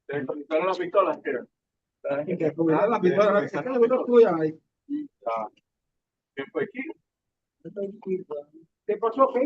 Desconectaron las pistolas, ¿qué? La pistola, saca la pistola tuya ahí. ¿Qué fue aquí? ¿Qué pasó? ¿Qué?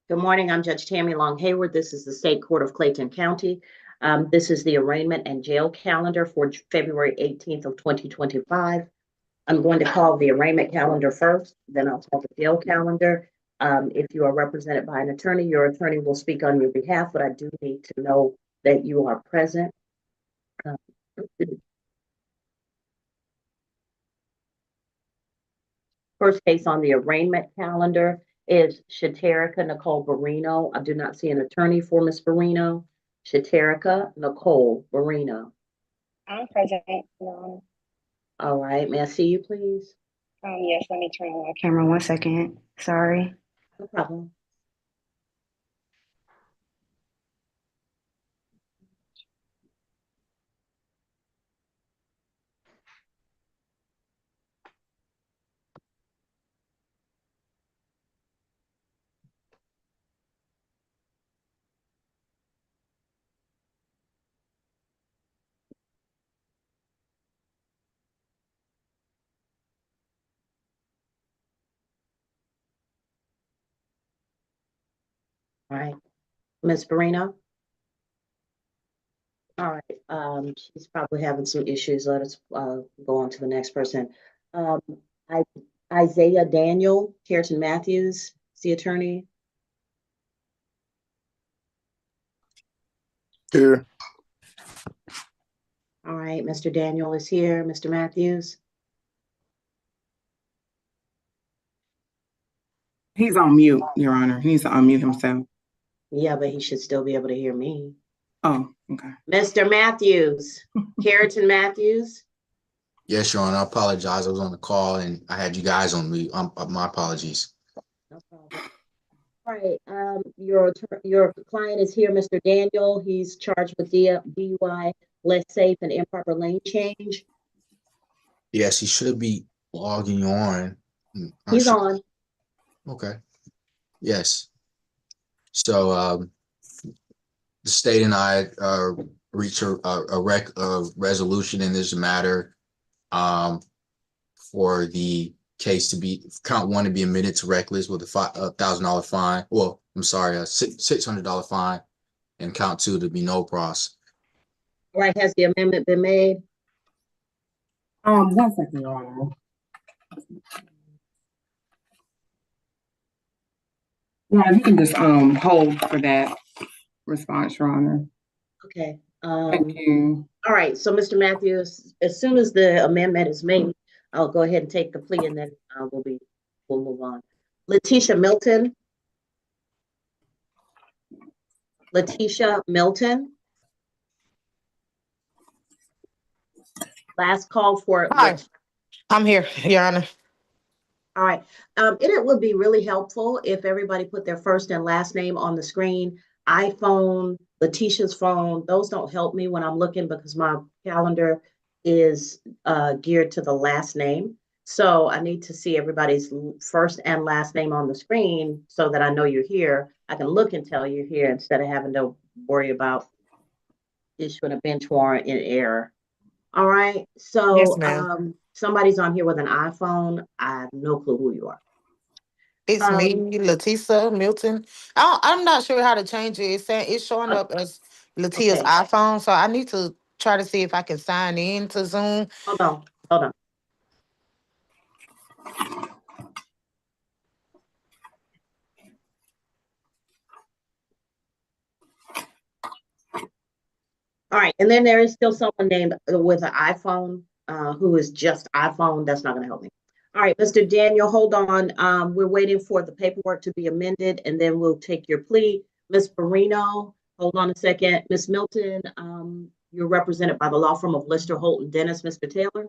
Good morning. I'm Judge Tammy Long Hayward. This is the State Court of Clayton County. This is the arraignment and jail calendar for February 18th of 2025. I'm going to call the arraignment calendar first, then I'll call the jail calendar. If you are represented by an attorney, your attorney will speak on your behalf, but I do need to know that you are present. First case on the arraignment calendar is Shaterica Nicole Barino. I do not see an attorney for Ms. Barino. Shaterica Nicole Barino. I'm present, Your Honor. All right, may I see you, please? Yes, let me turn on my camera 1 second. Sorry. No problem. All right, Ms. Barino. All right, she's probably having some issues. Let us go on to the next person. Isaiah Daniel, Carrington Matthews, the attorney. Here. All right, Mr. Daniel is here. Mr. Matthews. He's on mute, Your Honor. He needs to unmute himself. Yeah, but he should still be able to hear me. Oh, okay. Mr. Matthews, Carrington Matthews. Yes, Your Honor. I apologize. I was on the call and I had you guys on mute. My apologies. No problem. All right, your client is here, Mr. Daniel. He's charged with DUI, less safe, and improper lane change. Yes, he should be logging on. He's on. Okay. Yes. So the state and I reached a resolution in this matter for the case to be count one to be admitted to reckless with a $1,000 fine. Well, I'm sorry, a $600 fine, and count two to be no pros. All right, has the amendment been made? 1 second, Your Honor. Yeah, you can just hold for that response, Your Honor. Okay. Thank you. All right, so Mr. Matthews, as soon as the amendment is made, I'll go ahead and take the plea, and then we'll move on. Letitia Milton. Letitia Milton. Last call for. Hi, I'm here, Your Honor. All right. It would be really helpful if everybody put their first and last name on the screen. iPhone, Letitia's phone, those don't help me when I'm looking because my calendar is geared to the last name. So I need to see everybody's first and last name on the screen so that I know you're here. I can look and tell you're here instead of having to worry about issuing a bench warrant in error. All right, so Yes, ma'am. somebody's on here with an iPhone. I have no clue who you are. It's me, Latissa Milton. I'm not sure how to change it. It's saying it's showing up as Latia's Okay. iPhone, so I need to try to see if I can sign in to Zoom. Hold on. All right, and then there is still someone named with an iPhone who is just iPhone. That's not going to help me. All right, Mr. Daniel, hold on. We're waiting for the paperwork to be amended, and then we'll take your plea. Ms. Barino, hold on a second. Ms. Milton, you're represented by the law firm of Lister, Holt, and Dennis. Mr. Taylor?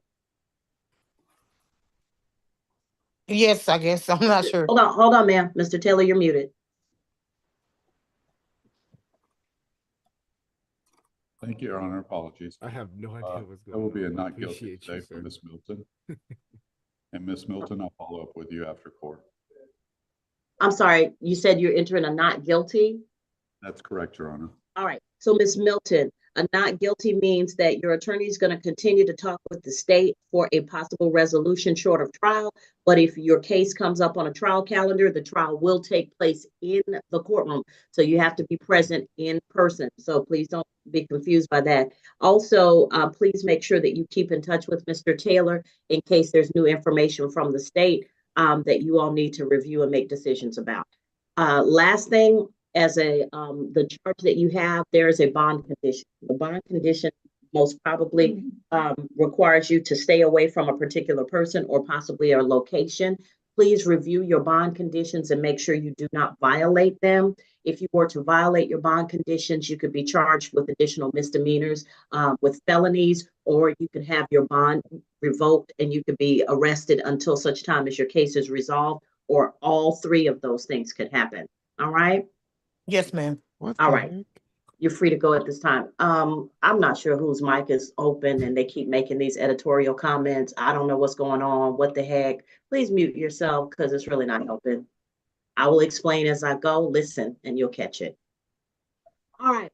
Yes, I guess. I'm not sure. Hold on, ma'am. Mr. Taylor, you're muted. Thank you, Your Honor. Apologies. I have no idea what's going on. There will be a I not guilty appreciate today you, for sir. Ms. Milton. And Ms. Milton, I'll follow up with you after court. I'm sorry, you said you're entering a not guilty? That's correct, Your Honor. All right, so Ms. Milton, a not guilty means that your attorney is going to continue to talk with the state for a possible resolution short of trial. But if your case comes up on a trial calendar, the trial will take place in the courtroom. So you have to be present in person. So please don't be confused by that. Also, please make sure that you keep in touch with Mr. Taylor in case there's new information from the state that you all need to review and make decisions about. Last thing, as the charge that you have, there is a bond condition. The bond condition most probably requires you to stay away from a particular person or possibly a location. Please review your bond conditions and make sure you do not violate them. If you were to violate your bond conditions, you could be charged with additional misdemeanors, with felonies, or you could have your bond revoked and you could be arrested until such time as your case is resolved, or all three of those things could happen. All right? Yes, ma'am. All right. You're free to go at this time. I'm not sure whose mic is open and they keep making these editorial comments. I don't know what's going on. What the heck? Please mute yourself because it's really not helping. I will explain as I go. Listen and you'll catch it. All right.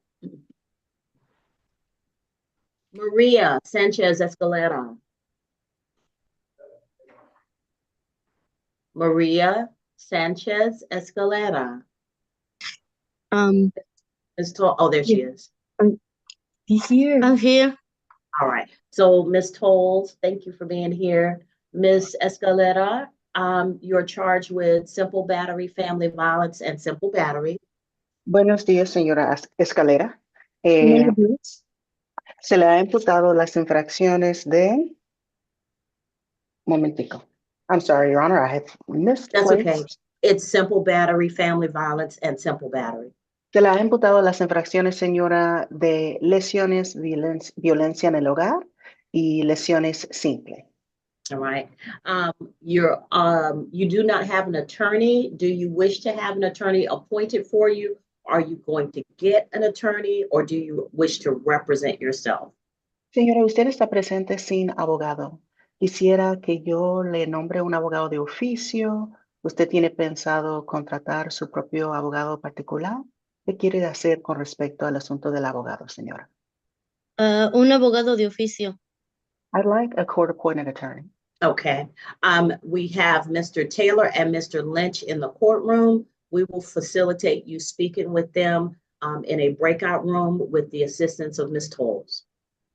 Maria Sanchez Escalera. Maria Sanchez Escalera. Oh, there she is. Here. I'm here. All right. So, Ms. Tolles, thank you for being here. Ms. Escalera, you're charged with simple battery, family violence, and simple battery. Buenos días, señora Escalera. Se le ha imputado las infracciones de... Momentico. I'm sorry, Your Honor, I have misplaced. That's okay. It's simple battery, family violence, and simple battery. Se le ha imputado las infracciones, señora, de lesiones, violencia en el hogar y lesiones simples. All right. You do not have an attorney. Do you wish to have an attorney appointed for you? Are you going to get an attorney, or do you wish to represent yourself? Señora, usted está presente sin abogado. Quisiera que yo le nombre un abogado de oficio. ¿Usted tiene pensado contratar su propio abogado particular? ¿Qué quiere hacer con respecto al asunto del abogado, señora? Un abogado de oficio. I'd like a court-appointed attorney. Okay. We have Mr. Taylor and Mr. Lynch in the courtroom. We will facilitate you speaking with them in a breakout room with the assistance of Ms. Tolles.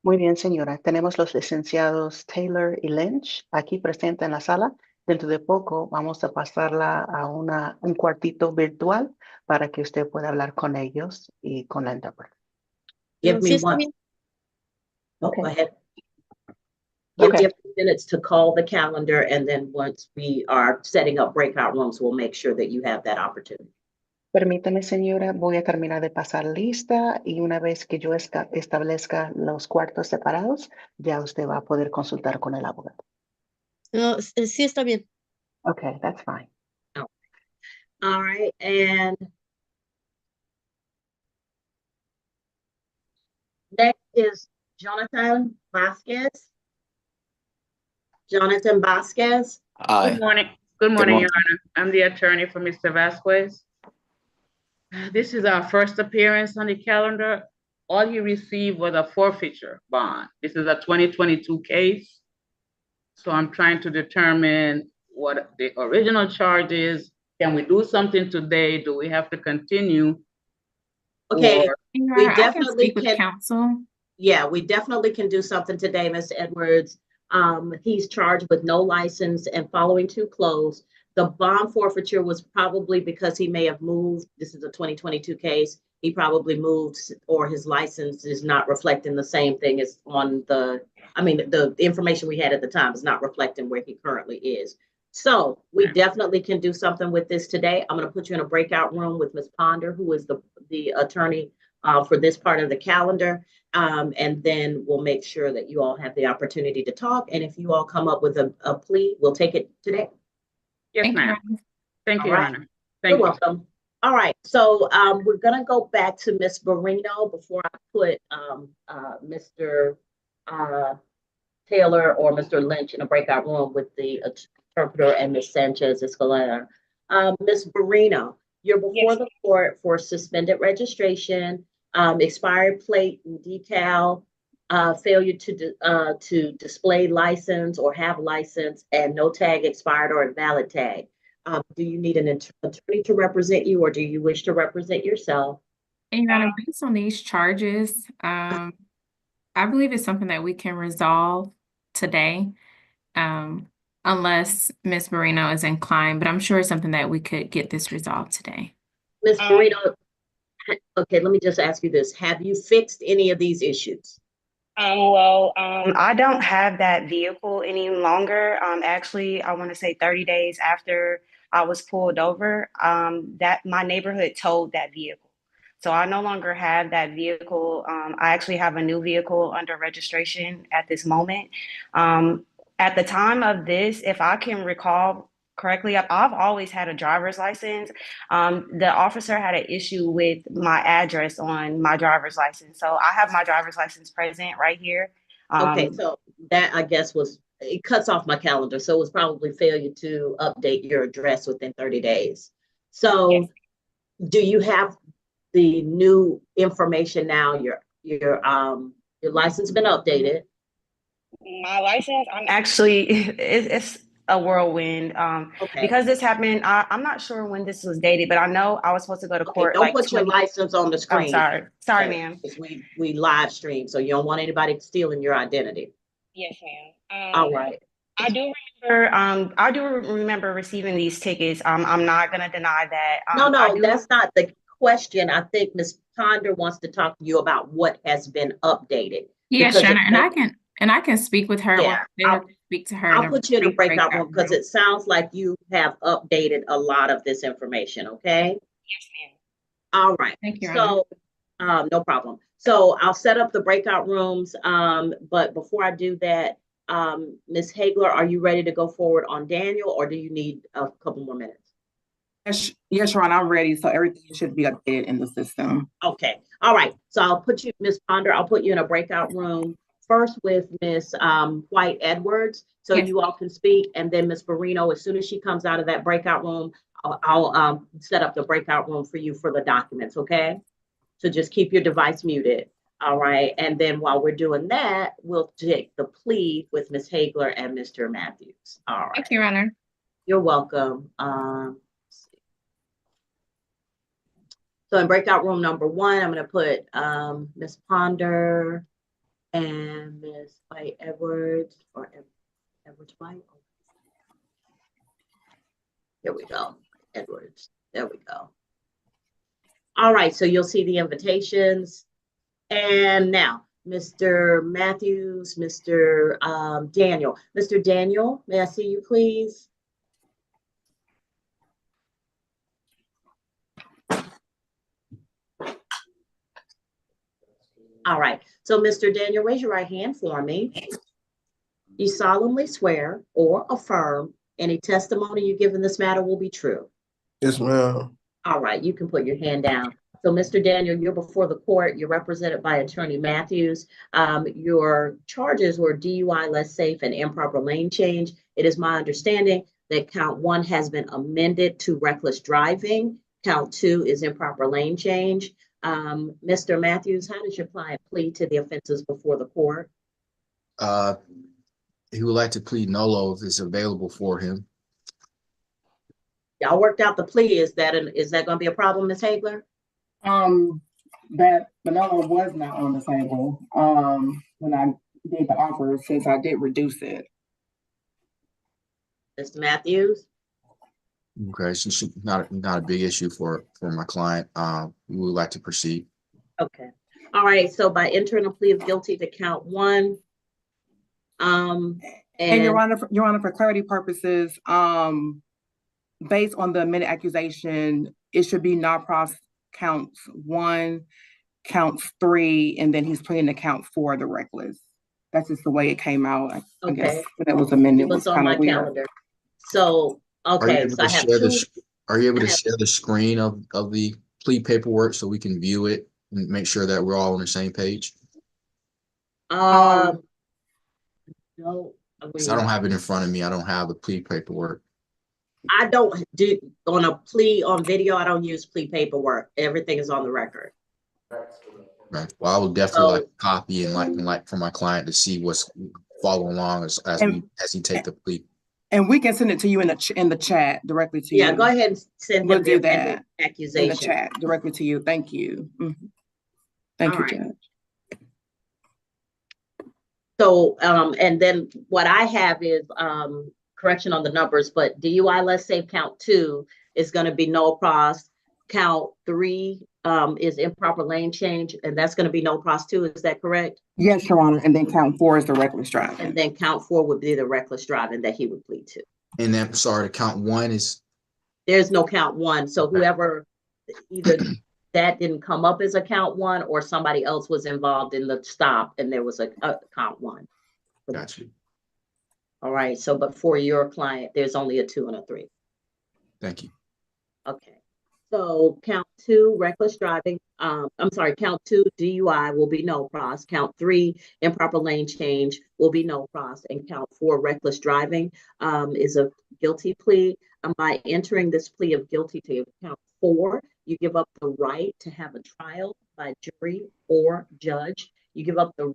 Muy bien, señora. Tenemos los licenciados Taylor y Lynch aquí presentes en la sala. Dentro de poco vamos a pasarla a un cuartito virtual para que usted pueda hablar con ellos y con la intérprete. Give me one. Okay. Go ahead. Give me a few minutes to call the calendar, and then once we are setting up breakout rooms, we'll make sure that you have that opportunity. Permítame, señora, voy a terminar de pasar lista y una vez que yo establezca los cuartos separados, ya usted va a poder consultar con el abogado. No, sí está bien. Okay, that's fine. All right, and Next is Jonathan Vasquez. Jonathan Vasquez. Good morning. Good morning, morning. Your Honor. I'm the attorney for Mr. Vasquez. This is our first appearance on the calendar. All he received was a forfeiture bond. This is a 2022 case. So I'm trying to determine what the original charge is. Can we do something today? Do we have to continue? Okay, Or- we I can definitely speak with can. counsel. Yeah, we definitely can do something today, Mr. Edwards. He's charged with no license and following to close. The bond forfeiture was probably because he may have moved. This is a 2022 case. He probably moved or his license is not reflecting the same thing as on the, the information we had at the time is not reflecting where he currently is. So we definitely can do something with this today. I'm going to put you in a breakout room with Ms. Ponder, who is the attorney for this part of the calendar. And then we'll make sure that you all have the opportunity to talk. And if you all come up with a plea, we'll take it today. Yes, Thank you, ma'am. Your Honor. Thank you, All Your right. Honor. You're Thank you. welcome. All right, so we're gonna go back to Ms. Barino before I put Mr. Taylor or Mr. Lynch in a breakout room with the interpreter and Ms. Sanchez Escalera. Ms. Barino, you're before the court for suspended registration, expired plate and decal, failure to display license or have license, and no tag expired or invalid tag. Do you need an attorney to represent you, or do you wish to represent yourself? And Your Honor, based on these charges, I believe it's something that we can resolve today, unless Ms. Marino is inclined, but I'm sure it's something that we could get this resolved today. Ms. Marino, okay, let me just ask you this. Have you fixed any of these issues? I don't have that vehicle any longer. Actually, I want to say 30 days after I was pulled over, that my neighborhood towed that vehicle. So I no longer have that vehicle. I actually have a new vehicle under registration at this moment. At the time of this, if I can recall correctly, I've always had a driver's license. The officer had an issue with my address on my driver's license. So I have my driver's license present right here. Okay, so that I guess it cuts off my calendar. So it was probably failure to update your address within 30 days. So do you have the new information now? Your license been updated? My license, I'm actually, it's a whirlwind. Okay. Because this happened, I'm not sure when this was dated, but I know I was supposed to go to Okay, court don't like put your 20. license on the screen. I'm sorry, Okay, ma'am. because we live stream, so you don't want anybody stealing your identity. Yes, ma'am. All right. I do remember receiving these tickets. I'm not gonna deny that. No, that's not the question. I think Ms. Ponder wants to talk to you about what has been updated. Yes, because Your it Honor, may- and I can speak with her, Yeah, or they have to speak to her. I'll put you in a breakout room because it sounds like you have updated a lot of this information, okay? Yes, ma'am. All right. Thank you, Your So, no problem. So I'll set up the breakout rooms. But before I do that, Ms. Hagler, are you ready to go forward on Daniel, or do you need a couple more minutes? Yes, Ron, I'm ready. So everything should be updated in the system. Okay. All right. So I'll put you, Ms. Ponder, I'll put you in a breakout room first with Ms. White Edwards, so you all can speak, and then Ms. Barino, as soon as she comes out of that breakout room, I'll set up the breakout room for you for the documents, okay? So just keep your device muted, all right? And then while we're doing that, we'll take the plea with Ms. Hagler and Mr. Matthews, all right? Thank you, Your Honor. You're welcome. So in breakout room number 1, I'm going to put Ms. Ponder and Ms. White Edwards, or Edwards White. There we go. Edwards. There we go. All right. So you'll see the invitations. And now, Mr. Matthews, Mr. Daniel. Mr. Daniel, may I see you, please? All right. So, Mr. Daniel, raise your right hand for me. You solemnly swear or affirm any testimony you give in this matter will be true. Yes, ma'am. All right. You can put your hand down. So Mr. Daniel, you're before the court. You're represented by Attorney Matthews. Your charges were DUI, less safe, and improper lane change. It is my understanding that count 1 has been amended to reckless driving. Count 2 is improper lane change. Mr. Matthews, how does your client plead to the offenses before the court? He would like to plead nolo if it's available for him. Y'all worked out the plea. Is that going to be a problem, Ms. Hagler? That Manolo was not on the table when I did the offer, since I did reduce it. Mr. Matthews? Okay, so not a big issue for my client. We would like to proceed. Okay. All right. So by entering a plea of guilty to count 1, and Your Honor, for clarity purposes, based on the amended accusation, it should be non-pros counts 1, counts 3, and then he's pleading to count 4, the reckless. That's just the way it came out. I guess when it was amended, it was on kind my of weird. calendar. So okay, so I have Are you able to share the screen of the plea paperwork so we can view it and make sure that we're all on the same page? No, I don't have it in front of me. I don't have the plea paperwork. I don't do on a plea on video. I don't use plea paperwork. Everything is on the record. Right. Well, I would definitely like a copy and like for my client to see what's following along as he take the plea. And we can send it to you in the chat directly to you. Yeah, go ahead and send we'll them do the that accusation in the chat directly to you. Thank you. Thank you, Judge. So, and then what I have is correction on the numbers, but DUI less safe count 2 is going to be no pros. Count 3 is improper lane change, and that's going to be no pros too. Is that correct? Yes, Your Honor. And then count 4 is the reckless driving. And then count 4 would be the reckless driving that he would plead to. And then, sorry, the count 1 is? There's no count 1. So whoever, either that didn't come up as a count 1 or somebody else was involved in the stop and there was a count 1. Got you. All right. So, but for your client, there's only a 2 and a 3. Thank you. Okay. So count 2, reckless driving. I'm sorry, count 2, DUI will be no pros. Count 3, improper lane change will be no pros. And count 4, reckless driving is a guilty plea. By entering this plea of guilty to count 4, you give up the right to have a trial by jury or judge. You give up the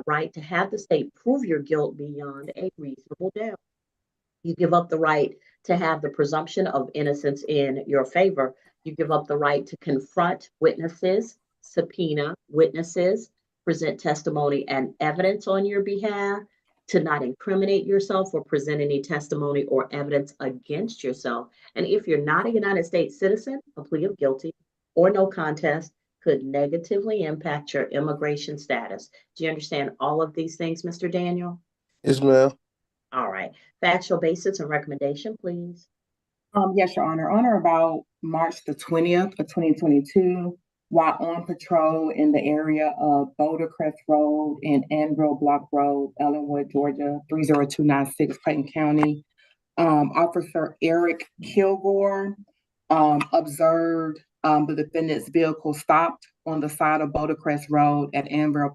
right to have the state prove your guilt beyond a reasonable doubt. You give up the right to have the presumption of innocence in your favor. You give up the right to confront witnesses, subpoena witnesses, present testimony and evidence on your behalf, to not incriminate yourself or present any testimony or evidence against yourself. And if you're not a United States citizen, a plea of guilty or no contest could negatively impact your immigration status. Do you understand all of these things, Mr. Daniel? Yes, ma'am. All right. Factual basis and recommendation, please. Yes, Your Honor. On or about March the 20th of 2022, while on patrol in the area of Boulder Crest Road and Anvil Block Road, Ellenwood, Georgia, 30296, Clayton County, Officer Eric Kilgore observed the defendant's vehicle stopped on the side of Boulder Crest Road at Anvil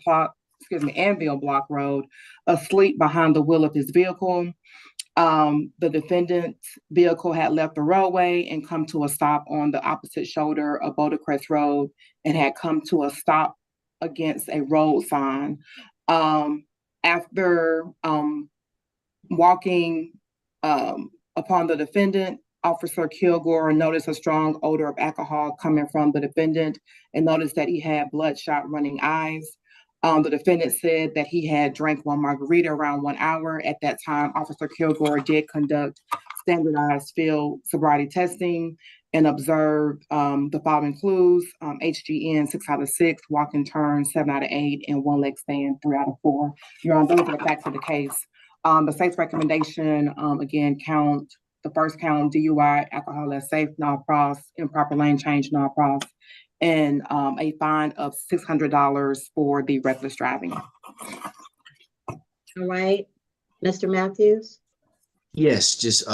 Block Road, asleep behind the wheel of his vehicle. The defendant's vehicle had left the roadway and come to a stop on the opposite shoulder of Boulder Crest Road and had come to a stop against a road sign. After walking upon the defendant, Officer Kilgore noticed a strong odor of alcohol coming from the defendant and noticed that he had bloodshot running eyes. The defendant said that he had drank one margarita around 1 hour. At that time, Officer Kilgore did conduct standardized field sobriety testing and observed the following clues: HGN 6 out of 6, walk and turn 7 out of 8, and one leg stand 3 out of 4. Your Honor, those are the facts of the case. The state's recommendation, again, the first count, DUI, alcohol less safe, non-pros, improper lane change, non-pros, and a fine of $600 for the reckless driving. All right, Mr. Matthews. Yes, just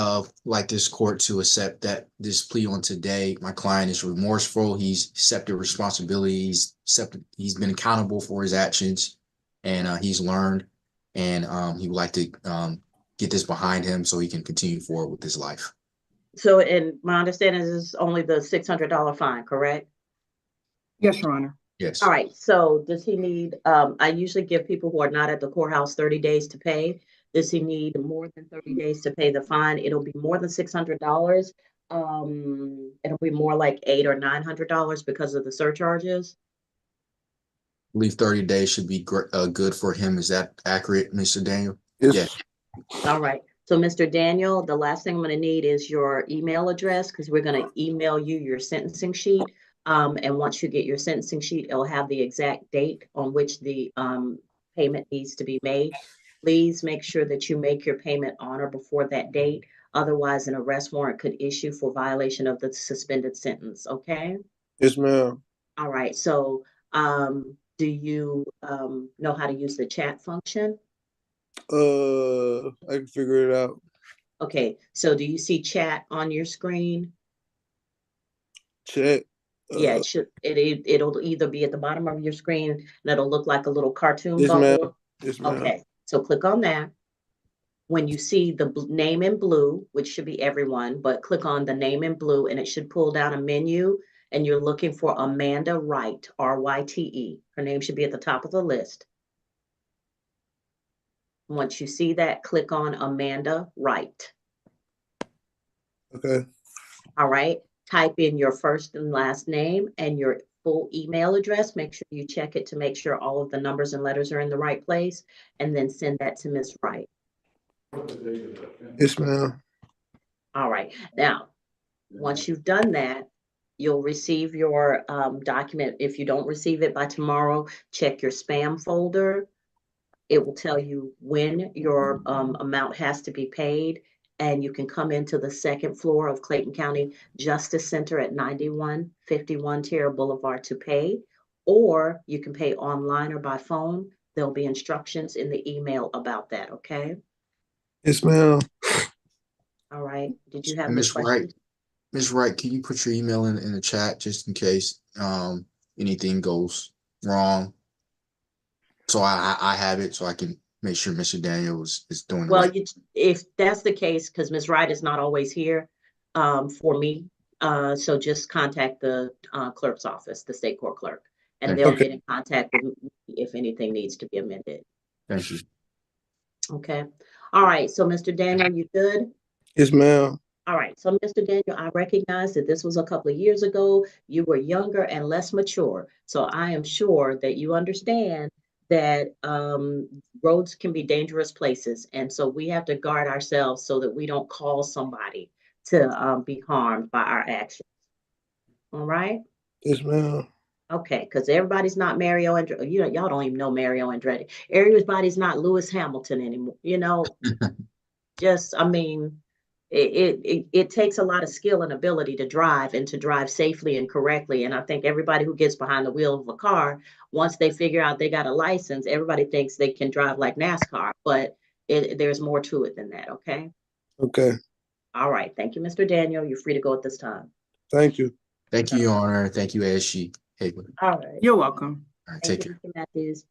like this court to accept that this plea on today. My client is remorseful. He's accepted responsibility. He's been accountable for his actions, and he's learned. And he would like to get this behind him so he can continue forward with his life. So, and my understanding is only the $600 fine, correct? Yes, Your Honor. Yes. All right, so does he need, I usually give people who are not at the courthouse 30 days to pay. Does he need more than 30 days to pay the fine? It'll be more than $600. It'll be more like $800 or $900 because of the surcharges. I believe 30 days should be good for him. Is that accurate, Mr. Daniel? Yes. All right. So, Mr. Daniel, the last thing I'm going to need is your email address because we're going to email you your sentencing sheet. And once you get your sentencing sheet, it'll have the exact date on which the payment needs to be made. Please make sure that you make your payment on or before that date. Otherwise, an arrest warrant could issue for violation of the suspended sentence. Okay? Yes, ma'am. All right. So, do you know how to use the chat function? I can figure it out. Okay. So, do you see chat on your screen? Chat. Yeah, it should. It'll either be at the bottom of your screen and it'll look like a little cartoon Yes, ma'am. bubble. Yes, ma'am. Okay, so click on that. When you see the name in blue, which should be everyone, but click on the name in blue and it should pull down a menu and you're looking for Amanda Wright, R-Y-T-E. Her name should be at the top of the list. Once you see that, click on Amanda Wright. Okay. All right. Type in your first and last name and your full email address. Make sure you check it to make sure all of the numbers and letters are in the right place, and then send that to Ms. Wright. Yes, ma'am. All right. Now, once you've done that, you'll receive your document. If you don't receive it by tomorrow, check your spam folder. It will tell you when your amount has to be paid. And you can come into the second floor of Clayton County Justice Center at 9151 Tierra Boulevard to pay, or you can pay online or by phone. There'll be instructions in the email about that, okay? Yes, ma'am. All right. Did you have any Ms. Wright, questions? Ms. Wright, can you put your email in the chat just in case anything goes wrong? So I have it so I can make sure Mr. Daniel is doing the Well, right. if that's the case, because Ms. Wright is not always here for me, so just contact the clerk's office, the state court clerk, and they'll get in contact with me if anything needs to be amended. Thank you. Okay. All right. So, Mr. Daniel, you good? Yes, ma'am. All right. So, Mr. Daniel, I recognize that this was a couple of years ago. You were younger and less mature. So I am sure that you understand that roads can be dangerous places. And so we have to guard ourselves so that we don't cause somebody to be harmed by our actions. All right? Yes, ma'am. Okay, because everybody's not Mario Andretti. You know, y'all don't even know Mario Andretti. Everybody's not Lewis Hamilton anymore. You know, just, I mean, it takes a lot of skill and ability to drive and to drive safely and correctly. And I think everybody who gets behind the wheel of a car, once they figure out they got a license, everybody thinks they can drive like NASCAR, but there's more to it than that. Okay. Okay. All right. Thank you, Mr. Daniel. You're free to go at this time. Thank you. Thank you, Your Honor. Thank you, ASG. Hey, all right. You're welcome. all right, Thank take you, care. Mr. Matthews.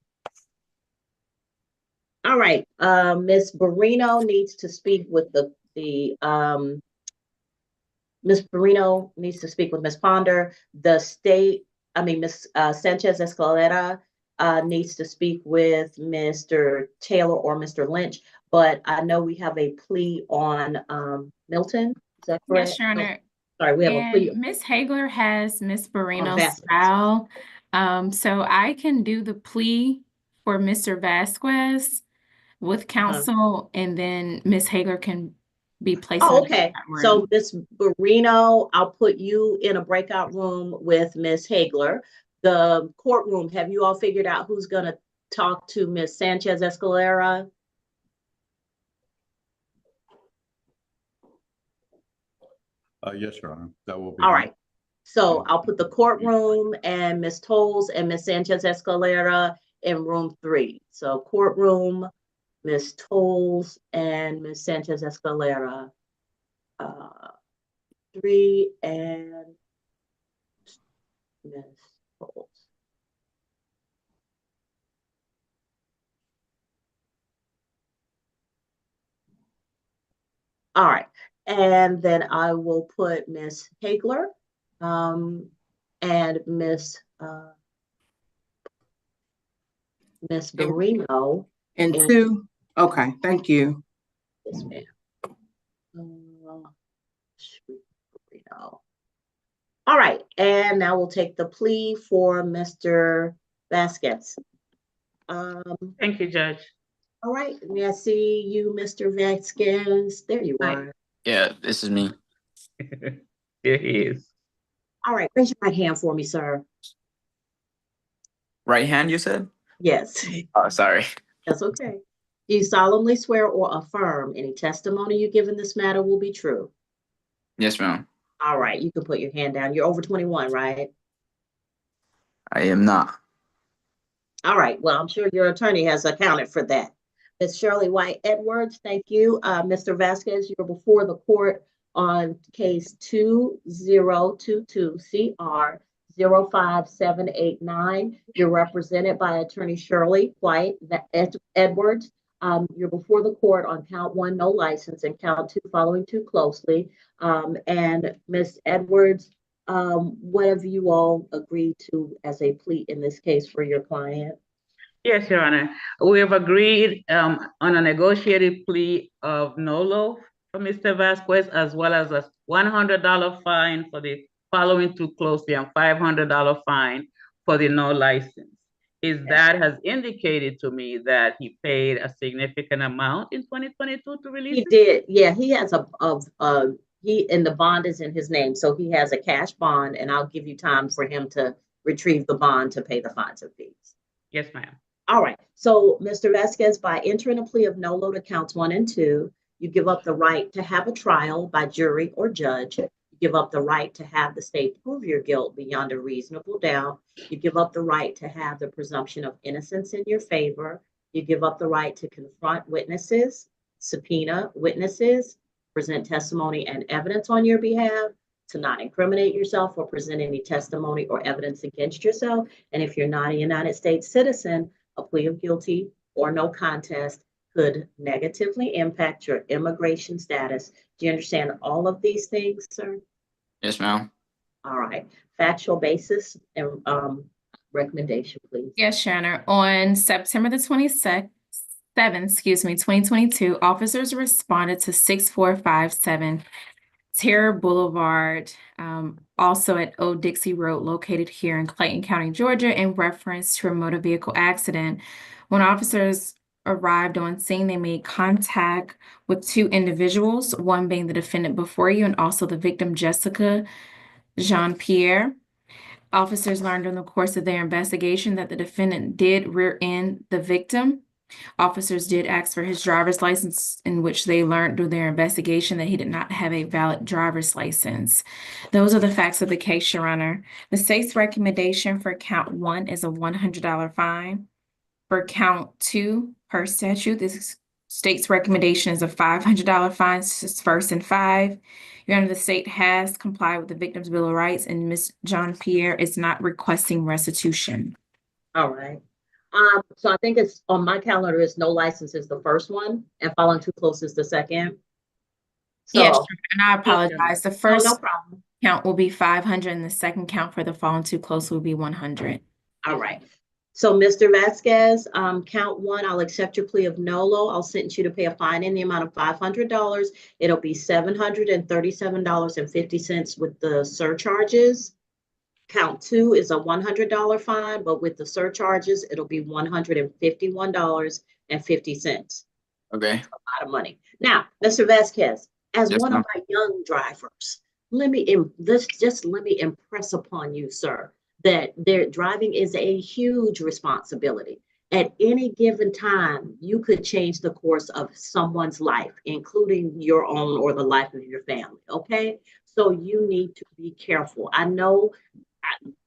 All right. Ms. Barino needs to speak with Ms. Barino needs to speak with Ms. Ponder. Ms. Sanchez Escalera needs to speak with Mr. Taylor or Mr. Lynch, but I know we have a plea on Milton. Is that correct? Yes, Your Honor. Sorry, we have a plea. And Ms. Hagler has Ms. Barino's Vasquez. file. So I can do the plea for Mr. Vasquez with counsel, and then Ms. Hagler can be placed in Oh, the okay. breakout room. So Ms. Barino, I'll put you in a breakout room with Ms. Hagler. The courtroom, have you all figured out who's going to talk to Ms. Sanchez Escalera? Yes, Your Honor. That will be. All right. So I'll put the courtroom and Ms. Tolles and Ms. Sanchez Escalera in room 3. So courtroom, Ms. Tolles, and Ms. Sanchez Escalera. 3 and Ms. Tolles. All right, and then I will put Ms. Hagler, and Ms. Barino. And two, okay, thank you. Yes, ma'am. Barino. All right, and now we'll take the plea for Mr. Vasquez. Thank you, Judge. All right, may I see you, Mr. Vasquez? There you are. Yeah, this is me. Here he is. All right, raise your right hand for me, sir. Right hand, you said? Yes. Oh, sorry. That's okay. Do you solemnly swear or affirm any testimony you give in this matter will be true? Yes, ma'am. All right, you can put your hand down. You're over 21, right? I am not. All right, well, I'm sure your attorney has accounted for that. Ms. Shirley White Edwards, thank you. Mr. Vasquez, you're before the court on case 2022 CR 05789. You're represented by attorney Shirley White Edwards. You're before the court on count 1, no license, and count 2, following too closely. And Ms. Edwards, what have you all agreed to as a plea in this case for your client? Yes, Your Honor. We have agreed on a negotiated plea of NOLO for Mr. Vasquez, as well as a $100 fine for the following too closely and $500 fine for the no license. His dad has indicated to me that he paid a significant amount in 2022 to release He it. did, yeah. He has and the bond is in his name, so he has a cash bond, and I'll give you time for him to retrieve the bond to pay the fines and fees. Yes, ma'am. All right, so Mr. Vasquez, by entering a plea of NOLO to counts 1 and 2, you give up the right to have a trial by jury or judge. You give up the right to have the state prove your guilt beyond a reasonable doubt. You give up the right to have the presumption of innocence in your favor. You give up the right to confront witnesses, subpoena witnesses, present testimony and evidence on your behalf, to not incriminate yourself or present any testimony or evidence against yourself. And if you're not a United States citizen, a plea of guilty or no contest could negatively impact your immigration status. Do you understand all of these things, sir? Yes, ma'am. All right. Factual basis and recommendation, please. Yes, Your Honor. On September the 27th, 2022, officers responded to 6457 Terror Boulevard, also at Old Dixie Road, located here in Clayton County, Georgia, in reference to a motor vehicle accident. When officers arrived on scene, they made contact with 2 individuals, one being the defendant before you and also the victim, Jessica Jean-Pierre. Officers learned in the course of their investigation that the defendant did rear-end the victim. Officers did ask for his driver's license, in which they learned through their investigation that he did not have a valid driver's license. Those are the facts of the case, Your Honor. The state's recommendation for count 1 is a $100 fine. For count 2, per statute, this state's recommendation is a $500 fine, first and 5. Your Honor, the state has complied with the Victim's Bill of Rights, and Ms. Jean-Pierre is not requesting restitution. All right. So I think it's on my calendar is no license is the first one, and following too close is the second. So, yes, and I apologize. The first no problem. count will be 500, and the second count for the falling too close will be 100. All right. So, Mr. Vasquez, count 1, I'll accept your plea of NOLO. I'll sentence you to pay a fine in the amount of $500. It'll be $737.50 with the surcharges. Count 2 is a $100 fine, but with the surcharges, it'll be $151.50. Okay. That's a lot of money. Now, Mr. Vasquez, as Yes, one ma'am. of my young drivers, let me impress upon you, sir, that driving is a huge responsibility. At any given time, you could change the course of someone's life, including your own or the life of your family. Okay, so you need to be careful. I know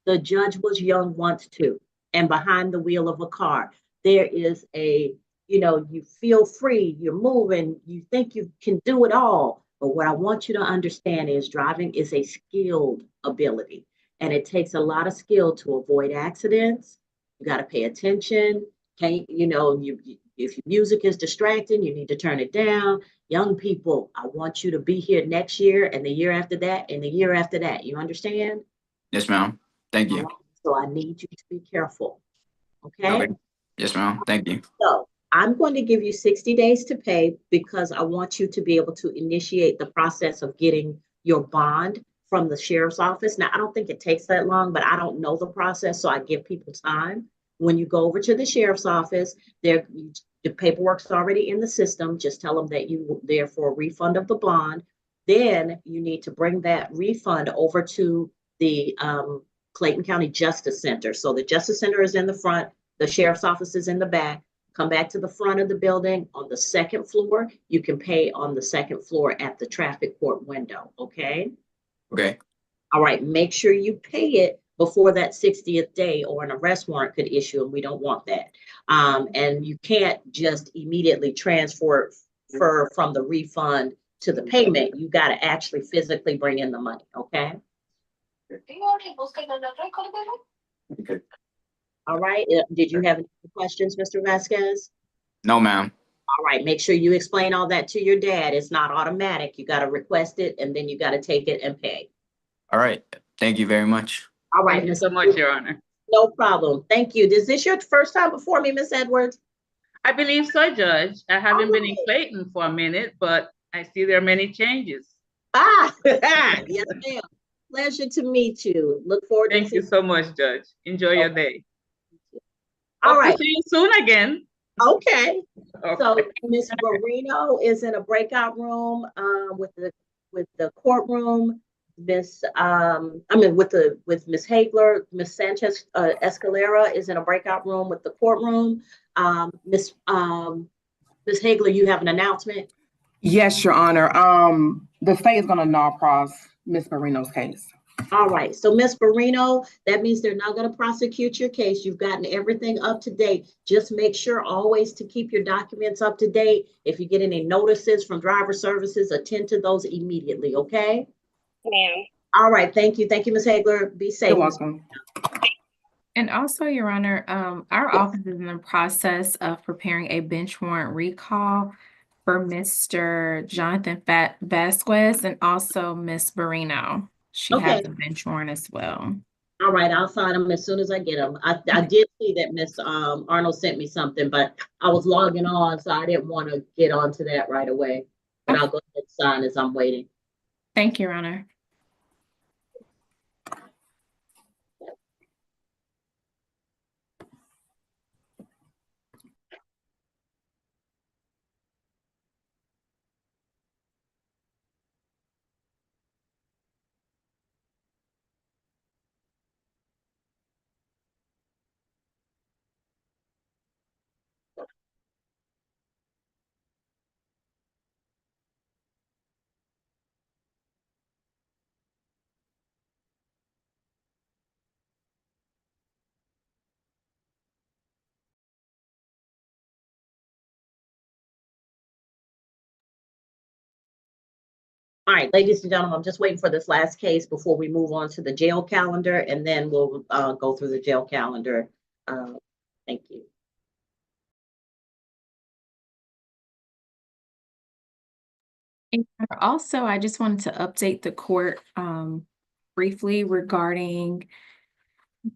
the judge was young once too, and behind the wheel of a car, there is a you feel free, you're moving, you think you can do it all. But what I want you to understand is driving is a skilled ability, and it takes a lot of skill to avoid accidents. You got to pay attention. Can't, if your music is distracting, you need to turn it down. Young people, I want you to be here next year and the year after that and the year after that. You understand? Yes, ma'am. Thank All you. right, so I need you to be careful. Okay? Okay. Yes, ma'am. Thank you. So I'm going to give you 60 days to pay because I want you to be able to initiate the process of getting your bond from the sheriff's office. Now, I don't think it takes that long, but I don't know the process, so I give people time. When you go over to the sheriff's office, the paperwork's already in the system. Just tell them that you there for a refund of the bond. Then you need to bring that refund over to the Clayton County Justice Center. So the Justice Center is in the front, the sheriff's office is in the back. Come back to the front of the building on the second floor. You can pay on the second floor at the traffic court window, okay? Okay. All right, make sure you pay it before that 60th day or an arrest warrant could issue, and we don't want that. And you can't just immediately transfer from the refund to the payment. You got to actually physically bring in the money, okay? Okay. All right, did you have any questions, Mr. Vasquez? No, ma'am. All right, make sure you explain all that to your dad. It's not automatic. You got to request it, and then you got to take it and pay. All right. Thank you very much. All right, Thank you so much, Your Honor. No problem. Thank you. Is this your first time before me, Miss Edwards? I believe so, Judge. I haven't been in Okay. Clayton for a minute, but I see there are many changes. Yes, ma'am. Pleasure to meet you. Look forward to Thank you so much, Judge. Enjoy your day. All Hope to right. see you soon again. Okay. So Okay. Miss Marino is in a breakout room with the courtroom. With Miss Hagler. Miss Sanchez Escalera is in a breakout room with the courtroom. Miss Hagler, you have an announcement? Yes, Your Honor. The state is gonna non-pros Ms. Marino's case. All right, so Ms. Marino, that means they're not going to prosecute your case. You've gotten everything up to date. Just make sure always to keep your documents up to date. If you get any notices from driver services, attend to those immediately, okay? Ma'am. All right, thank you. Thank you, Ms. Hagler. Be safe. You're welcome. And also, Your Honor, our office is in the process of preparing a bench warrant recall for Mr. Jonathan Vasquez and also Miss Barino. She has Okay. a bench warrant as well. All right, I'll sign them as soon as I get them. I did see that Miss Arnold sent me something, but I was logging on, so I didn't want to get onto that right away. But I'll go ahead and sign as I'm waiting. Thank you, Your Honor. All right, ladies and gentlemen, I'm just waiting for this last case before we move on to the jail calendar, and then we'll go through the jail calendar. Thank you. And also, I just wanted to update the court briefly regarding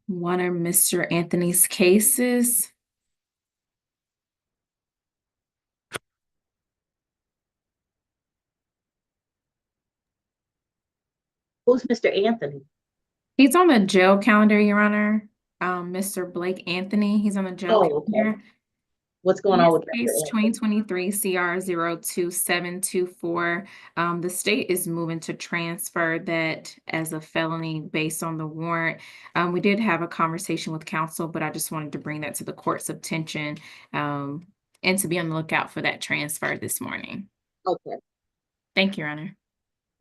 one of Mr. Anthony's cases. Who's Mr. Anthony? He's on the jail calendar, Your Honor. Mr. Blake Anthony, he's on the jail Okay. calendar. What's going on with Case 2023 CR 02724. The state is moving to transfer that as a felony based on the warrant. We did have a conversation with counsel, but I just wanted to bring that to the court's attention and to be on the lookout for that transfer this morning. Okay. Thank you, Your Honor.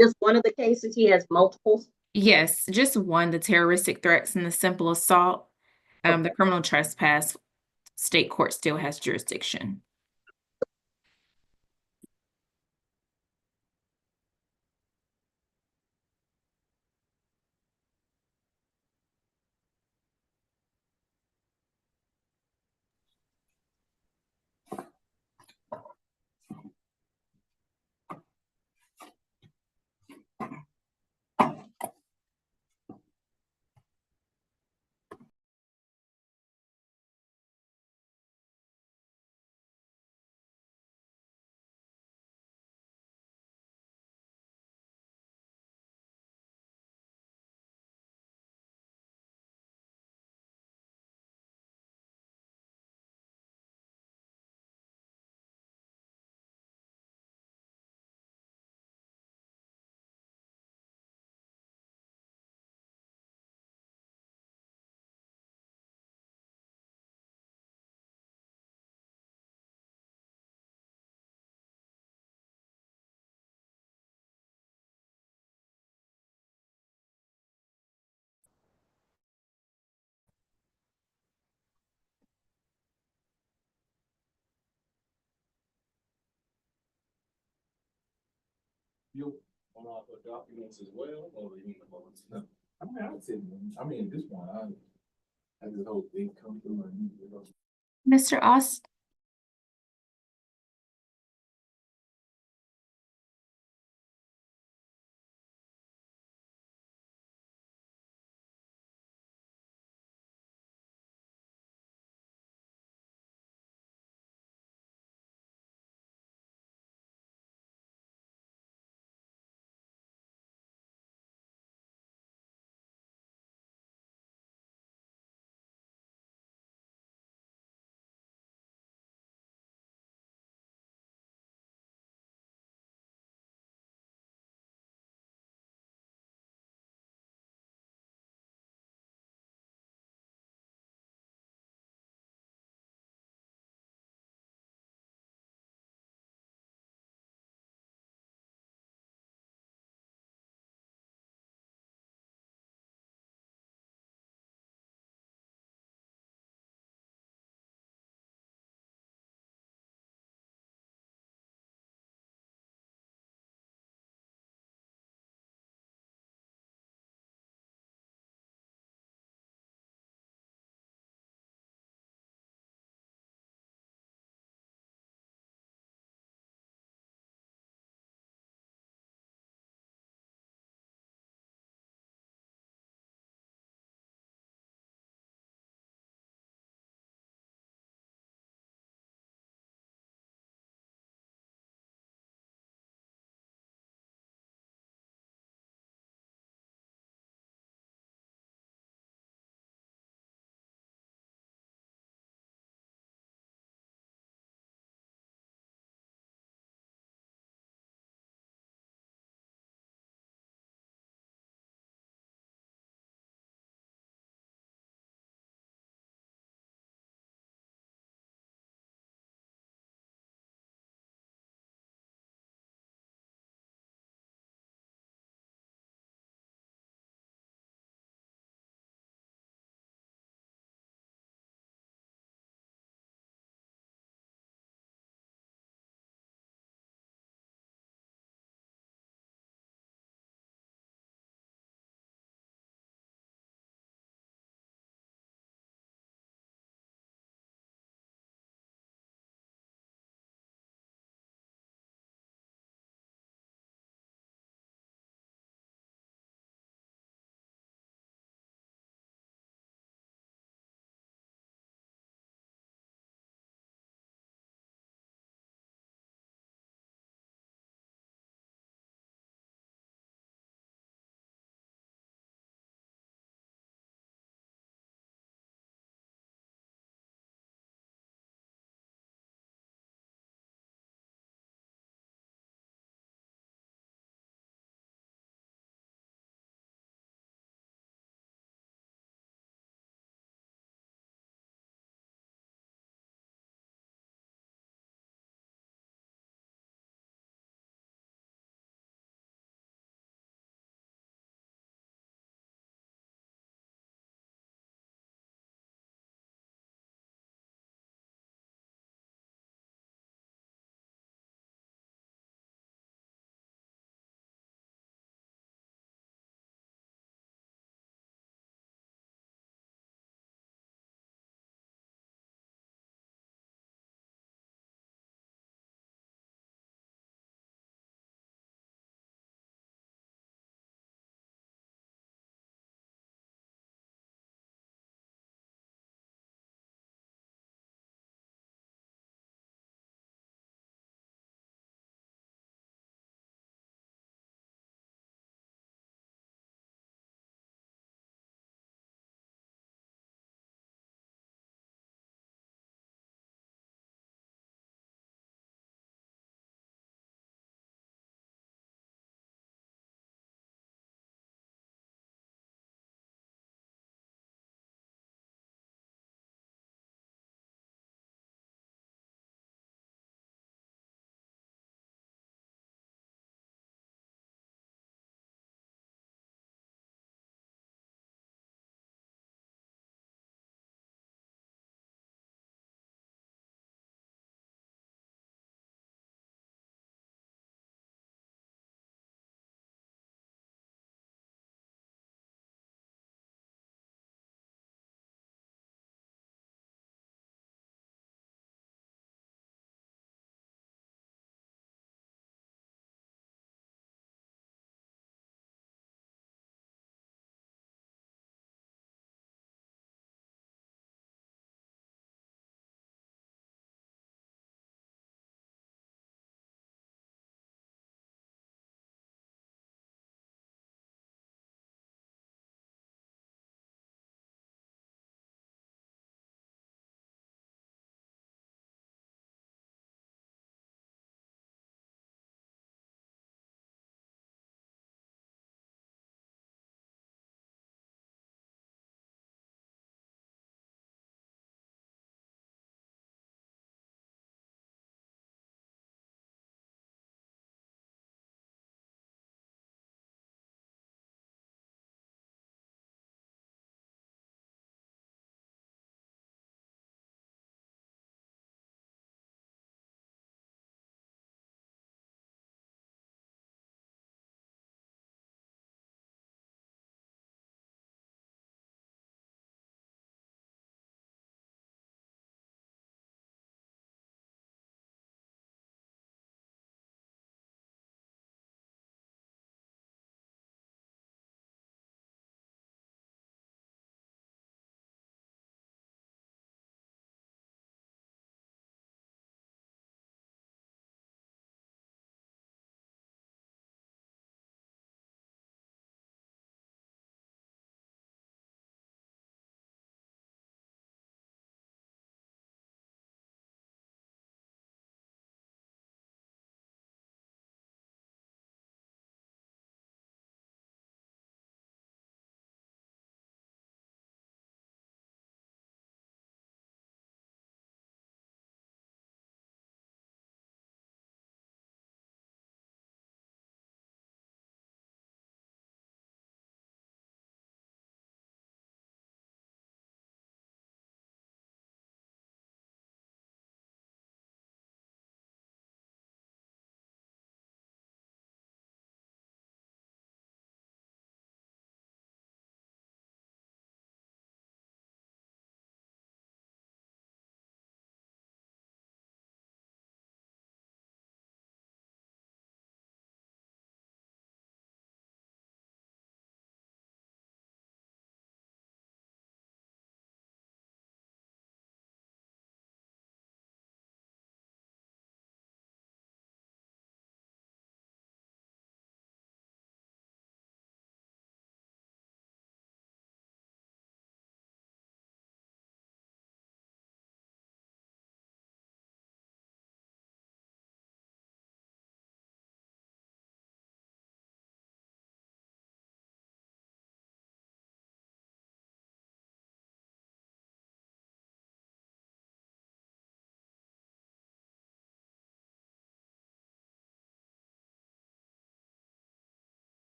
Just one of the cases? He has multiples? Yes, just one, the terroristic threats and the simple assault. The criminal trespass, state court still has jurisdiction. You want all the documents as well, or you want to? No. I mean, I said, I mean, this one, I just hope they come through and, you know. Mr. Austin.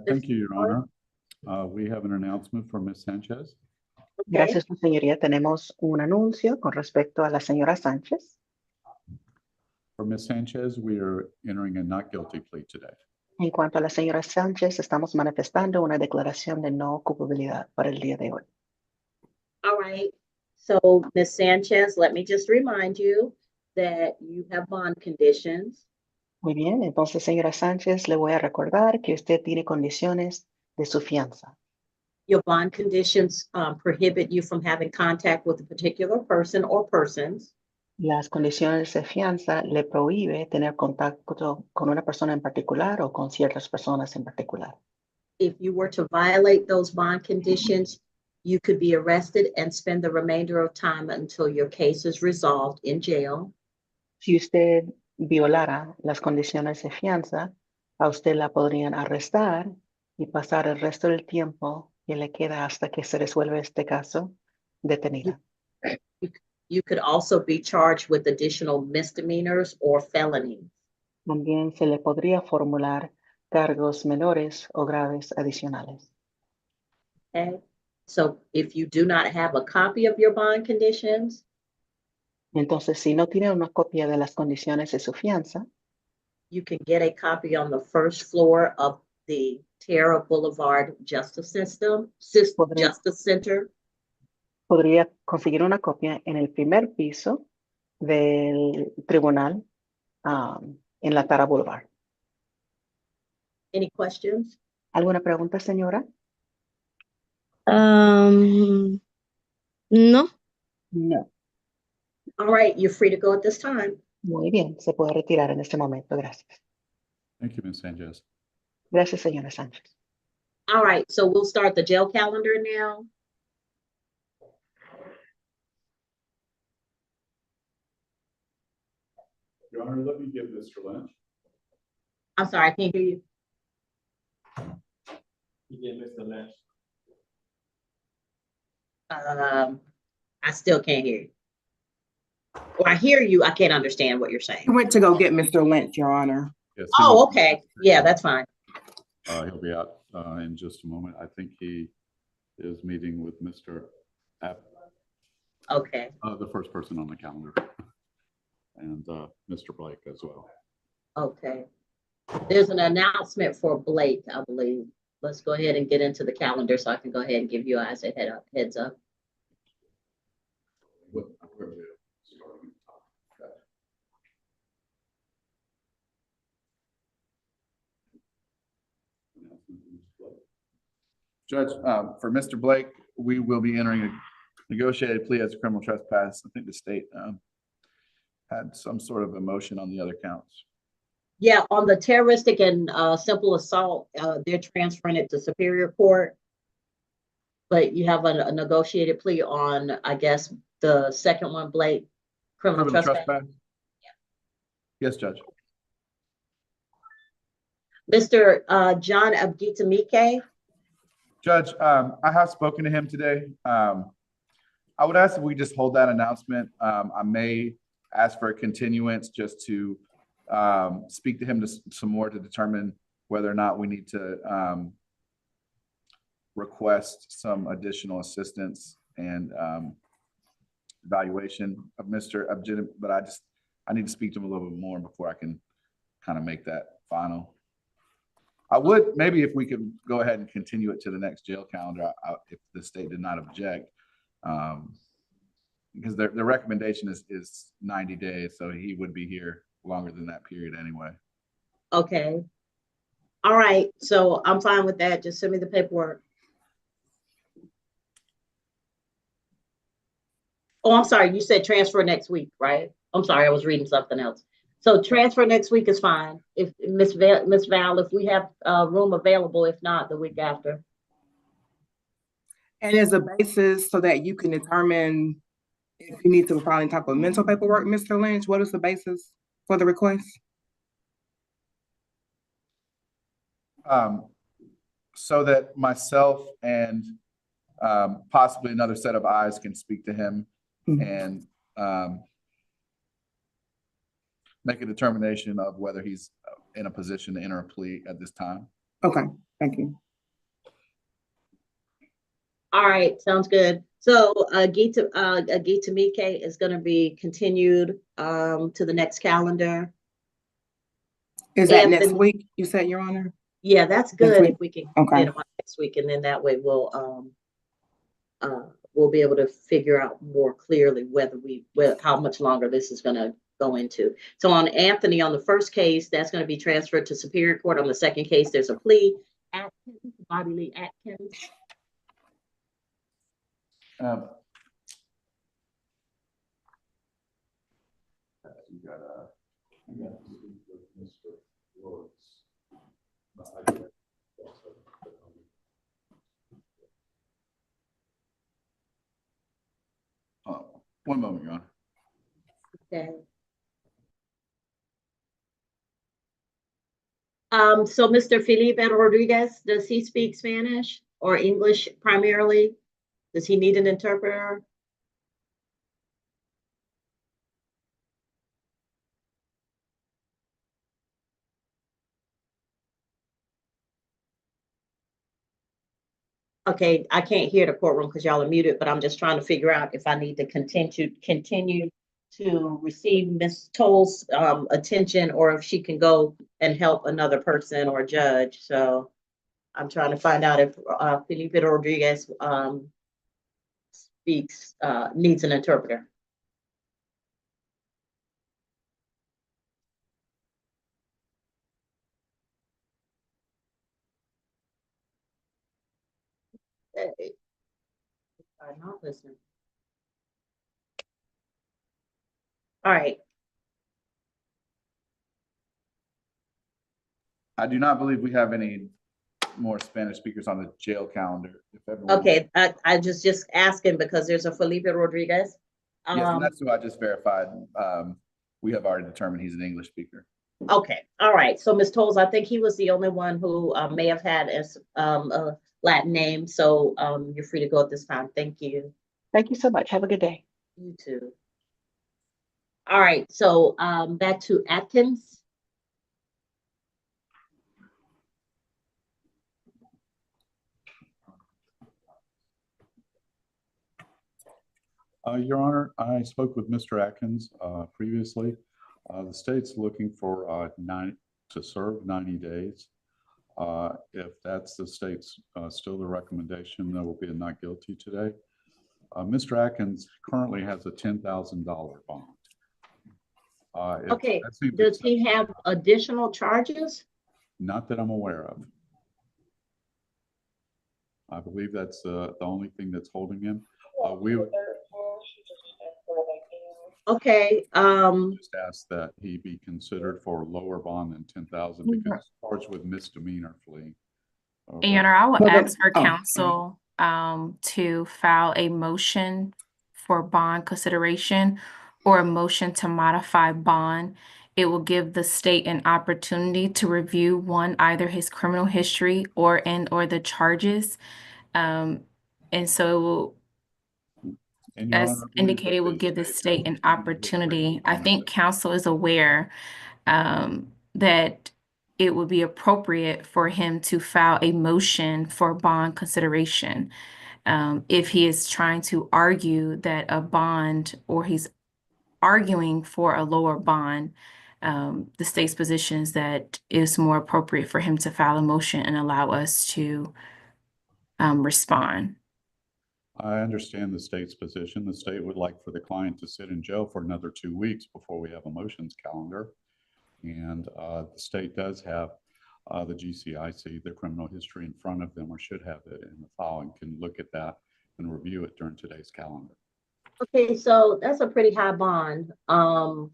Thank you, Your Honor. We have an announcement for Ms. Sanchez. Gracias, su señoría. Tenemos un anuncio con respecto a la señora Sánchez. For Ms. Sanchez, we are entering a not guilty plea today. En cuanto a la señora Sánchez, estamos manifestando una declaración de no culpabilidad para el día de hoy. All right. So, Ms. Sanchez, let me just remind you that you have bond conditions. Muy bien, entonces, señora Sánchez, le voy a recordar que usted tiene condiciones de su fianza. Your bond conditions prohibit you from having contact with a particular person or persons. Las condiciones de fianza le prohíbe tener contacto con una persona en particular o con ciertas personas en particular. If you were to violate those bond conditions, you could be arrested and spend the remainder of time until your case is resolved in jail. Si usted violara las condiciones de fianza, a usted la podrían arrestar y pasar el resto del tiempo que le queda hasta que se resuelva este caso detenida. You could also be charged with additional misdemeanors or felonies. También se le podría formular cargos menores o graves adicionales. Okay. So if you do not have a copy of your bond conditions, Entonces, si no tiene una copia de las condiciones de su fianza, you can get a copy on the first floor of the Tara Boulevard Justice Justice Center. podría conseguir una copia en el primer piso del tribunal en la Tara Boulevard. Any questions? ¿Alguna pregunta, señora? No. No. All right, you're free to go at this time. Muy bien, se puede retirar en este momento. Gracias. Thank you, Ms. Sanchez. Gracias, señora Sánchez. All right, so we'll start the jail calendar now. Your Honor, let me give Mr. Lynch. I'm sorry, I can't hear you. You get Mr. Lynch. I still can't hear you. Well, I hear you. I can't understand what you're saying. He went to go get Mr. Lynch, Your Honor. Yes, Oh, okay. Yeah, that's fine. He'll be out in just a moment. I think he is meeting with Mr. App, Okay. the first person on the calendar, and Mr. Blake as well. Okay. There's an announcement for Blake, I believe. Let's go ahead and get into the calendar so I can go ahead and give you guys a heads up. Judge, for Mr. Blake, we will be entering a negotiated plea as a criminal trespass. I think the state had some sort of a motion on the other counts. Yeah, on the terroristic and simple assault, they're transferring it to Superior Court. But you have a negotiated plea on, I guess, the second one, Blake, criminal trespass. Yeah. Yes, Judge. Mr. John Abgitamike. Judge, I have spoken to him today. I would ask if we just hold that announcement. I may ask for a continuance just to speak to him some more to determine whether or not we need to request some additional assistance and evaluation of Mr. Abgitamike, but I need to speak to him a little bit more before I can kind of make that final. I would, maybe if we could go ahead and continue it to the next jail calendar, if the state did not object, because the recommendation is 90 days, so he would be here longer than that period anyway. Okay. All right, so I'm fine with that. Just send me the paperwork. Oh, I'm sorry, you said transfer next week, right? I'm sorry, I was reading something else. So transfer next week is fine. If Miss Val, if we have room available, if not, the week after. And as a basis so that you can determine if you need to file any type of mental paperwork, Mr. Lynch, what is the basis for the request? so that myself and possibly another set of eyes can speak to him and make a determination of whether he's in a position to enter a plea at this time. Okay, thank you. All right, sounds good. So Gita Mike is going to be continued to the next calendar. Is that next Anthony- week, you said, Your Honor? Yeah, that's good if we can Okay. get them on next week, and then that way we'll be able to figure out more clearly how much longer this is going to go into. So on Anthony, on the first case, that's going to be transferred to Superior Court. On the second case, there's a plea. Atkins, Bobby Lee Atkins. One moment, Your Honor. Okay. So Mr. Felipe Rodriguez, does he speak Spanish or English primarily? Does he need an interpreter? Okay, I can't hear the courtroom because y'all are muted, but I'm just trying to figure out if I need to continue to receive Ms. Toll's attention, or if she can go and help another person or judge. So I'm trying to find out if Felipe Rodriguez needs an interpreter. I'm not listening. All right. I do not believe we have any more Spanish speakers on the jail calendar. If everyone... Okay, I just asking because there's a Felipe Rodriguez. Yes, and that's who I just verified. We have already determined he's an English speaker. Okay, all right. So Ms. Tolles, I think he was the only one who may have had a Latin name. So you're free to go at this time. Thank you. Thank you so much. Have a good day. You too. All right, so back to Atkins. Your Honor, I spoke with Mr. Atkins previously. The state's looking for to serve 90 days. If that's the state's still the recommendation, there will be a not guilty today. Mr. Atkins currently has a $10,000 bond. Okay, does he have additional charges? Not that I'm aware of. I believe that's the only thing that's holding him. Okay. Just ask that he be considered for a lower bond than 10,000 because he's charged with misdemeanor flee. Your Honor, I will ask for counsel to file a motion for bond consideration or a motion to modify bond. It will give the state an opportunity to review either his criminal history or the charges. And so it will, as indicated, will give the state an opportunity. I think counsel is aware that it would be appropriate for him to file a motion for bond consideration. If he is trying to argue that a bond, or he's arguing for a lower bond, the state's position is that it's more appropriate for him to file a motion and allow us to respond. I understand the state's position. The state would like for the client to sit in jail for another 2 weeks before we have a motions calendar. And the state does have the GCIC, their criminal history, in front of them, or should have it in the file, and can look at that and review it during today's calendar. Okay, so that's a pretty high bond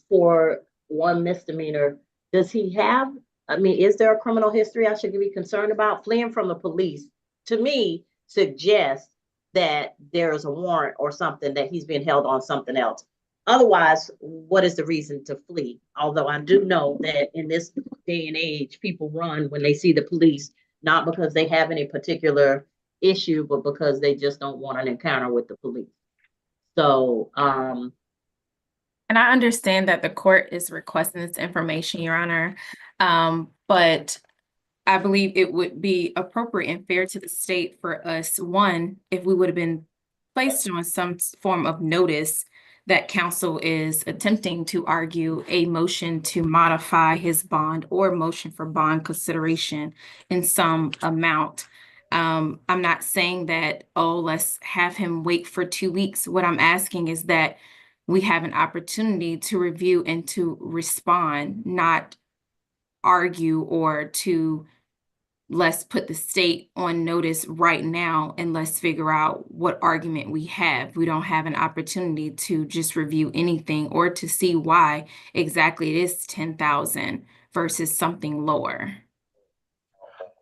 for one misdemeanor. Does he have, is there a criminal history I should be concerned about? Fleeing from the police, to me, suggests that there is a warrant or something, that he's being held on something else. Otherwise, what is the reason to flee? Although I do know that in this day and age, people run when they see the police. not because they have any particular issue, but because they just don't want an encounter with the police. So, and I understand that the court is requesting this information, Your Honor, but I believe it would be appropriate and fair to the state for us, one, if we would have been placed on some form of notice that counsel is attempting to argue a motion to modify his bond or motion for bond consideration in some amount. I'm not saying that, oh, let's have him wait for 2 weeks. What I'm asking is that we have an opportunity to review and to respond, not argue or to let's put the state on notice right now and let's figure out what argument we have. We don't have an opportunity to just review anything or to see why exactly it is 10,000 versus something lower.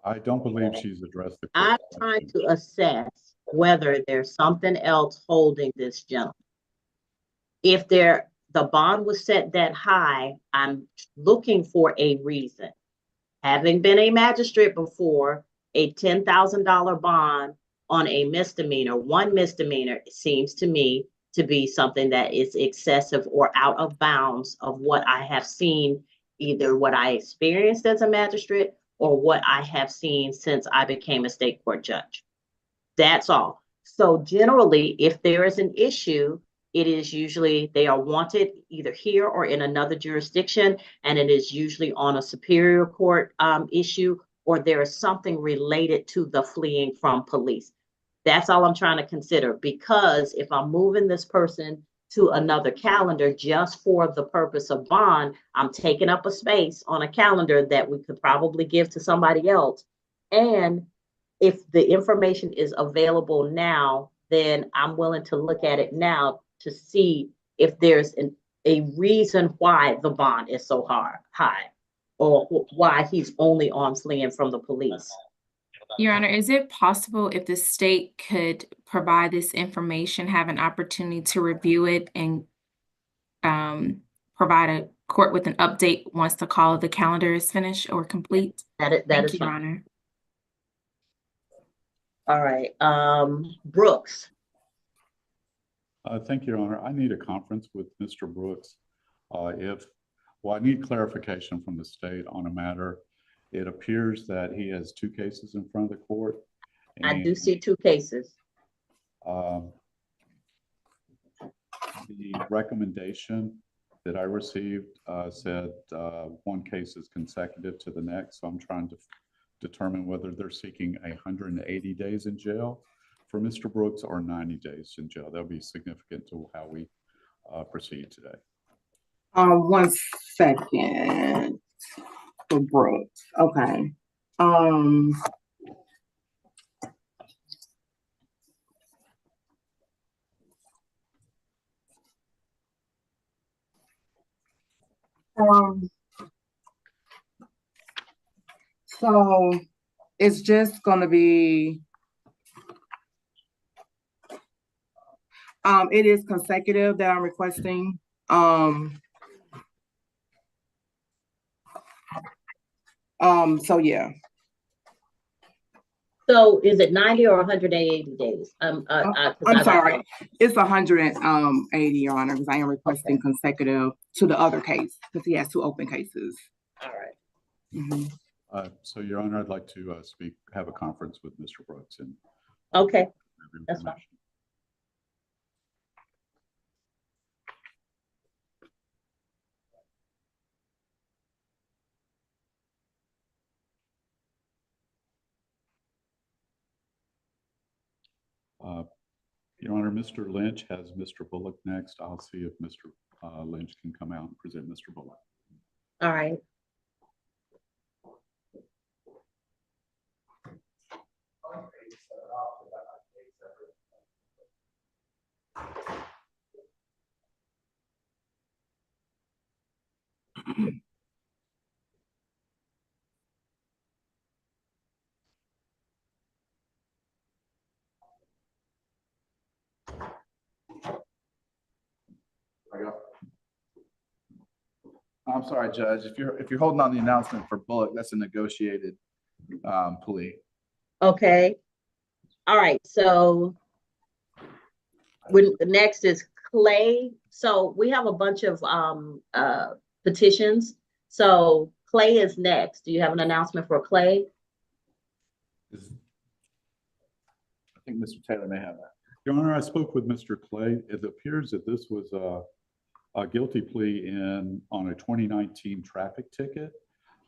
I don't believe she's addressed the I'm court's trying question. to assess whether there's something else holding this gentleman. If the bond was set that high, I'm looking for a reason. Having been a magistrate before, a $10,000 bond on a misdemeanor, one misdemeanor, seems to me to be something that is excessive or out of bounds of what I have seen, either what I experienced as a magistrate or what I have seen since I became a state court judge. That's all. So generally, if there is an issue, it is usually they are wanted either here or in another jurisdiction, and it is usually on a superior court issue, or there is something related to the fleeing from police. That's all I'm trying to consider, because if I'm moving this person to another calendar just for the purpose of bond, I'm taking up a space on a calendar that we could probably give to somebody else. And if the information is available now, then I'm willing to look at it now to see if there's a reason why the bond is so high, or why he's only on fleeing from the police. Your Honor, is it possible if the state could provide this information, have an opportunity to review it and provide a court with an update once the call of the calendar is finished or complete? That Thank is you, Your fine. Honor. All right, Brooks. Thank you, Your Honor. I need a conference with Mr. Brooks. I need clarification from the state on a matter. It appears that he has 2 cases in front of the court. I do see 2 cases. The recommendation that I received said 1 case is consecutive to the next. So I'm trying to determine whether they're seeking 180 days in jail for Mr. Brooks or 90 days in jail. That'll be significant to how we proceed today. 1 second for Brooks. Okay. So it's just going to be, it is consecutive that I'm requesting. So yeah. So is it 90 or 180 days? I'm sorry. It's 180, Your Honor, because I am requesting consecutive to the other case because he has 2 open cases. All right. Mm-hmm. So, Your Honor, I'd like to have a conference with Mr. Brooks. And okay, that's fine. Your Honor, Mr. Lynch has Mr. Bullock next. I'll see if Mr. Lynch can come out and present Mr. Bullock. All right. I'm sorry, Judge. If you're holding on the announcement for Bullock, that's a negotiated plea. Okay. All right, so next is Clay. So we have a bunch of petitions. So Clay is next. Do you have an announcement for Clay? I think Mr. Taylor may have that. Your Honor, I spoke with Mr. Clay. It appears that this was a guilty plea on a 2019 traffic ticket.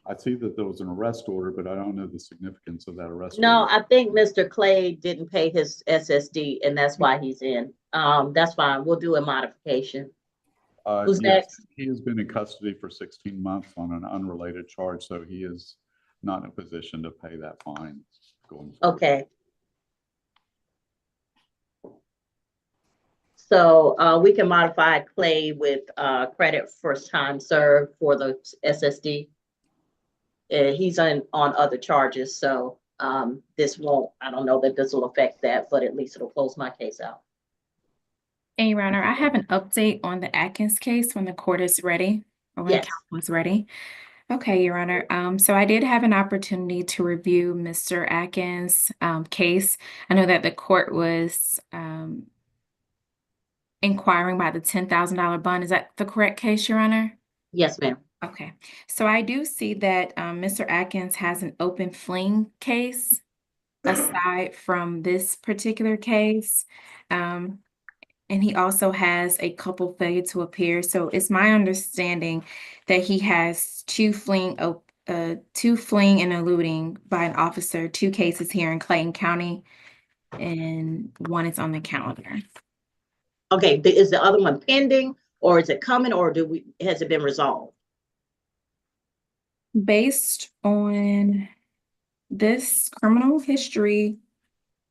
I see that there was an arrest order, but I don't know the significance of that arrest No, order. I think Mr. Clay didn't pay his SSD, and that's why he's in. That's fine. We'll do a modification. Who's Yes, next? he has been in custody for 16 months on an unrelated charge, so he is not in a position to pay that fine going forward. Okay. So we can modify Clay with credit first time served for the SSD. He's on other charges, so this won't, I don't know that this will affect that, but at least it'll close my case out. And Your Honor, I have an update on the Atkins case when the court is ready, or when Yes. counsel is ready. Okay, Your Honor. So I did have an opportunity to review Mr. Atkins' case. I know that the court was inquiring by the $10,000 bond. Is that the correct case, Your Honor? Yes, ma'am. Okay, so I do see that Mr. Atkins has an open fleeing case aside from this particular case. And he also has a couple failure to appear. So it's my understanding that he has two fleeing and eluding by an officer, 2 cases here in Clayton County, and 1 is on the calendar. Okay, is the other one pending, or is it coming, or has it been resolved? Based on this criminal history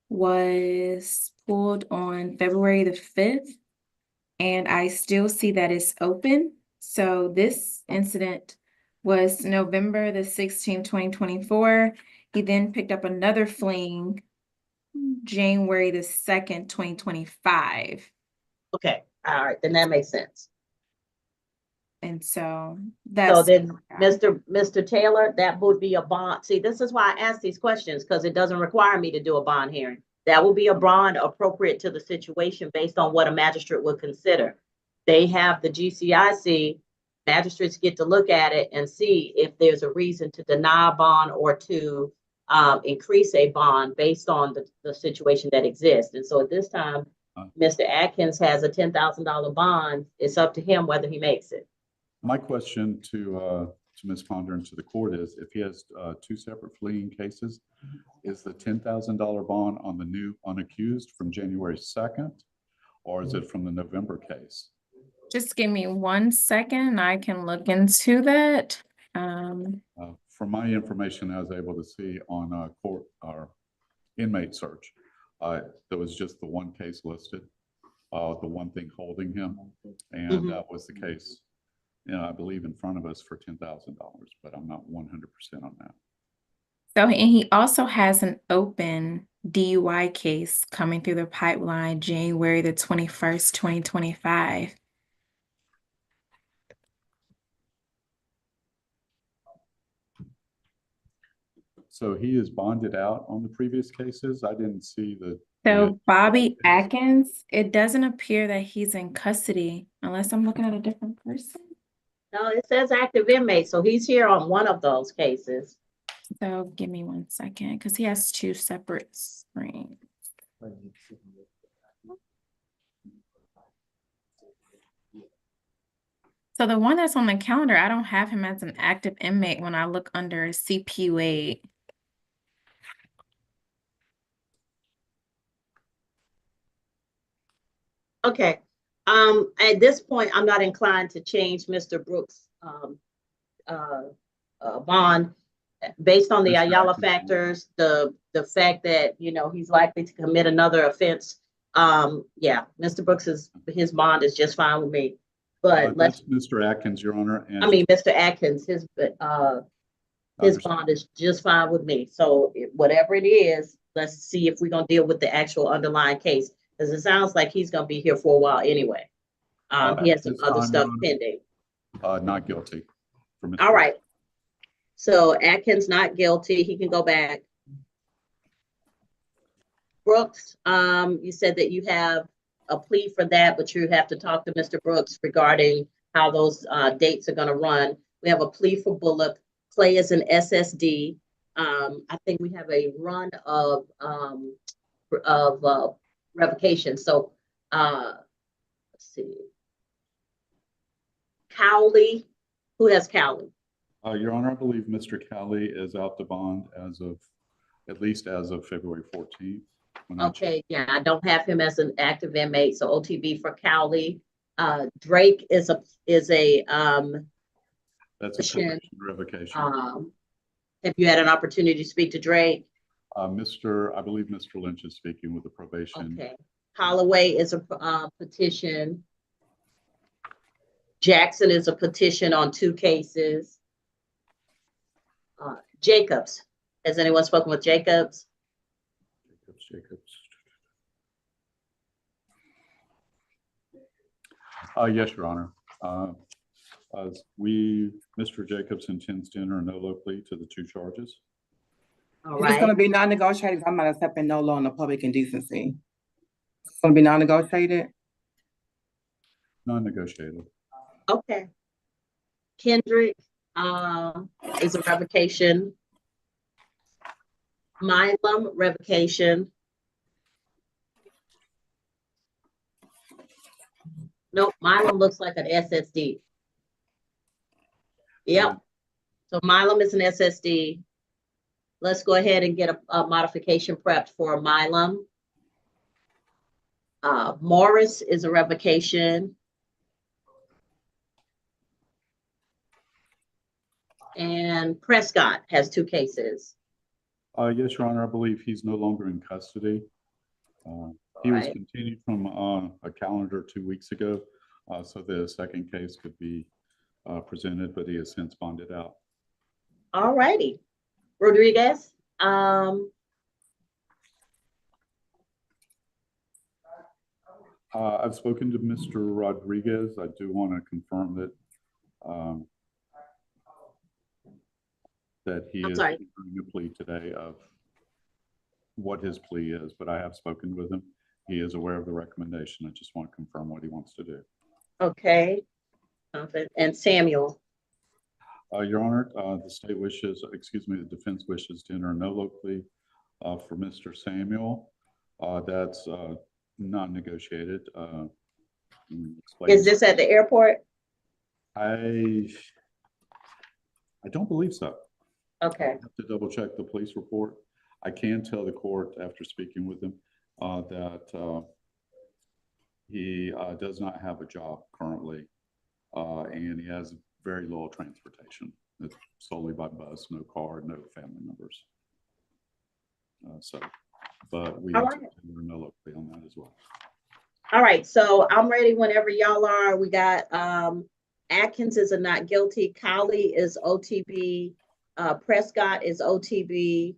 was pulled on February the 5th, and I still see that it's open. So this incident was November the 16th, 2024. He then picked up another fleeing January the 2nd, 2025. Okay, all right, then that makes sense. And so So that's then, Mr. Taylor, that would be a bond. See, this is why I ask these questions, because it doesn't require me to do a bond hearing. That will be a bond appropriate to the situation based on what a magistrate would consider. They have the GCIC, magistrates get to look at it and see if there's a reason to deny a bond or to increase a bond based on the situation that exists. And so at this time, Mr. Atkins has a $10,000 bond. It's up to him whether he makes it. My question to Ms. Ponder and to the court is, if he has 2 separate fleeing cases, is the $10,000 bond on the new unaccused from January 2nd, or is it from the November case? Just give me 1 second and I can look into that. From my information, I was able to see on court or inmate search, there was just the 1 case listed, the one thing holding him, and that was the case. I believe in front of us for $10,000, but I'm not 100% on that. So, and he also has an open DUI case coming through the pipeline January the 21st, 2025. So he is bonded out on the previous cases? I didn't see the. So Bobby Atkins, it doesn't appear that he's in custody unless I'm looking at a different person. No, it says active inmate, so he's here on one of those cases. So give me 1 second, because he has 2 separate screens. So the one that's on the calendar, I don't have him as an active inmate when I look under CPU 8. Okay. At this point, I'm not inclined to change Mr. Brooks' bond based on the Ayala factors, the fact that, he's likely to commit another offense. Yeah, Mr. Brooks his bond is just fine with me. But that's Mr. Atkins, Your Honor. And Mr. Atkins, his bond is just fine with me. So whatever it is, let's see if we're gonna deal with the actual underlying case, because it sounds like he's gonna be here for a while anyway. He has some other stuff pending. Not guilty. All right. So Atkins not guilty. He can go back. Brooks, you said that you have a plea for that, but you have to talk to Mr. Brooks regarding how those dates are going to run. We have a plea for Bullock. Clay is an SSD. I think we have a run of revocation. So let's see. Cowley, who has Cowley? Your Honor, I believe Mr. Cowley is out to bond at least as of February 14th. Okay, yeah, I don't have him as an active inmate, so OTB for Cowley. Drake is a That's a probation. revocation. Have you had an opportunity to speak to Drake? I believe Mr. Lynch is speaking with the probation. Okay. Holloway is a petition. Jackson is a petition on 2 cases. Jacobs. Has anyone spoken with Jacobs? Jacobs. Yes, Your Honor. Mr. Jacobs intends to enter a no-low plea to the 2 charges. All It's right. gonna be non-negotiated. I'm not accepting no law on the public indecency. It's gonna be non-negotiated. Non-negotiated. Okay. Kendrick is a revocation. Milam, revocation. Nope, Milam looks like an SSD. Yep. So Milam is an SSD. Let's go ahead and get a modification prepped for Milam. Morris is a revocation. And Prescott has 2 cases. Yes, Your Honor, I believe he's no longer in custody. He was Right. continued from a calendar 2 weeks ago, so the second case could be presented, but he has since bonded out. All righty. Rodriguez. I've spoken to Mr. Rodriguez. I do want to confirm that he I'm is sorry. entering a plea today of what his plea is, but I have spoken with him. He is aware of the recommendation. I just want to confirm what he wants to do. Okay. And Samuel. Your Honor, the defense wishes to enter a no-low plea for Mr. Samuel. That's non-negotiated. Is this at the airport? I don't believe so. Okay. I have to double check the police report. I can tell the court after speaking with him that he does not have a job currently, and he has very little transportation. It's solely by bus, no car, no family members. But we have no look on that as well. All right, so I'm ready whenever y'all are. We got Atkins is a not guilty. Cowley is OTB. Prescott is OTB.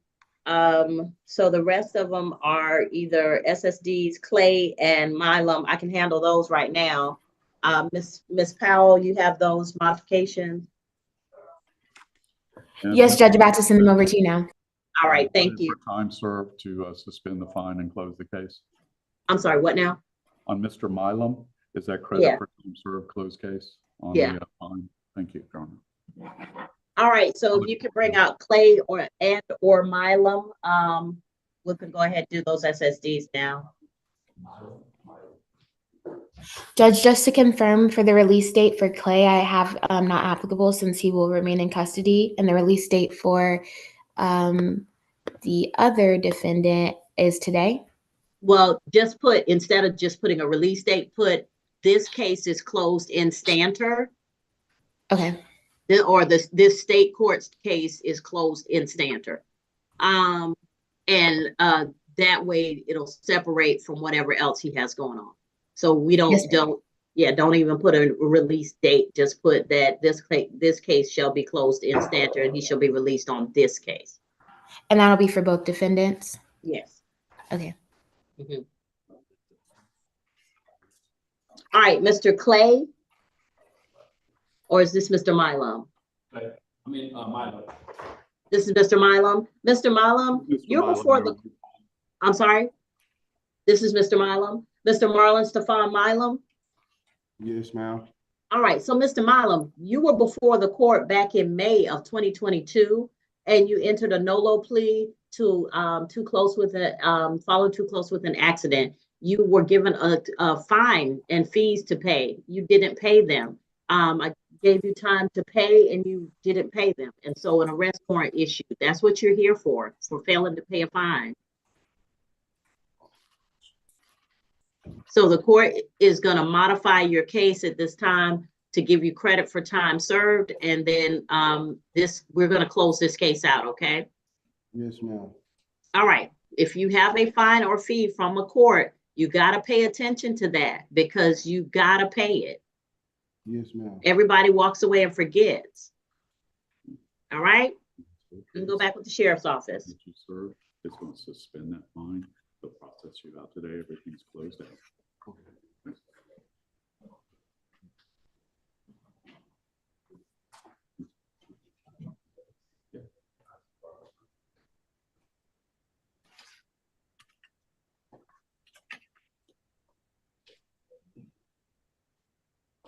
So the rest of them are either SSDs, Clay and Milam. I can handle those right now. Miss Powell, you have those modifications? And Yes, Judge, about to send them over to you now. All right, thank you. Time served to suspend the fine and close the case. I'm sorry, what now? On Mr. Milam, is that credit Yeah. for time served closed case on Yeah. the fine? Thank you, Your Honor. All right, so if you could bring out Clay or Milam, we can go ahead and do those SSDs now. Judge, just to confirm for the release date for Clay, I have not applicable since he will remain in custody, and the release date for the other defendant is today. Well, just put, instead of just putting a release date, put this case is closed in Stanter. Okay. Or this state court's case is closed in Stanter. That way it'll separate from whatever else he has going on. So we don't even put a release date. Just put that this case shall be closed in Stanter and he shall be released on this case. And that'll be for both defendants? Yes. Okay. Mm-hmm. All right, Mr. Clay, or is this Mr. Milam? Milo. This is Mr. Milam. Mr. Milam, you're before the, I'm sorry. This is Mr. Milam. Mr. Marlon Stefan Milam. Yes, ma'am. All right, so Mr. Milam, you were before the court back in May of 2022, and you entered a NOLO plea to follow too close with an accident. You were given a fine and fees to pay. You didn't pay them. I gave you time to pay and you didn't pay them. And so an arrest warrant issued. That's what you're here for failing to pay a fine. So the court is going to modify your case at this time to give you credit for time served. And then we're going to close this case out, okay? Yes, ma'am. All right. If you have a fine or fee from a court, you got to pay attention to that because you got to pay it. Yes, ma'am. Everybody walks away and forgets. All right? You can go back with the sheriff's office. That you serve, it's going to suspend that fine. They'll process you out today. Everything's closed out. Okay.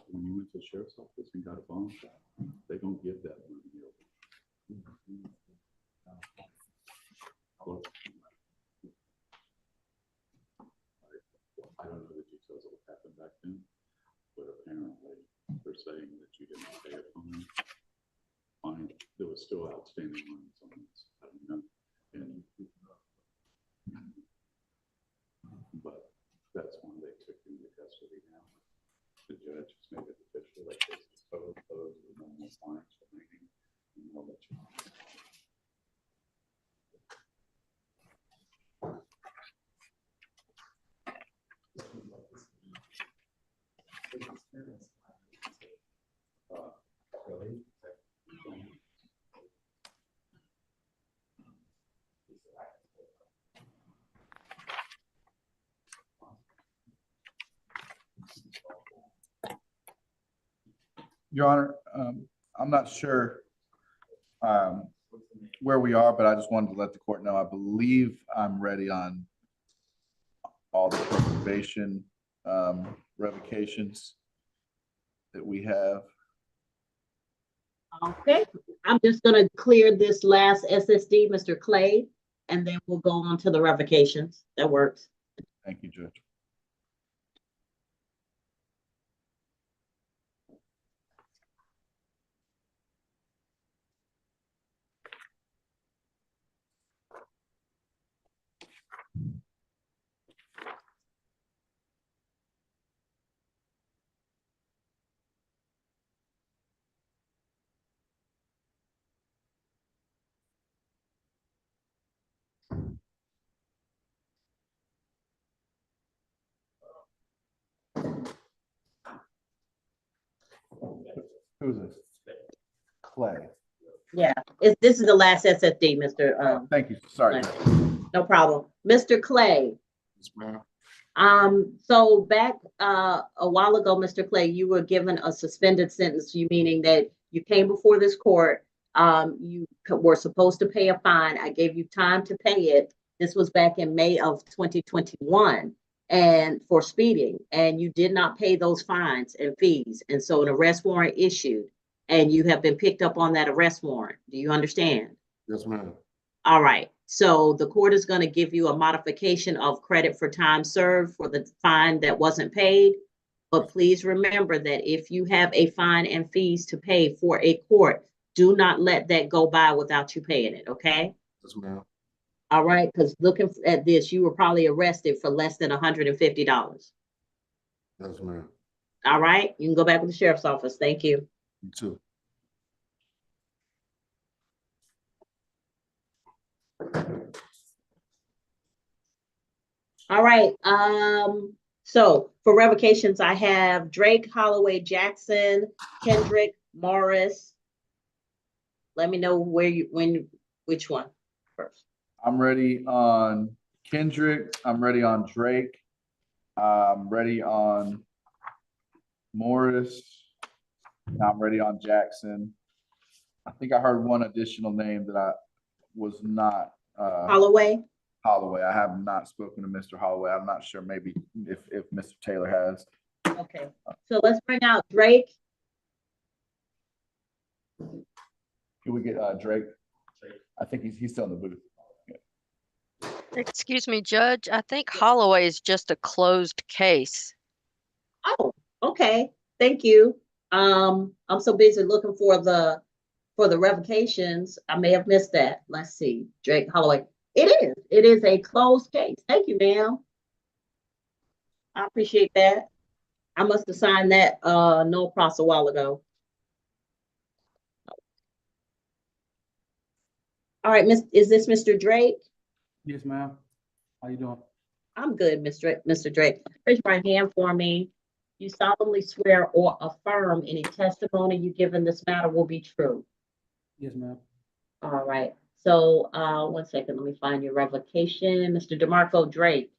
When you went to the sheriff's office and got a bond, they don't give that money. I don't know the details of what happened back then, but apparently they're saying that you didn't pay a fine. There was still outstanding ones on this. I don't know. But that's when they took you into custody now. The judge has made it official that this is totally closed with no more fines remaining. And they'll let you know. Your Honor, I'm not sure where we are, but I just wanted to let the court know, I believe I'm ready on all the probation revocations that we have. Okay, I'm just going to clear this last SSD, Mr. Clay, and then we'll go on to the revocations. That works. Thank you, Judge. Who's this? Clay. Yeah, this is the last SSD, Mr. Thank you. Sorry. Clay. No problem. Mr. Clay. Yes, ma'am. So back a while ago, Mr. Clay, you were given a suspended sentence, you meaning that you came before this court, you were supposed to pay a fine. I gave you time to pay it. This was back in May of 2021 and for speeding, and you did not pay those fines and fees. And so an arrest warrant issued and you have been picked up on that arrest warrant. Do you understand? Yes, ma'am. All right. So the court is going to give you a modification of credit for time served for the fine that wasn't paid. But please remember that if you have a fine and fees to pay for a court, do not let that go by without you paying it. Okay. Yes, ma'am. All right. Because looking at this, you were probably arrested for less than $150. Yes, ma'am. All right. You can go back to the sheriff's office. Thank you. You too. All right. So for revocations, I have Drake, Holloway, Jackson, Kendrick, Morris. Let me know which one first. I'm ready on Kendrick. I'm ready on Drake. I'm ready on Morris. I'm ready on Jackson. I think I heard one additional name that I was not, Holloway? Holloway. I have not spoken to Mr. Holloway. I'm not sure maybe if Mr. Taylor has. Okay, so let's bring out Drake. Can we get Drake? I think he's still in the booth. Excuse me, Judge. I think Holloway is just a closed case. Oh, okay, thank you. I'm so busy looking for the revocations. I may have missed that. Let's see, Drake Holloway. It is a closed case. Thank you, ma'am. I appreciate that. I must have signed that no process a while ago. All right, is this Mr. Drake? Yes, ma'am. How you doing? I'm good, Mr. Drake. Raise your right hand for me. You solemnly swear or affirm any testimony you give in this matter will be true. Yes, ma'am. All right. So 1 second, let me find your revocation. Mr. DeMarco Drake.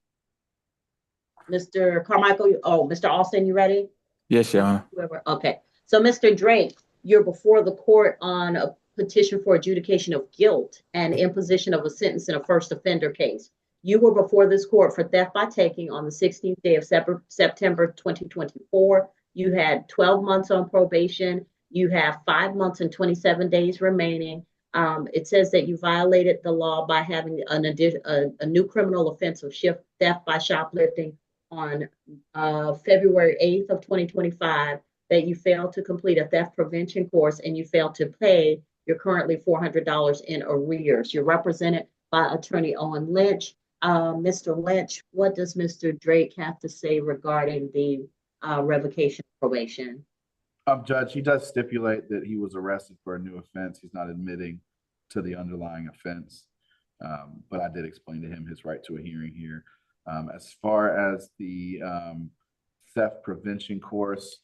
Mr. Carmichael, Mr. Austin, you ready? Yes, Your Honor. Whoever, okay. So Mr. Drake, you're before the court on a petition for adjudication of guilt and imposition of a sentence in a first offender case. You were before this court for theft by taking on the 16th day of September 2024. You had 12 months on probation. You have 5 months and 27 days remaining. It says that you violated the law by having a new criminal offense of theft by shoplifting on February 8th of 2025, that you failed to complete a theft prevention course and you failed to pay your currently $400 in arrears. You're represented by Attorney Owen Lynch. Mr. Lynch, what does Mr. Drake have to say regarding the revocation of probation? Judge, he does stipulate that he was arrested for a new offense. He's not admitting to the underlying offense. But I did explain to him his right to a hearing here. As far as the theft prevention course.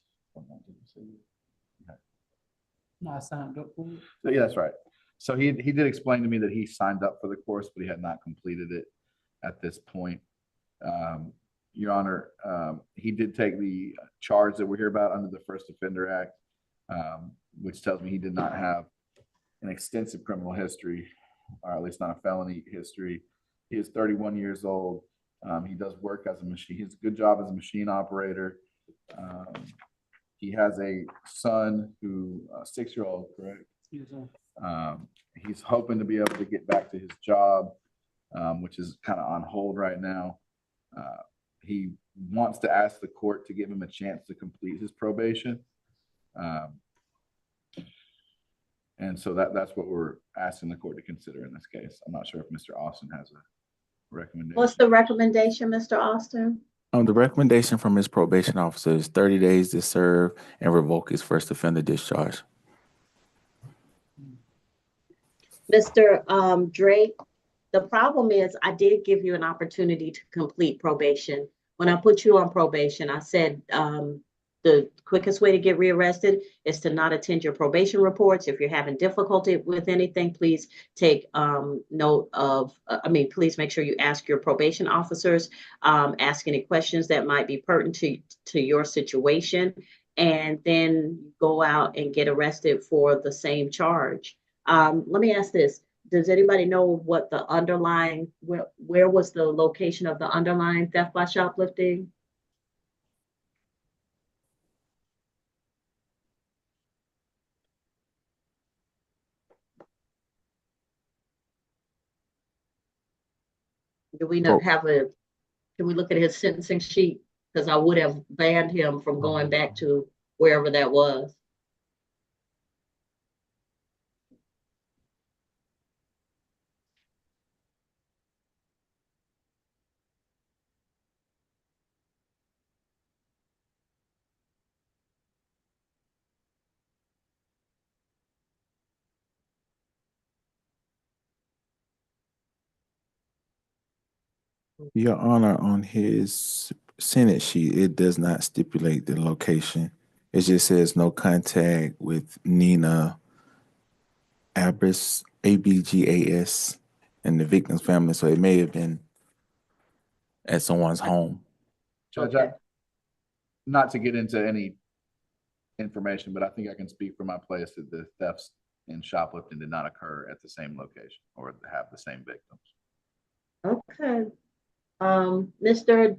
No, I signed up for it. So, yeah, that's right. So he did explain to me that he signed up for the course, but he had not completed it at this point. Your Honor, he did take the charge that we're here about under the First Offender Act, which tells me he did not have an extensive criminal history, or at least not a felony history. He is 31 years old. He does work as a machine. He has a good job as a machine operator. He has a son who, 6-year-old, correct? Yes, sir. He's hoping to be able to get back to his job, which is kind of on hold right now. He wants to ask the court to give him a chance to complete his probation. And so that's what we're asking the court to consider in this case. I'm not sure if Mr. Austin has a recommendation. What's the recommendation, Mr. Austin? The recommendation from his probation officer is 30 days to serve and revoke his first offender discharge. Mr. Drake, the problem is I did give you an opportunity to complete probation. When I put you on probation, I said the quickest way to get rearrested is to not attend your probation reports. If you're having difficulty with anything, please take note of, please make sure you ask your probation officers, ask any questions that might be pertinent to your situation, and then go out and get arrested for the same charge. Let me ask this. Does anybody know what the underlying, where was the location of the underlying theft by shoplifting? Do we not have can we look at his sentencing sheet? Because I would have banned him from going back to wherever that was. Your Honor, on his Senate sheet, it does not stipulate the location. It just says no contact with Nina Abras, ABGAS, and the victim's family. So it may have been at someone's home. Judge, not to get into any information, but I think I can speak for my place that the thefts and shoplifting did not occur at the same location or have the same victims. Okay. Mr.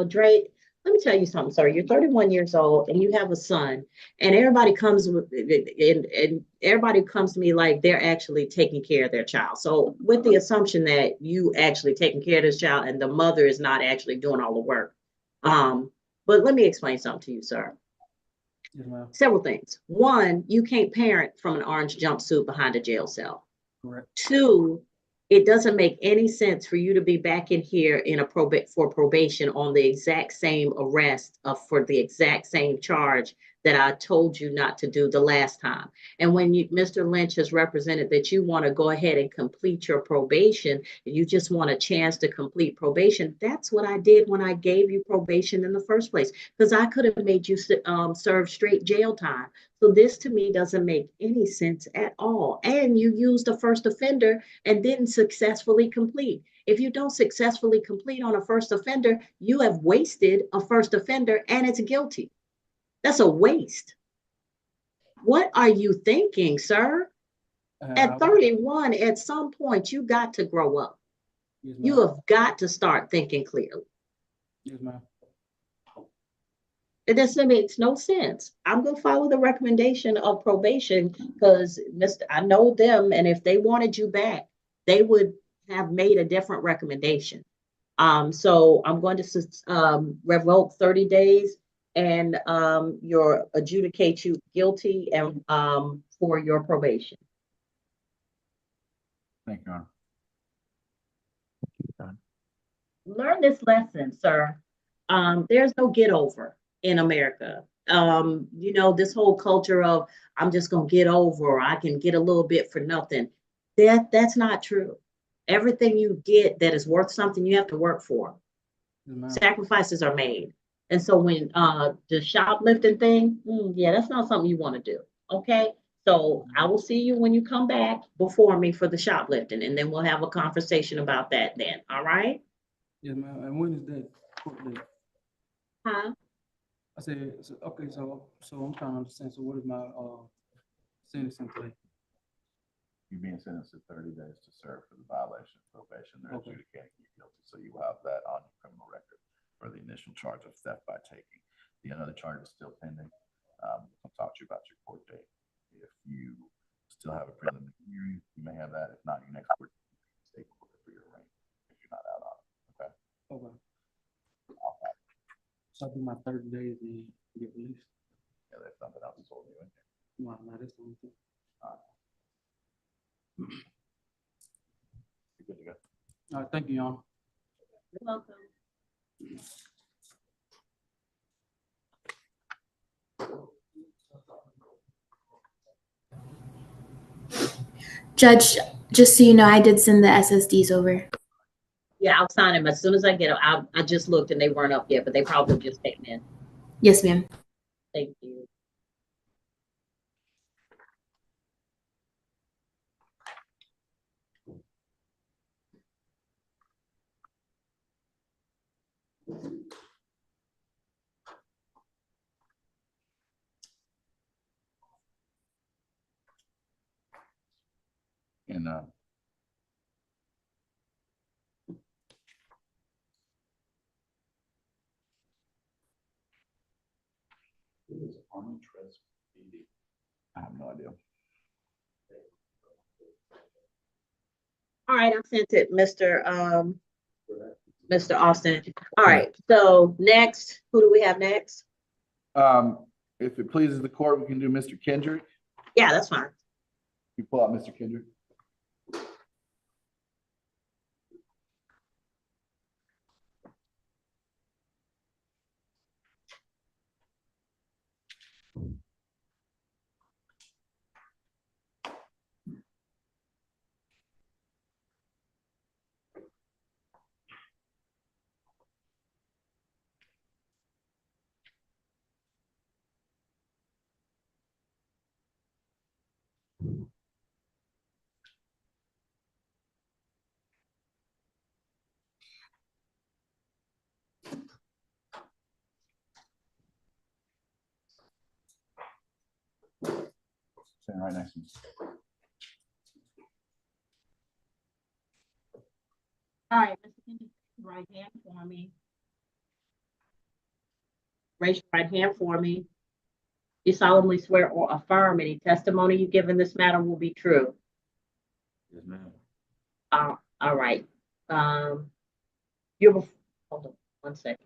Drake, let me tell you something, sir. You're 31 years old and you have a son, and everybody comes with and everybody comes to me like they're actually taking care of their child. So with the assumption that you actually taking care of this child and the mother is not actually doing all the work. But let me explain something to you, sir. Yes, ma'am. Several things. One, you can't parent from an orange jumpsuit behind a jail cell. Correct. Two, it doesn't make any sense for you to be back in here in a probation on the exact same arrest for the exact same charge that I told you not to do the last time. And when Mr. Lynch has represented that you want to go ahead and complete your probation, you just want a chance to complete probation. That's what I did when I gave you probation in the first place, because I could have made you serve straight jail time. So this to me doesn't make any sense at all. And you used a first offender and didn't successfully complete. If you don't successfully complete on a first offender, you have wasted a first offender and it's guilty. That's a waste. What are you thinking, sir? At 31, at some point, you got to grow up. Yes, You have got to start thinking clearly. Yes, ma'am. It doesn't make no sense. I'm going to follow the recommendation of probation because I know them, and if they wanted you back, they would have made a different recommendation. So I'm going to revoke 30 days and adjudicate you guilty and for your probation. Thank you, Your Honor. Learn this lesson, sir. There's no get over in America. This whole culture of I'm just gonna get over, or I can get a little bit for nothing. That's not true. Everything you get that is worth something, you have to work for. Sacrifices are made. And so when the shoplifting thing, yeah, that's not something you want to do. Okay. So I will see you when you come back before me for the shoplifting, and then we'll have a conversation about that then. All right. Yes, ma'am. And when is that court date? Huh? I said, okay, so I'm trying to understand. So what is my sentencing today? You're being sentenced to 30 days to serve for the violation of probation. They're Okay. adjudicating you guilty, so you will have that on your criminal record for the initial charge of theft by taking. The other charge is still pending. I'll talk to you about your court date. If you still have a preliminary hearing, you may have that. If not, your next court date is state court for your arraignment if you're not out on it. Okay. Okay. So I'll do my 30 days and get released. Yeah, there's something else that's holding you in here. No, that's the only thing. All right. You're good to go. All right, thank you, Your Honor. You're welcome. Judge, just so you know, I did send the SSDs over. Yeah, I'll sign them as soon as I get them. I just looked and they weren't up yet, but they probably just came in. Yes, ma'am. Thank you. And I have no idea. All right, I sent it, Mr. Austin. All right, so next, who do we have next? If it pleases the court, we can do Mr. Kendrick. Yeah, that's fine. You pull out Mr. Kendrick. Stand right next to me. All right, Mr. Kendi, right hand for me. Raise your right hand for me. You solemnly swear or affirm any testimony you give in this matter will be true. Yes, ma'am. All right. Hold on 1 second.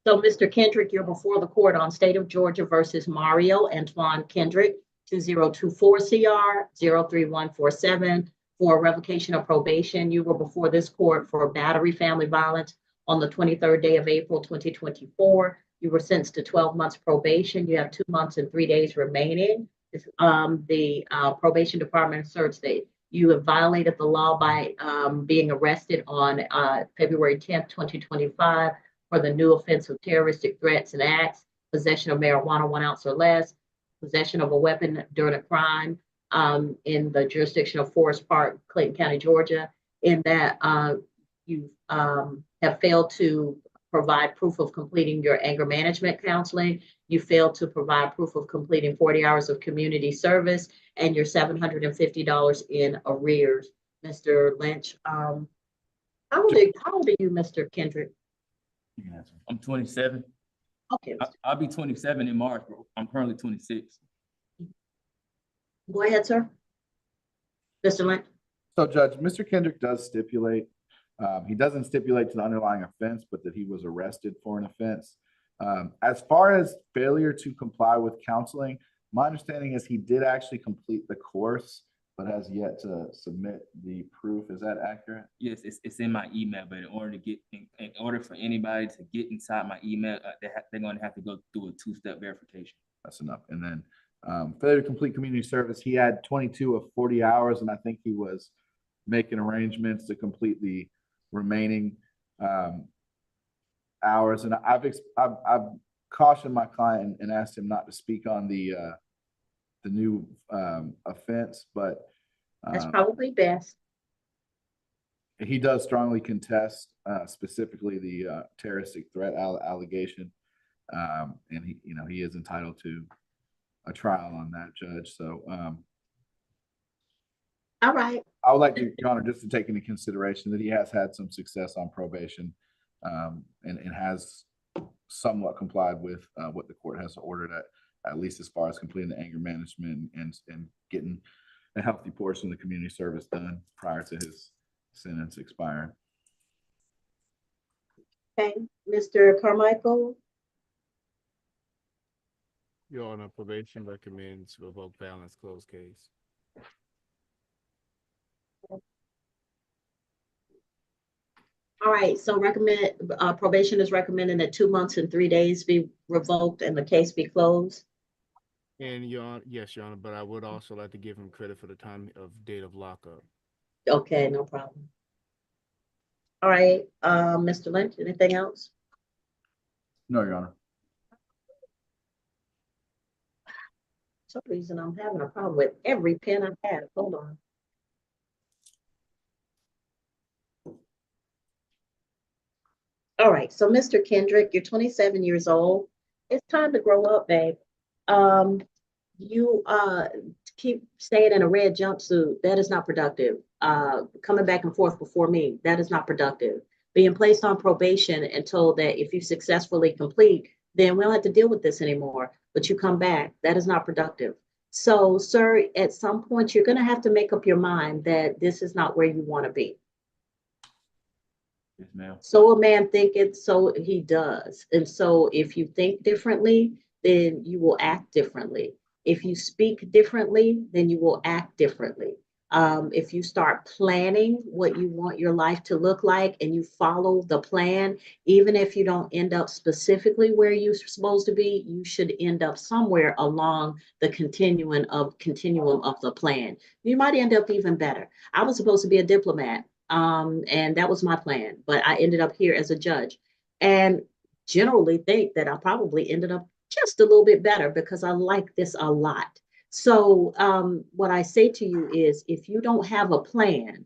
So, Mr. Kendrick, you're before the court on State of Georgia versus Mario Antoine Kendrick, 2024 CR 03147 for revocation of probation. You were before this court for battery family violence on the 23rd day of April 2024. You were sentenced to 12 months probation. You have 2 months and 3 days remaining. The probation department asserts that you have violated the law by being arrested on February 10th, 2025 for the new offense of terroristic threats and acts, possession of marijuana 1 ounce or less, possession of a weapon during a crime in the jurisdiction of Forest Park, Clayton County, Georgia, in that you have failed to provide proof of completing your anger management counseling. You failed to provide proof of completing 40 hours of community service and your $750 in arrears. Mr. Lynch, how old are you, Mr. Kendrick? I'm 27. Okay. I'll be 27 in March, bro. I'm currently 26. Go ahead, sir. Mr. Lynch. So, Judge, Mr. Kendrick does stipulate, he doesn't stipulate to the underlying offense, but that he was arrested for an offense. As far as failure to comply with counseling, my understanding is he did actually complete the course, but has yet to submit the proof. Is that accurate? Yes, it's in my email, but in order for anybody to get inside my email, they're going to have to go through a 2-step verification. That's enough. And then failure to complete community service, he had 22 of 40 hours, and I think he was making arrangements to complete the remaining hours. And I've cautioned my client and asked him not to speak on the new offense, but That's probably best. he does strongly contest specifically the terroristic threat allegation, and he is entitled to a trial on that, Judge. So all right. I would like to, Your Honor, just to take into consideration that he has had some success on probation and has somewhat complied with what the court has ordered, at least as far as completing the anger management and getting a healthy portion of the community service done prior to his sentence expiring. Okay, Mr. Carmichael. Your Honor, probation recommends revoke balance closed case. All right, so probation is recommending that 2 months and 3 days be revoked and the case be closed. And Your Honor, yes, Your Honor, but I would also like to give him credit for the time of date of lockup. Okay, no problem. All right, Mr. Lynch, anything else? No, Your Honor. For some reason I'm having a problem with every pen I have. Hold on. All right, so Mr. Kendrick, you're 27 years old. It's time to grow up, babe. You keep staying in a red jumpsuit. That is not productive. Coming back and forth before me, that is not productive. Being placed on probation and told that if you successfully complete, then we don't have to deal with this anymore. But you come back, that is not productive. So, sir, at some point, you're going to have to make up your mind that this is not where you want to be. Yes, ma'am. So a man thinketh, so he does. And so if you think differently, then you will act differently. If you speak differently, then you will act differently. If you start planning what you want your life to look like and you follow the plan, even if you don't end up specifically where you're supposed to be, you should end up somewhere along the continuum of the plan. You might end up even better. I was supposed to be a diplomat. And that was my plan, but I ended up here as a judge and generally think that I probably ended up just a little bit better because I like this a lot. So what I say to you is, if you don't have a plan,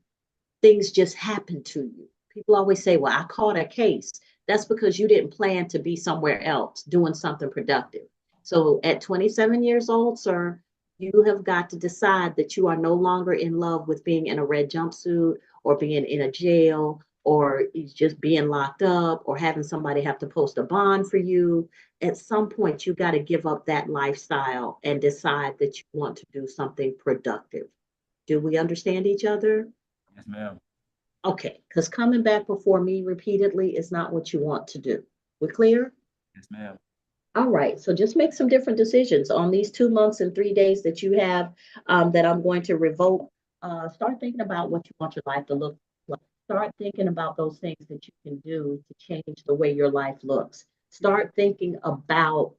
things just happen to you. People always say, well, I caught a case. That's because you didn't plan to be somewhere else doing something productive. So at 27 years old, sir, you have got to decide that you are no longer in love with being in a red jumpsuit or being in a jail or just being locked up or having somebody have to post a bond for you. At some point, you got to give up that lifestyle and decide that you want to do something productive. Do we understand each other? Yes, ma'am. Okay, because coming back before me repeatedly is not what you want to do. We're clear? Yes, ma'am. All right, so just make some different decisions on these 2 months and 3 days that you have that I'm going to revoke. Start thinking about what you want your life to look like. Start thinking about those things that you can do to change the way your life looks. Start thinking about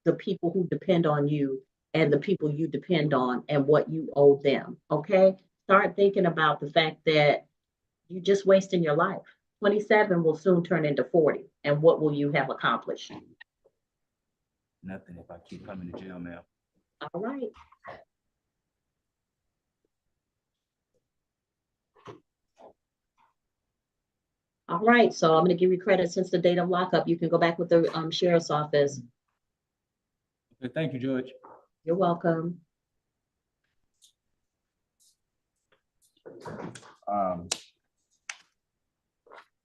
the people who depend on you and the people you depend on and what you owe them, okay? Start thinking about the fact that you're just wasting your life. 27 will soon turn into 40. And what will you have accomplished? Nothing if I keep coming to jail, ma'am. All right. All right, so I'm going to give you credit since the date of lockup. You can go back with the sheriff's office. Okay, thank you, Judge. You're welcome.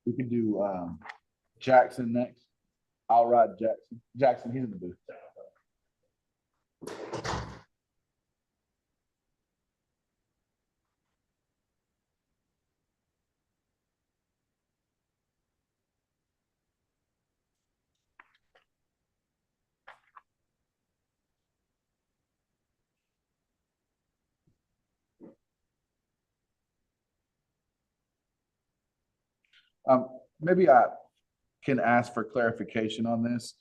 We can do Jackson next. I'll ride Jackson. Jackson, he's in the booth. Maybe I can ask for clarification on this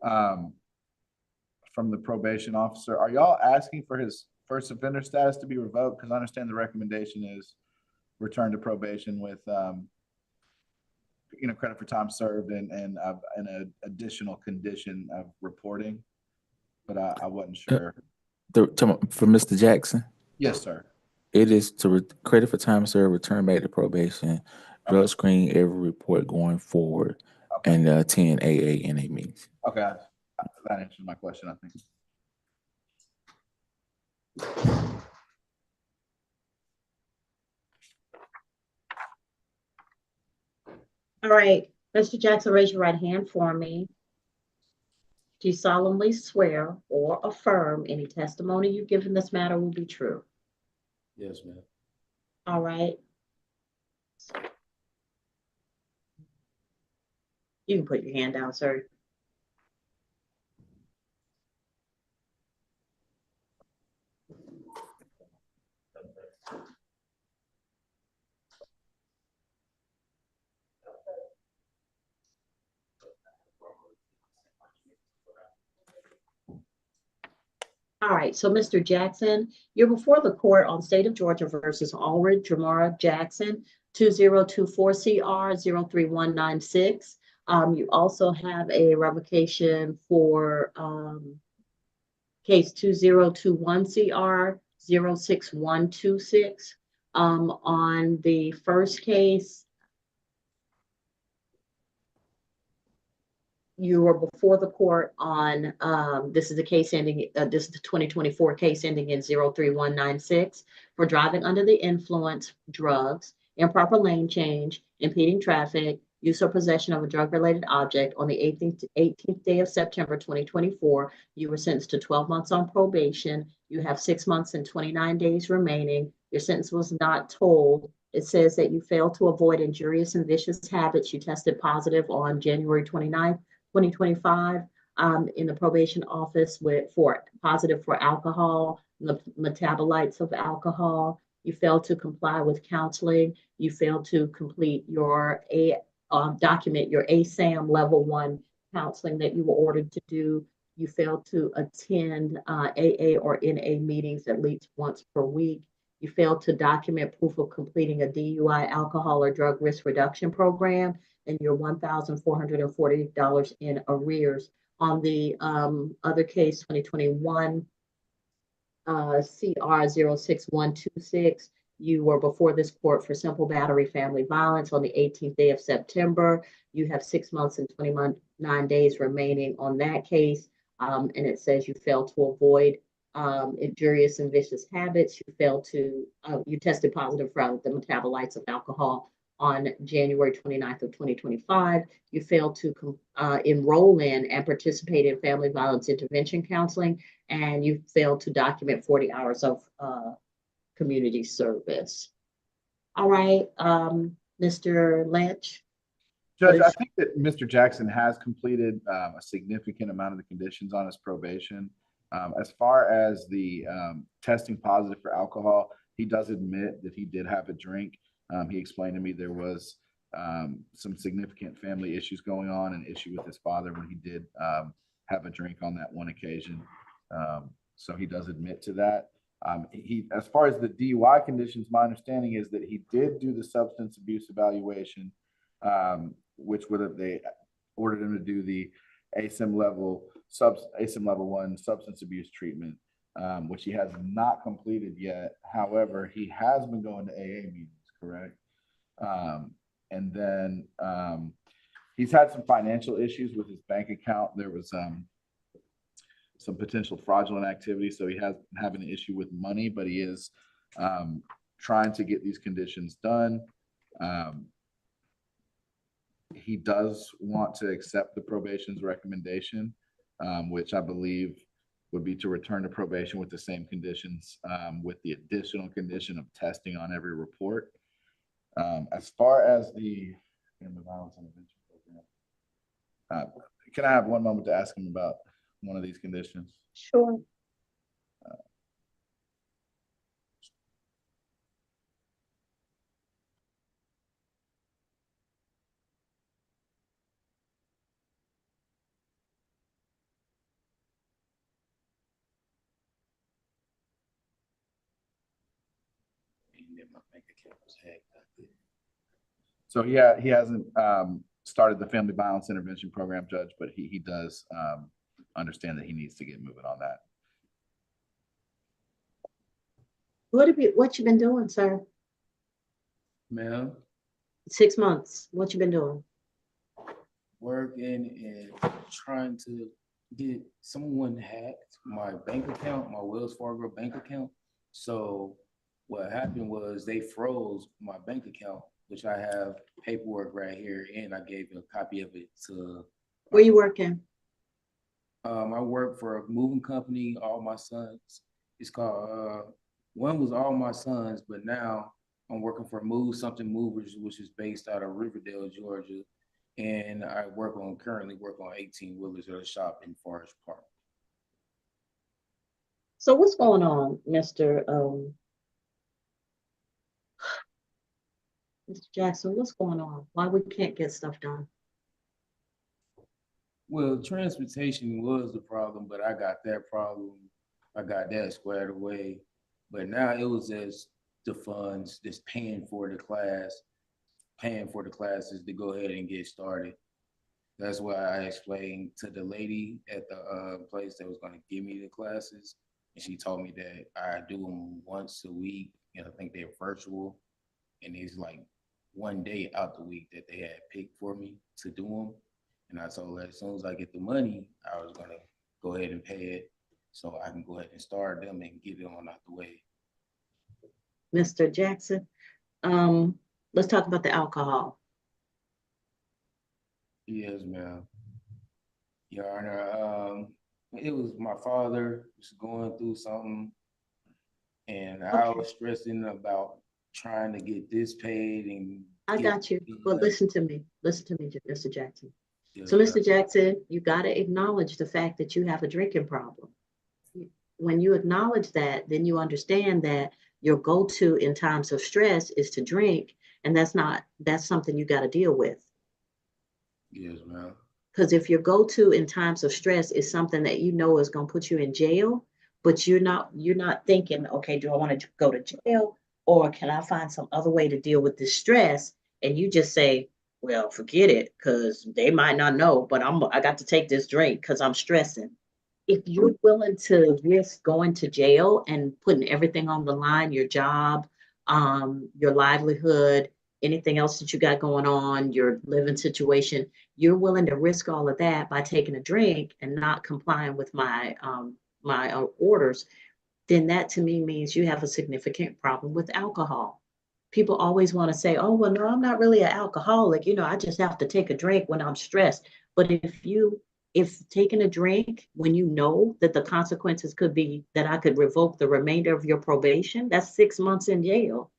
from the probation officer. Are y'all asking for his first offender status to be revoked? Because I understand the recommendation is return to probation with credit for time served and an additional condition of reporting, but I wasn't sure. For Mr. Jackson, Yes, sir. it is to credit for time served, return back to probation, drug screen every report going forward, and attend AA meetings. Okay, that answers my question, I think. All right, Mr. Jackson, raise your right hand for me. Do you solemnly swear or affirm any testimony you give in this matter will be true? Yes, ma'am. All right. You can put your hand down, sir. All right, so Mr. Jackson, you're before the court on State of Georgia versus Allred Jamara Jackson, 2024 CR 03196. You also have a revocation for case 2021 CR 06126. On the first case, you were before the court on, this is the case ending, this is the 2024 case ending in 03196 for driving under the influence, drugs, improper lane change, impeding traffic, use or possession of a drug-related object on the 18th day of September 2024. You were sentenced to 12 months on probation. You have 6 months and 29 days remaining. Your sentence was not told. It says that you failed to avoid injurious and vicious habits. You tested positive on January 29th, 2025 in the probation office for positive for alcohol, the metabolites of alcohol. You failed to comply with counseling. You failed to complete your document your ASAM level 1 counseling that you were ordered to do. You failed to attend AA or NA meetings at least once per week. You failed to document proof of completing a DUI, alcohol, or drug risk reduction program, and you're $1,440 in arrears. On the other case, 2021 CR 06126. You were before this court for simple battery family violence on the 18th day of September. You have 6 months and 29 days remaining on that case. And it says you failed to avoid injurious and vicious habits. You tested positive for the metabolites of alcohol on January 29th of 2025. You failed to enroll in and participate in family violence intervention counseling, and you failed to document 40 hours of community service. All right, Mr. Lynch. Judge, I think that Mr. Jackson has completed a significant amount of the conditions on his probation. As far as the testing positive for alcohol, he does admit that he did have a drink. He explained to me there was some significant family issues going on, an issue with his father when he did have a drink on that one occasion. So he does admit to that. As far as the DUI conditions, my understanding is that he did do the substance abuse evaluation, which they ordered him to do the ASIM level 1 substance abuse treatment, which he has not completed yet. However, he has been going to AA meetings, correct? And then he's had some financial issues with his bank account. There was some potential fraudulent activity, so he has been having an issue with money, but he is trying to get these conditions done. He does want to accept the probation's recommendation, which I believe would be to return to probation with the same conditions, with the additional condition of testing on every report. As far as the family violence intervention program, can I have one moment to ask him about one of these conditions? Sure. So yeah, he hasn't started the family violence intervention program, Judge, but he does understand that he needs to get moving on that. What you been doing, sir? Ma'am, 6 months. What you been doing? working and trying to get someone hacked my bank account, my Wells Fargo bank account. So what happened was they froze my bank account, which I have paperwork right here, and I gave a copy of it to. Where you working? I work for a moving company, All My Sons. It's called, one was All My Sons, but now I'm working for Move Something Movers, which is based out of Riverdale, Georgia. And I currently work on 18 wheelers at a shop in Forest Park. So what's going on, Mr. Jackson? What's going on? Why we can't get stuff done? Well, transportation was the problem, but I got that squared away. But now it was just the funds, just paying for the classes to go ahead and get started. That's why I explained to the lady at the place that was going to give me the classes, and she told me that I do them once a week, and I think they're virtual, and it's like one day out the week that they had picked for me to do them. And I told her as soon as I get the money, I was going to go ahead and pay it so I can go ahead and start them and get it on out the way. Mr. Jackson, let's talk about the alcohol. Yes, ma'am. Your Honor, it was my father was going through something, and I was stressing about trying to get this paid. And I got you, but listen to me, Mr. Jackson. Yes, so, Mr. Jackson, you got to acknowledge the fact that you have a drinking problem. When you acknowledge that, then you understand that your go-to in times of stress is to drink, and that's something you got to deal with. Yes, ma'am. Because if your go-to in times of stress is something that you know is going to put you in jail, but you're not thinking, okay, do I want to go to jail, or can I find some other way to deal with this stress? And you just say, well, forget it, because they might not know, but I got to take this drink because I'm stressing. if you're willing to risk going to jail and putting everything on the line, your job, your livelihood, anything else that you got going on, your living situation, you're willing to risk all of that by taking a drink and not complying with my orders, then that to me means you have a significant problem with alcohol. People always want to say, oh, well, no, I'm not really an alcoholic. You know, I just have to take a drink when I'm stressed. But if taking a drink when you know that the consequences could be that I could revoke the remainder of your probation, that's 6 months in jail.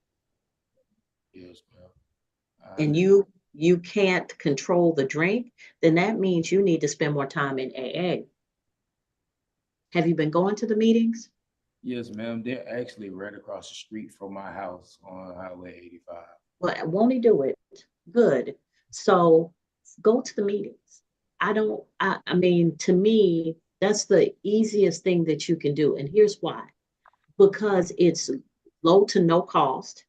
Yes, ma'am. And you can't control the drink, then that means you need to spend more time in AA. Have you been going to the meetings? Yes, ma'am. They're actually right across the street from my house on Highway 85. Well, won't he do it? Good. So go to the meetings. I mean, to me, that's the easiest thing that you can do. And here's why. Because it's low to no cost,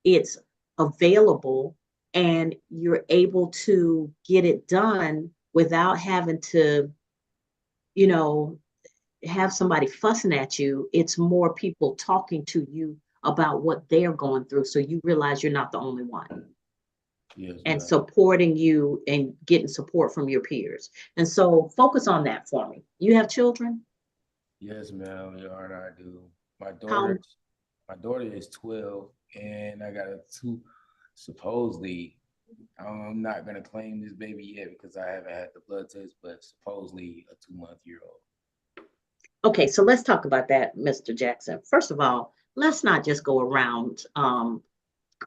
it's available, and you're able to get it done without having to, you know, have somebody fussing at you. It's more people talking to you about what they're going through. So you realize you're not the only one. Yes, And ma'am. supporting you and getting support from your peers. And so focus on that for me. You have children? Yes, ma'am. Your Honor, I do. My How- daughter is 12, and I got a two. Supposedly, I'm not gonna claim this baby yet because I haven't had the blood test, but supposedly a 2-month-old. Okay, so let's talk about that, Mr. Jackson. First of all, let's not just go around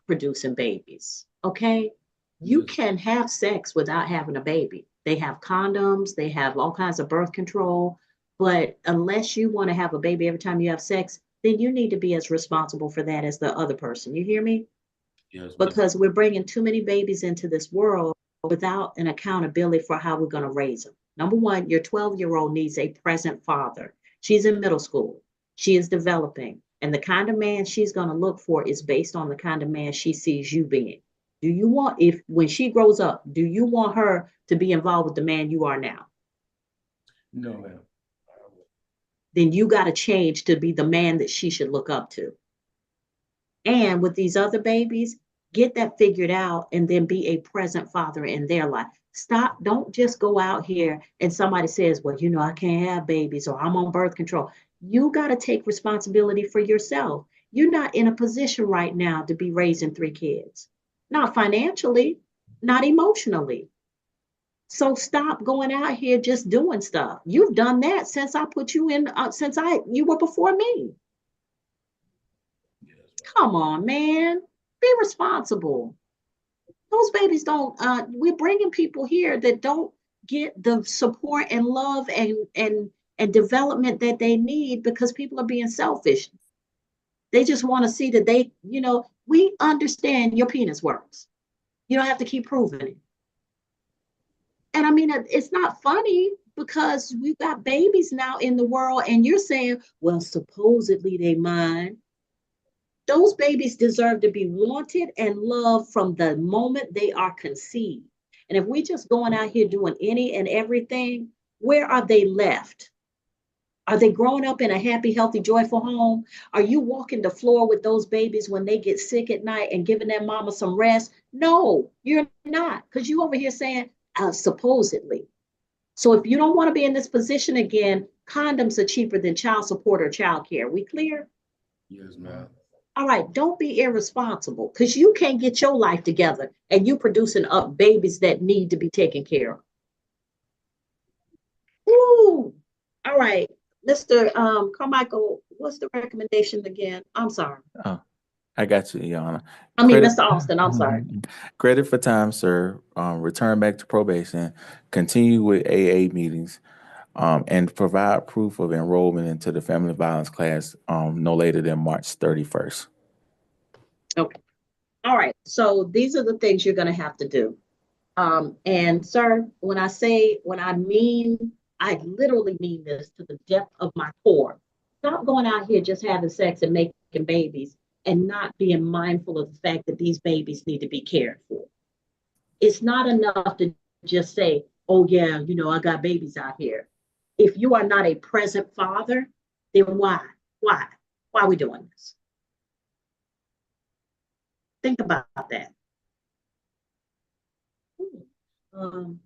producing babies, okay? You can have sex without having a baby. They have condoms, they have all kinds of birth control, but unless you want to have a baby every time you have sex, then you need to be as responsible for that as the other person. You hear me? Yes, Because we're bringing too many babies into this world without an accountability for how we're going to raise them. Number one, your 12-year-old needs a present father. She's in middle school. She is developing. And the kind of man she's going to look for is based on the kind of man she sees you being. Do you want, when she grows up, do you want her to be involved with the man you are now? No, ma'am. Then you got to change to be the man that she should look up to. And with these other babies, get that figured out and then be a present father in their life. Stop, don't just go out here and somebody says, well, you know, I can't have babies or I'm on birth control. You got to take responsibility for yourself. You're not in a position right now to be raising 3 kids, not financially, not emotionally. So stop going out here just doing stuff. You've done that since I put you in, you were before me. Come on, man, be responsible. Those babies don't, we're bringing people here that don't get the support and love and development that they need because people are being selfish. They just want to see that they, you know, we understand your penis works. You don't have to keep proving it. And I mean, it's not funny because we've got babies now in the world and you're saying, well, supposedly they mine. Those babies deserve to be wanted and loved from the moment they are conceived. And if we just going out here doing any and everything, where are they left? Are they growing up in a happy, healthy, joyful home? Are you walking the floor with those babies when they get sick at night and giving their mama some rest? No, you're not, because you over here saying supposedly. So if you don't want to be in this position again, condoms are cheaper than child support or child care. We clear? Yes, ma'am. All right, don't be irresponsible because you can't get your life together and you producing up babies that need to be taken care of. Ooh, all right, Mr. Carmichael, what's the recommendation again? I'm sorry. Oh, I got you, Your Honor. I mean, Credit- Mr. Austin, I'm sorry. Credit for time served, return back to probation, continue with AA meetings, and provide proof of enrollment into the family violence class no later than March 31st. Okay. All right. So these are the things you're going to have to do. And sir, when I mean, I literally mean this to the depth of my core. Stop going out here just having sex and making babies and not being mindful of the fact that these babies need to be cared for. It's not enough to just say, oh yeah, you know, I got babies out here. if you are not a present father, then why? Why are we doing this? Think about that. Um,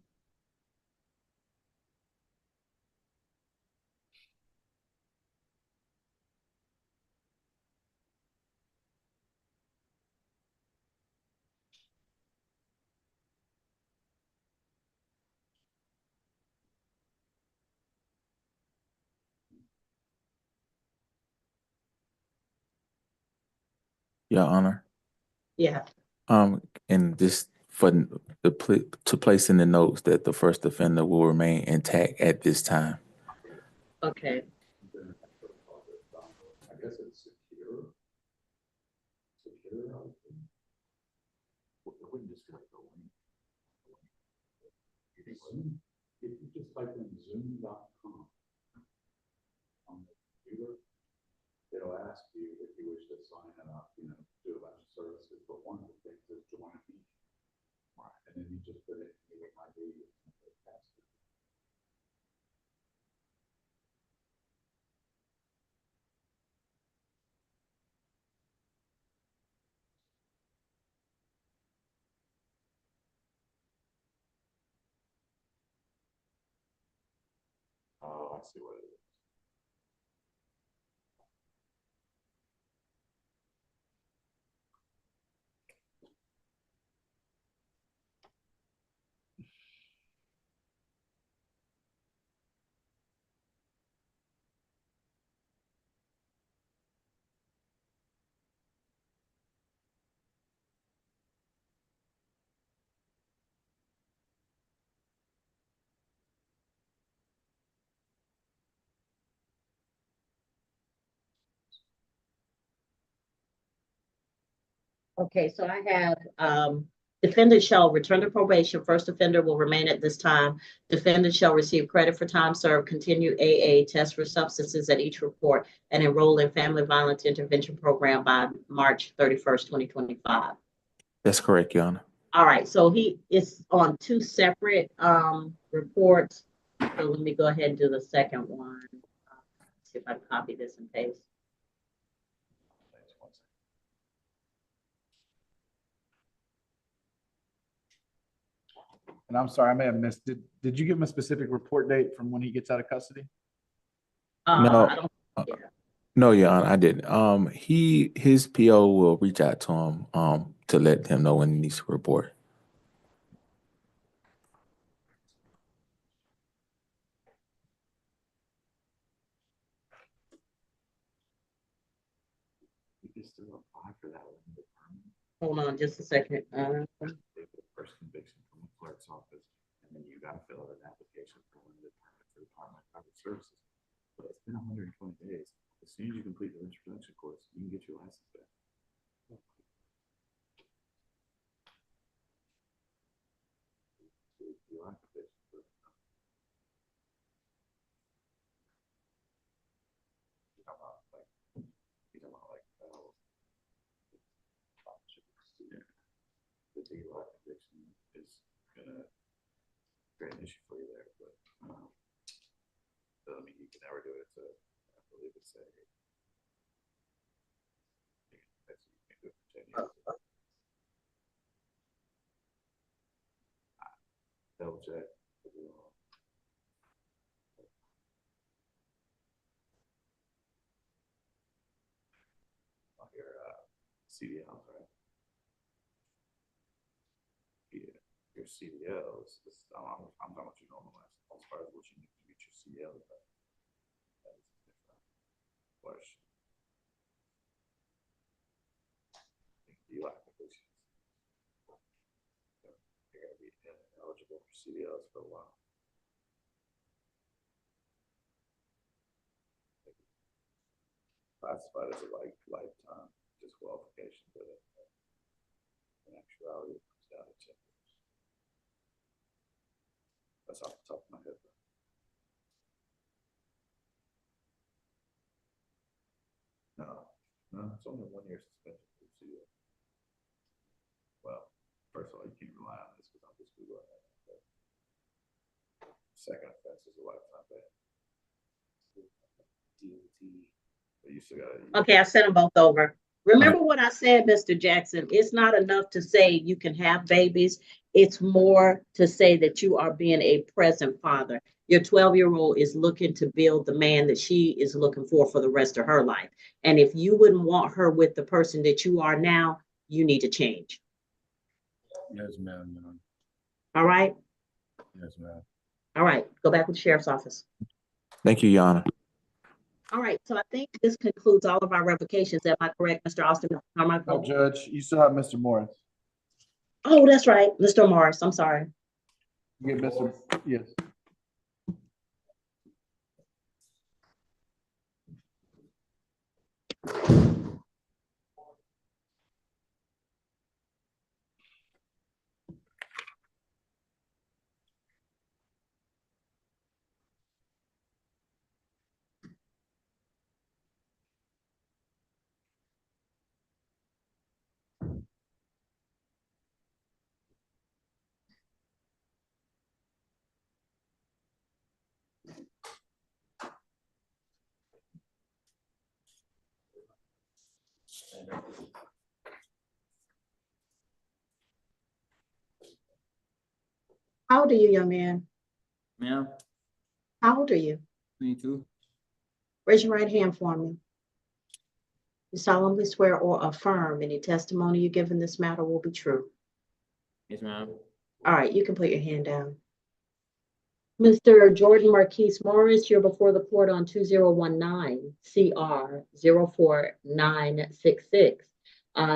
Your Honor. yeah. And this for to place in the notes that the first offender will remain intact at this time. Okay. I guess it's secure. Secure. It wouldn't just go in. If you just type in zoom.com on the computer, it'll ask you if you wish to sign it up, you know, do a bunch of services, but one of the things is join a meeting. Right. And then you just put it in your ID and the password. Oh, I see what it is. Okay, so I have defendant shall return to probation. First offender will remain at this time. Defendant shall receive credit for time served, continue AA, test for substances at each report, and enroll in family violence intervention program by March 31st, 2025. That's correct, Your Honor. All right, so he is on two separate reports. So let me go ahead and do the second one. See if I can copy this and paste. And I'm sorry, I may have missed, did you give him a specific report date from when he gets out of custody? No. I don't, yeah. No, Your Honor, I didn't. His PO will reach out to him to let him know when he needs to report. You can still apply for that one. Hold on just a second. First conviction from the clerk's office, and then you gotta fill out an application for one of the Department of Public Services. But it's been 120 days. As soon as you complete the introduction course, you can get your license back. You like this. The DUI conviction is gonna create an issue for you there, but doesn't mean you can never do it. So I believe it's a you can do it for 10 years. Double check. On your CDLs, right? Yeah, your CDLs. I'm talking about your normal license. As far as what you need to get your CDL, that is a different question. DUI applications. You're gonna be eligible for CDLs for a while. Classified as a lifetime disqualification, but in actuality, it comes down to 10 years. That's off the top of my head. No, it's only 1 year suspension for CDL. Well, first of all, you can't rely on this because I'm just Googling it. Second offense is a lifetime ban. You still got it. Okay, I sent them both over. Remember what I said, Mr. Jackson? It's not enough to say you can have babies. It's more to say that you are being a present father. Your 12-year-old is looking to build the man that she is looking for the rest of her life. And if you wouldn't want her with the person that you are now, you need to change. Yes, ma'am. All right? Yes, ma'am. All right, go back with the sheriff's office. Thank you, Your Honor. All right, so I think this concludes all of our revocations. Am I correct, Mr. Austin? No, Judge, you still have Mr. Morris. Oh, that's right, Mr. Morris. I'm sorry. You get Mr. Yes. How old are you, young man? Ma'am, How old are you? 22. Raise your right hand for me. You solemnly swear or affirm any testimony you give in this matter will be true. Yes, ma'am. All right, you can put your hand down. Mr. Jordan Marquise Morris, you're before the court on 2019 CR 04966.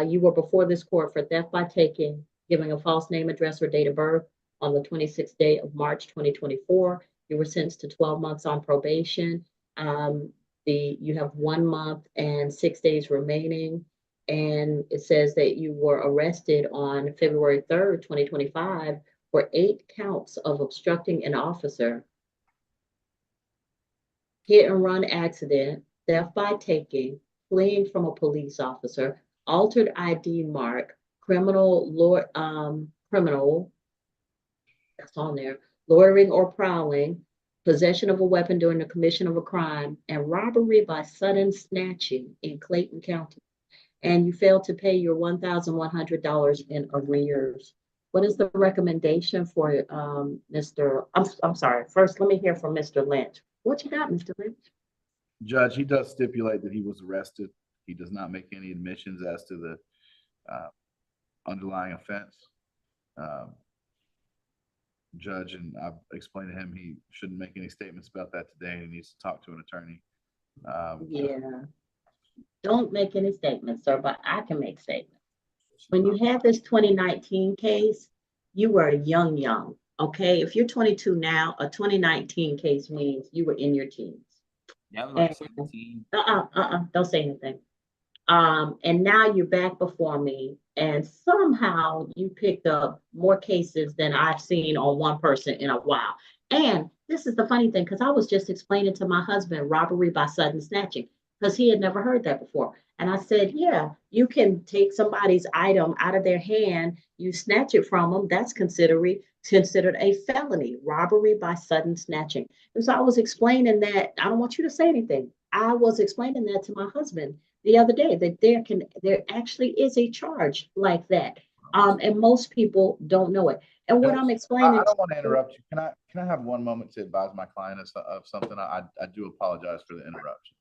You were before this court for theft by taking, giving a false name, address, or date of birth on the 26th day of March 2024. You were sentenced to 12 months on probation. You have 1 month and 6 days remaining. And it says that you were arrested on February 3rd, 2025 for 8 counts of obstructing an officer, hit and run accident, theft by taking, fleeing from a police officer, altered ID mark, criminal, that's on there, loitering or prowling, possession of a weapon during the commission of a crime, and robbery by sudden snatching in Clayton County. And you failed to pay your $1,100 in arrears. What is the recommendation for Mr. I'm sorry. First, let me hear from Mr. Lynch. What you got, Mr. Lynch? Judge, he does stipulate that he was arrested. He does not make any admissions as to the underlying offense. Judge, and I've explained to him he shouldn't make any statements about that today. He needs to talk to an attorney. Yeah. Don't make any statements, sir, but I can make statements. When you had this 2019 case, you were young, okay? If you're 22 now, a 2019 case means you were in your teens. Yeah, I was like 17. Don't say anything. And now you're back before me, and somehow you picked up more cases than I've seen on one person in a while. And this is the funny thing, because I was just explaining to my husband robbery by sudden snatching, because he had never heard that before. And I said, yeah, you can take somebody's item out of their hand, you snatch it from them, that's considered a felony, robbery by sudden snatching. And so I was explaining that, I don't want you to say anything. I was explaining that to my husband the other day, that there actually is a charge like that. And most people don't know it. And what I'm explaining. I don't want to interrupt you. Can I have 1 moment to advise my client of something? I do apologize for the interruption.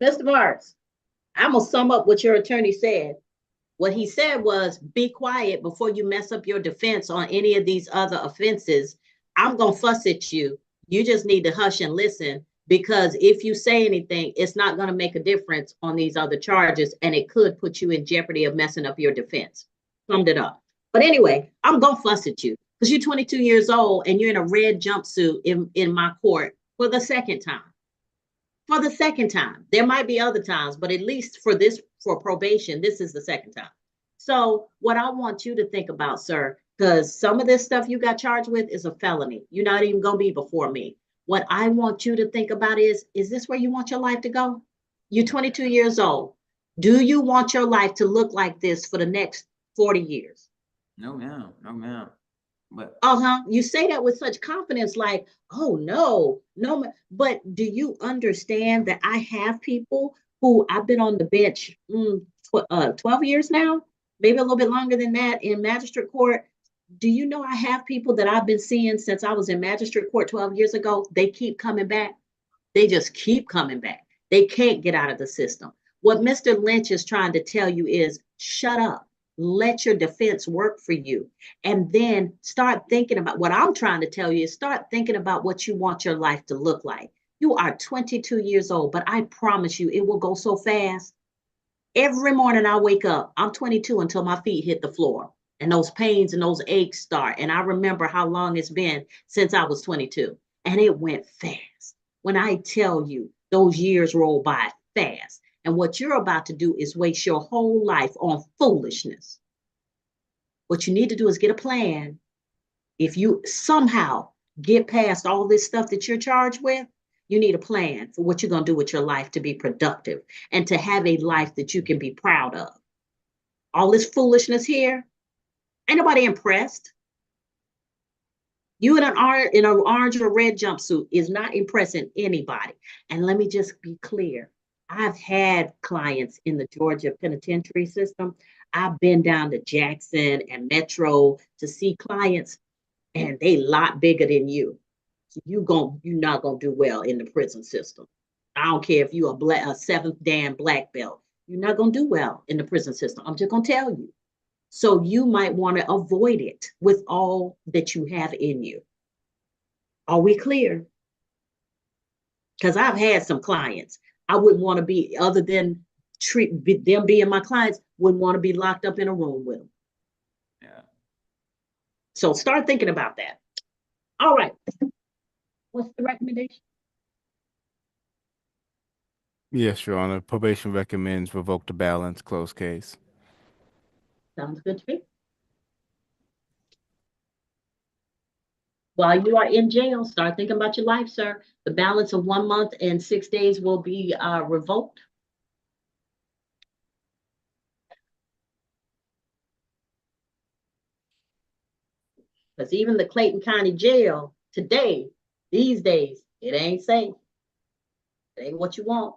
Mr. Marks, I'm gonna sum up what your attorney said. What he said was, be quiet before you mess up your defense on any of these other offenses. I'm gonna fuss at you. You just need to hush and listen, because if you say anything, it's not gonna make a difference on these other charges, and it could put you in jeopardy of messing up your defense. Summed it up. But anyway, I'm gonna fuss at you because you're 22 years old and you're in a red jumpsuit in my court for the second time. For the second time. There might be other times, but at least for probation, this is the second time. So what I want you to think about, sir, because some of this stuff you got charged with is a felony. You're not even going to be before me. What I want you to think about is this where you want your life to go? You're 22 years old. Do you want your life to look like this for the next 40 years? No, ma'am. No, ma'am. But You say that with such confidence, like, oh no, no. But do you understand that I have people who I've been on the bench 12 years now, maybe a little bit longer than that in magistrate court. Do you know I have people that I've been seeing since I was in magistrate court 12 years ago? They keep coming back. They just keep coming back. They can't get out of the system. What Mr. Lynch is trying to tell you is shut up. Let your defense work for you. And then start thinking about what I'm trying to tell you is start thinking about what you want your life to look like. You are 22 years old, but I promise you it will go so fast. Every morning I wake up, I'm 22 until my feet hit the floor and those pains and those aches start. And I remember how long it's been since I was 22 and it went fast. When I tell you those years roll by fast. And what you're about to do is waste your whole life on foolishness. What you need to do is get a plan. If you somehow get past all this stuff that you're charged with, you need a plan for what you're going to do with your life to be productive and to have a life that you can be proud of. All this foolishness here, ain't nobody impressed. You in an orange or red jumpsuit is not impressing anybody. And let me just be clear. I've had clients in the Georgia penitentiary system. I've been down to Jackson and Metro to see clients, and they a lot bigger than you. So you're not gonna do well in the prison system. I don't care if you're a seventh dan black belt. You're not gonna do well in the prison system. I'm just gonna tell you. So you might want to avoid it with all that you have in you. Are we clear? Because I've had some clients. I wouldn't want to be, other than them being my clients, wouldn't want to be locked up in a room with them. yeah. So start thinking about that. All right. What's the recommendation? Yes, Your Honor. Probation recommends revoke the balance, closed case. Sounds good to me. While you are in jail, start thinking about your life, sir. The balance of 1 month and 6 days will be revoked. Because even the Clayton County Jail today, these days, it ain't safe. It ain't what you want.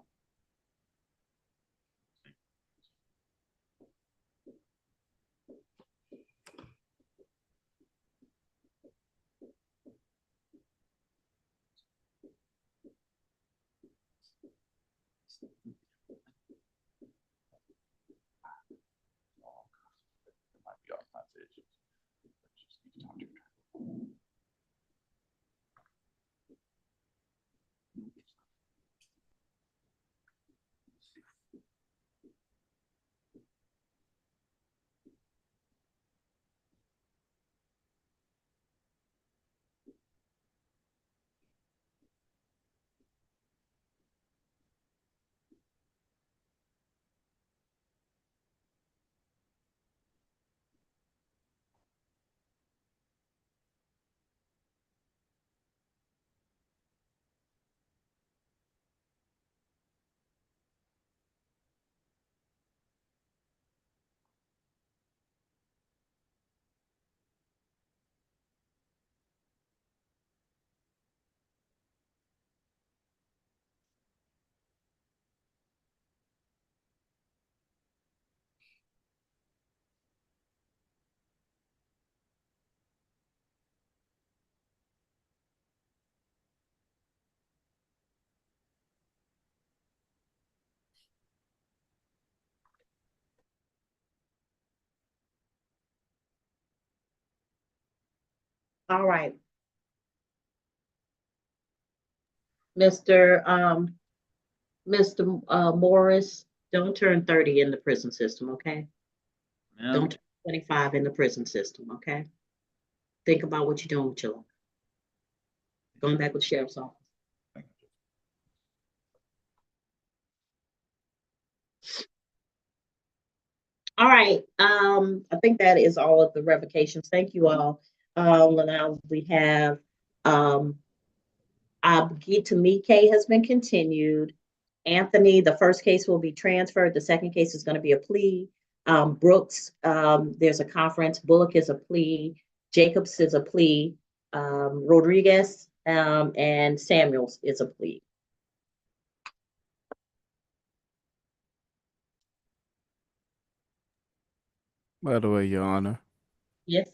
All right. Mr. Morris, don't turn 30 in the prison system, okay? Ma'am. Don't turn 25 in the prison system, okay? Think about what you're doing with your life. Going back with sheriff's office. All right, I think that is all of the revocations. Thank you all. Now we have, Gita Mike has been continued. Anthony, the first case will be transferred. The second case is going to be a plea. Brooks, there's a conference. Bullock is a plea. Jacobs is a plea. Rodriguez, and Samuels is a plea. By the way, Your Honor, Yes.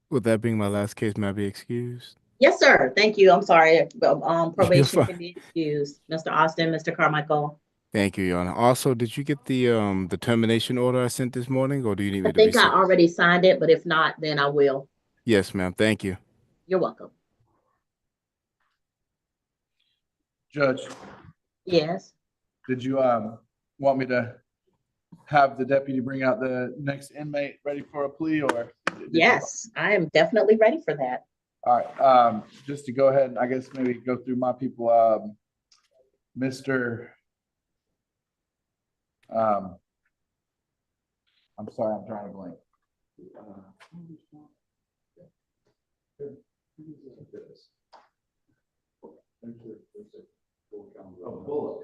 with that being my last case, may I be excused? Yes, sir. Thank you. I'm sorry. Probation fine. can be excused. Mr. Austin, Mr. Carmichael. Thank you, Your Honor. Also, did you get the termination order I sent this morning, or do you need me I to think I resend? already signed it, but if not, then I will. Yes, ma'am. Thank you. You're welcome. Judge, Yes. did you want me to have the deputy bring out the next inmate ready for a plea, or? Yes, I am definitely ready for that. All right, just to go ahead and I guess maybe go through my people, Mr. I'm sorry, I'm trying to blank. Bullock.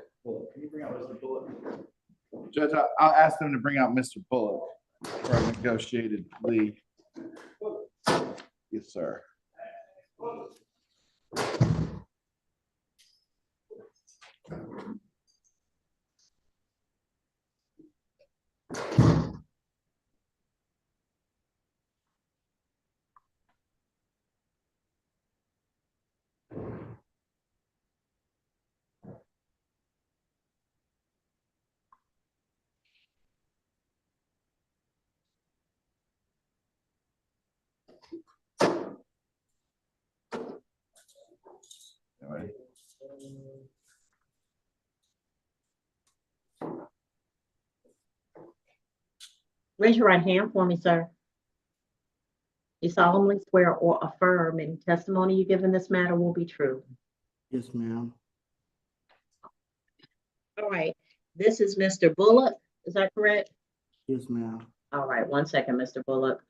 Can you bring out Mr. Bullock? Judge, I'll ask them to bring out Mr. Bullock for a negotiated plea. Yes, sir. Anyway. Raise your right hand for me, sir. You solemnly swear or affirm any testimony you give in this matter will be true. Yes, ma'am. All right. This is Mr. Bullock. Is that correct? Yes, ma'am. All right. 1 second, Mr. Bullock.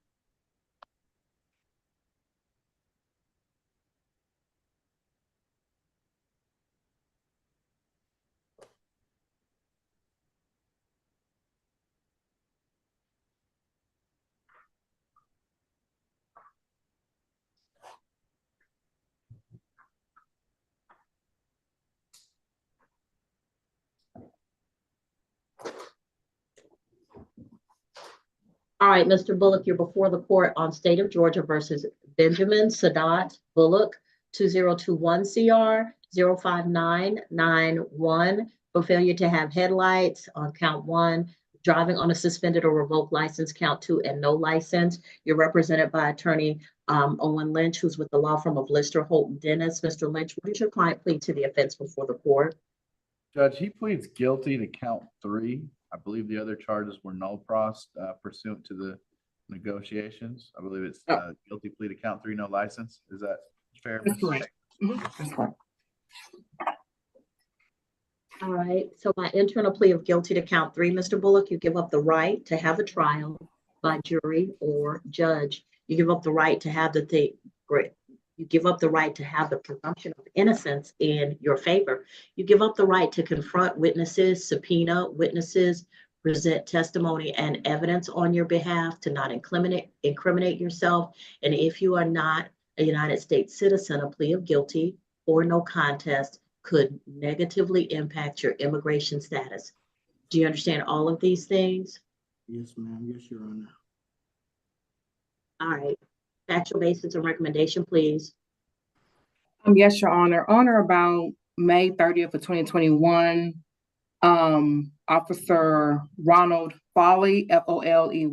All right, Mr. Bullock, you're before the court on State of Georgia versus Benjamin Sadat Bullock, 2021 CR 05991 for failure to have headlights on count 1, driving on a suspended or revoked license count 2, and no license. You're represented by attorney Owen Lynch, who's with the law firm of Lister, Holt, Dennis. Mr. Lynch, what did your client plead to the offense before the court? Judge, he pleads guilty to count 3. I believe the other charges were null pros pursuant to the negotiations. I believe it's guilty plea to count 3, no license. Is that fair? That's correct. That's correct. All right, so by internal plea of guilty to count 3, Mr. Bullock, you give up the right to have a trial by jury or judge. You give up the right to have you give up the right to have the presumption of innocence in your favor. You give up the right to confront witnesses, subpoena witnesses, present testimony and evidence on your behalf, to not incriminate yourself. And if you are not a United States citizen, a plea of guilty or no contest could negatively impact your immigration status. Do you understand all of these things? Yes, ma'am. Yes, Your Honor. All right. Factual basis and recommendation, please. Yes, Your Honor. On or about May 30th of 2021, Officer Ronald Foley, Foley,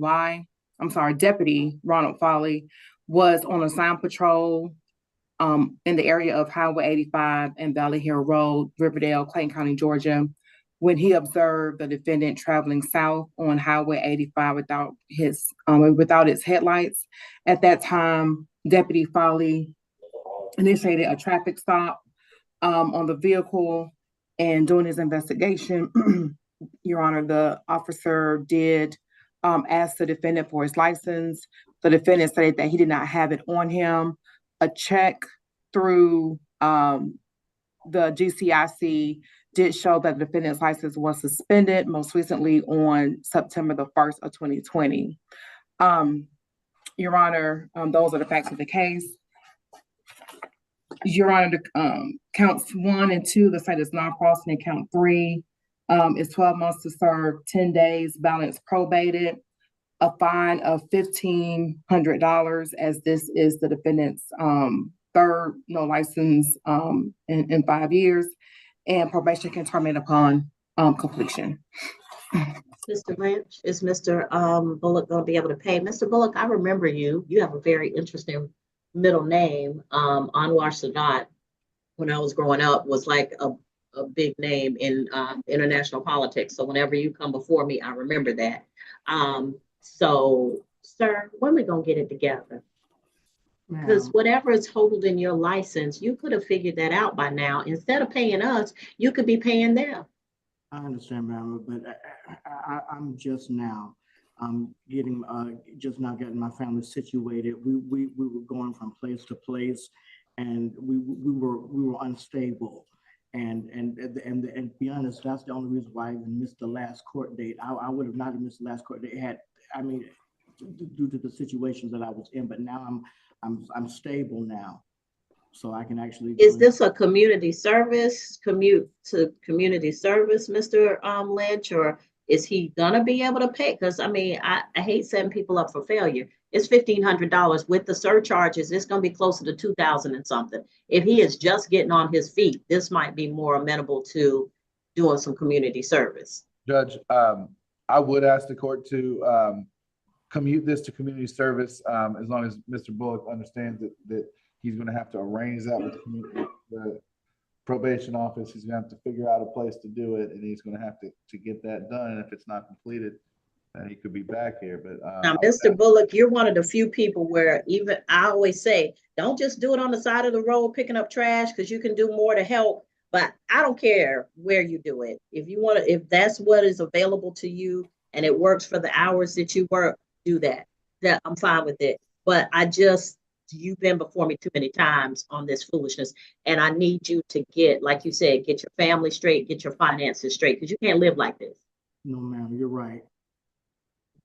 Deputy Ronald Foley, was on assigned patrol in the area of Highway 85 and Valley Hill Road, Riverdale, Clayton County, Georgia, when he observed the defendant traveling south on Highway 85 without its headlights. At that time, Deputy Foley initiated a traffic stop on the vehicle, and during his investigation, Your Honor, the officer did ask the defendant for his license. The defendant stated that he did not have it on him. A check through the GCIC did show that the defendant's license was suspended, most recently on September the 1st of 2020. Your Honor, those are the facts of the case. Your Honor, counts 1 and 2, the site is non-crossing, and count 3 is 12 months to serve, 10 days, balance probated, a fine of $1,500, as this is the defendant's third no license in 5 years, and probation can terminate upon completion. Mr. Lynch, is Mr. Bullock going to be able to pay? Mr. Bullock, I remember you. You have a very interesting middle name. Anwar Sadat, when I was growing up, was like a big name in international politics. So whenever you come before me, I remember that. So, sir, when we going to get it together? Because whatever is holding your license, you could have figured that out by now. Instead of paying us, you could be paying them. I understand, ma'am, but I'm just now getting my family situated. We were going from place to place, and we were unstable. And to be honest, that's the only reason why I even missed the last court date. I would have not missed the last court date due to the situations that I was in. But now I'm stable now, so I can actually. Is this a community service, commute to community service, Mr. Lynch, or is he gonna be able to pay? Because I hate setting people up for failure. It's $1,500 with the surcharges. It's gonna be closer to $2,000 and something. If he is just getting on his feet, this might be more amenable to doing some community service. Judge, I would ask the court to commute this to community service as long as Mr. Bullock understands that he's going to have to arrange that with the probation office. He's going to have to figure out a place to do it, and he's going to have to get that done. And if it's not completed, then he could be back here. But now, Mr. Bullock, you're one of the few people where even I always say, don't just do it on the side of the road picking up trash, because you can do more to help. But I don't care where you do it. If you want to, if that's what is available to you and it works for the hours that you work, do that. That I'm fine with it. But you've been before me too many times on this foolishness, and I need you to get, like you said, get your family straight, get your finances straight, because you can't live like this. No, ma'am, you're right.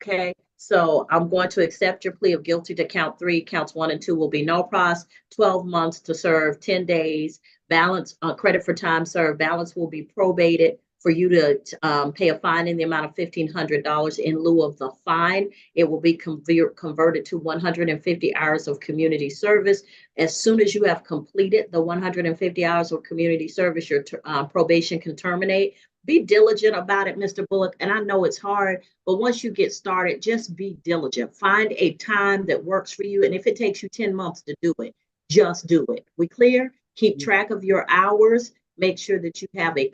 Okay, so I'm going to accept your plea of guilty to count 3. Counts 1 and 2 will be no pros, 12 months to serve, 10 days, balance, credit for time served, balance will be probated for you to pay a fine in the amount of $1,500. In lieu of the fine, it will be converted to 150 hours of community service. As soon as you have completed the 150 hours of community service, your probation can terminate. Be diligent about it, Mr. Bullock. And I know it's hard, but once you get started, just be diligent. Find a time that works for you. And if it takes you 10 months to do it, just do it. We clear? Keep track of your hours. Make sure that you have a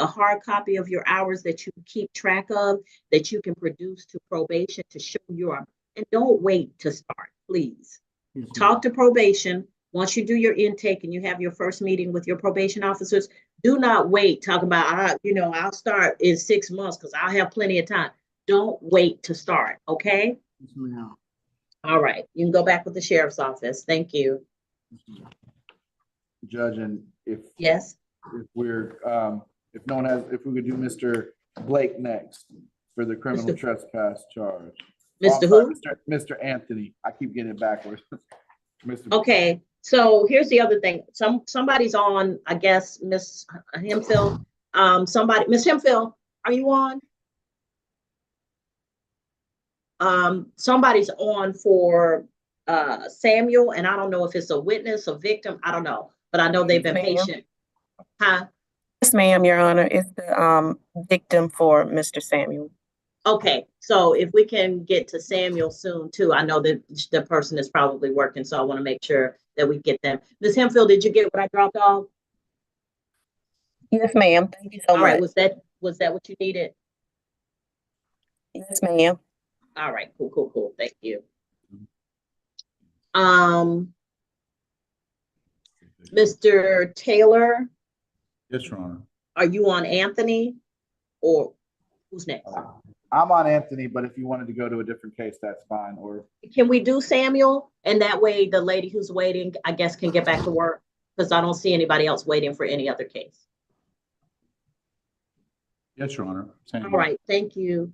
hard copy of your hours that you keep track of, that you can produce to probation to show and don't wait to start, please. Yes, talk to probation. Once you do your intake and you have your first meeting with your probation officers, do not wait. Talk about, I'll start in 6 months because I'll have plenty of time. Don't wait to start, okay? Yes, ma'am. All right, you can go back with the sheriff's office. Thank you. Judge, and if we're if no one has, if we could do Mr. Blake next for the criminal trespass charge. Mr. Who? Mr. Anthony. I keep getting it backwards. Mr. Okay, so here's the other thing. Somebody's on, I guess, Miss Hemphill. Miss Hemphill, are you on? Somebody's on for Samuel, and I don't know if it's a witness, a victim, I don't know, but I know they've been patient. Huh? Yes, ma'am, Your Honor. It's the victim for Mr. Samuel. Okay, so if we can get to Samuel soon too, I know that the person is probably working, so I want to make sure that we get them. Ms. Hempfield, did you get what I dropped off? Yes, ma'am. Thank you so All right, much. was that what you needed? Yes, ma'am. All right, cool. Thank you. Mr. Taylor, Yes, Your Honor. are you on Anthony or who's next? I'm on Anthony, but if you wanted to go to a different case, that's fine. Or Can we do Samuel? And that way the lady who's waiting, I guess, can get back to work because I don't see anybody else waiting for any other case. Yes, Your Honor. All right, thank you.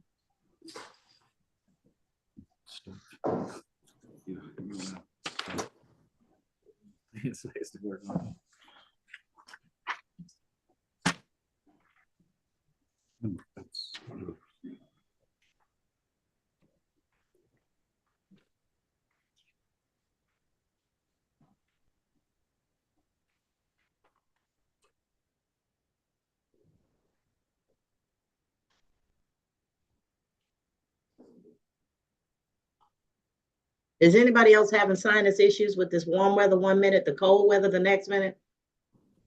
Is anybody else having sinus issues with this warm weather 1 minute, the cold weather the next minute?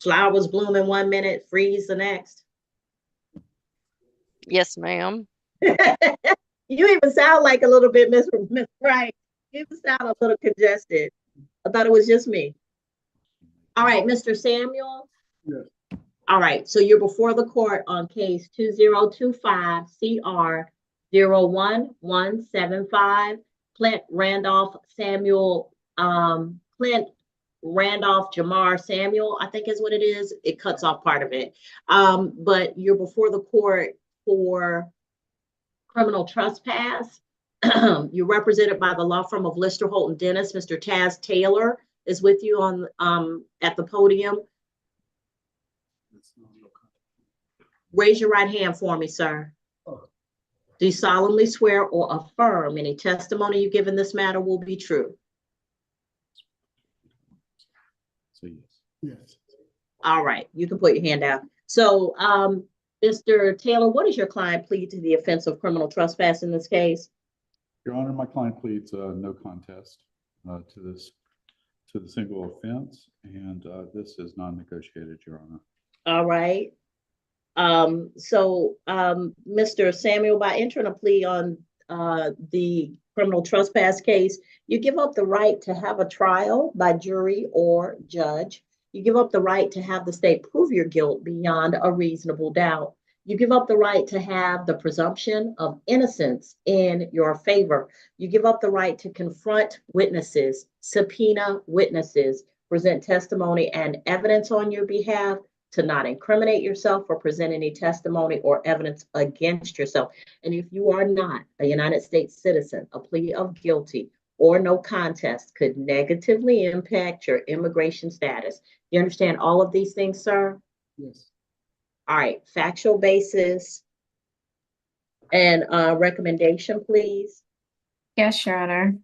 Flowers blooming 1 minute, freeze the next? Yes, ma'am. You even sound like a little bit Miss Wright. You even sound a little congested. I thought it was just me. All right, Mr. Samuel. Yes. All right, so you're before the court on case 2025 CR 01175. Clint Randolph Jamar Samuel, I think is what it is. It cuts off part of it. But you're before the court for criminal trespass. You're represented by the law firm of Lister Holt and Dennis. Mr. Taz Taylor is with you on at the podium. Raise your right hand for me, sir. Do you solemnly swear or affirm any testimony you give in this matter will be true? So yes. Yes. All right, you can put your hand out. So, Mr. Taylor, what does your client plead to the offense of criminal trespass in this case? Your Honor, my client pleads no contest to the single offense, and this is non-negotiated, Your Honor. All right. Mr. Samuel, by entering a plea on the criminal trespass case, you give up the right to have a trial by jury or judge. You give up the right to have the state prove your guilt beyond a reasonable doubt. You give up the right to have the presumption of innocence in your favor. You give up the right to confront witnesses, subpoena witnesses, present testimony and evidence on your behalf, to not incriminate yourself or present any testimony or evidence against yourself. And if you are not a United States citizen, a plea of guilty or no contest could negatively impact your immigration status. You understand all of these things, sir? Yes. All right, factual basis and recommendation, please. Yes, Your Honor.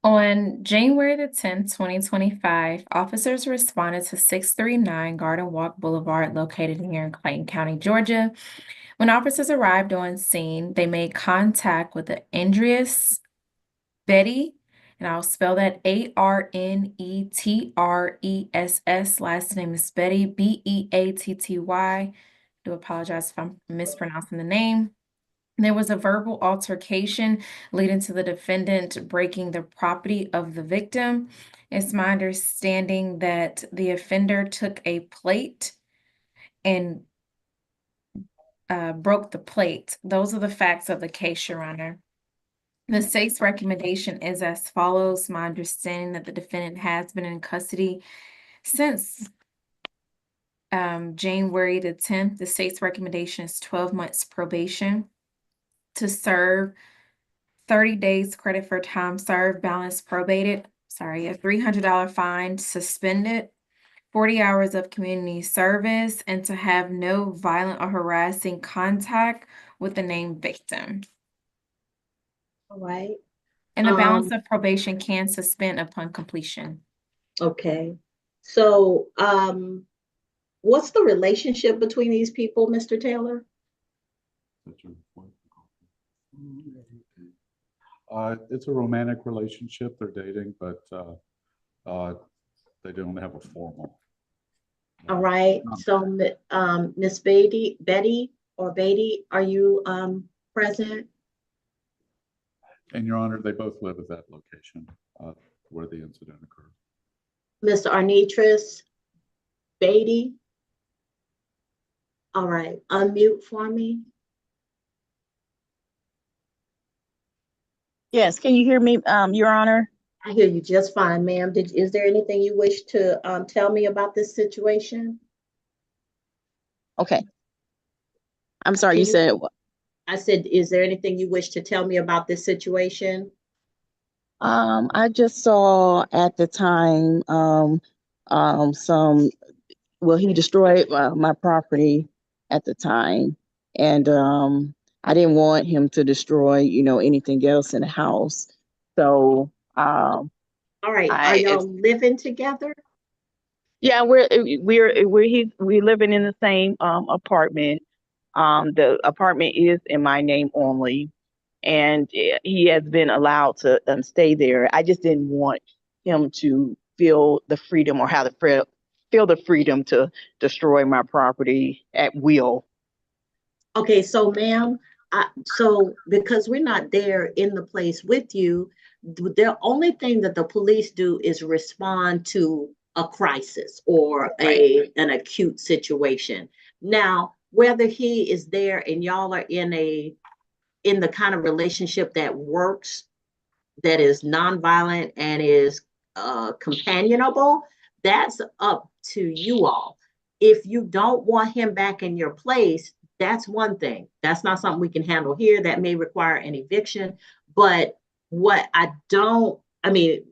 On January the 10th, 2025, officers responded to 639 Garden Walk Boulevard, located here in Clayton County, Georgia. When officers arrived on scene, they made contact with the Andreas Betty, and I'll spell that Arnetress. Last name is Betty, Beatty. Do apologize if I'm mispronouncing the name. There was a verbal altercation leading to the defendant breaking the property of the victim. It's my understanding that the offender took a plate and broke the plate. Those are the facts of the case, Your Honor. The state's recommendation is as follows. My understanding that the defendant has been in custody since January the 10th. The state's recommendation is 12 months probation, to serve 30 days credit for time served, balance probated, a $300 fine suspended, 40 hours of community service, and to have no violent or harassing contact with the named victim. All right. And the balance of probation can suspend upon completion. Okay. So, what's the relationship between these people, Mr. Taylor? It's a romantic relationship. They're dating, but they don't have a formal. All right, so, Miss Betty, are you, present? And Your Honor, they both live at that location where the incident occurred. Mr. Arnitris, Beatty? All right, unmute for me. Yes, can you hear me, Your Honor? I hear you just fine, ma'am. Is there anything you wish to tell me about this situation? Okay. I'm sorry, Can you said what? I said, is there anything you wish to tell me about this situation? I just saw at the time he destroyed my property at the time, and I didn't want him to destroy, anything else in the house. So All right, are y'all living together? yeah, we living in the same apartment. The apartment is in my name only, and he has been allowed to stay there. I just didn't want him to feel the freedom or have the feel the freedom to destroy my property at will. Okay, so ma'am, so because we're not there in the place with you, the only thing that the police do is respond to a crisis or an acute situation. Now, whether he is there and y'all are in the kind of relationship that works, that is nonviolent and is companionable, that's up to you all. If you don't want him back in your place, that's one thing. That's not something we can handle here. That may require an eviction. But what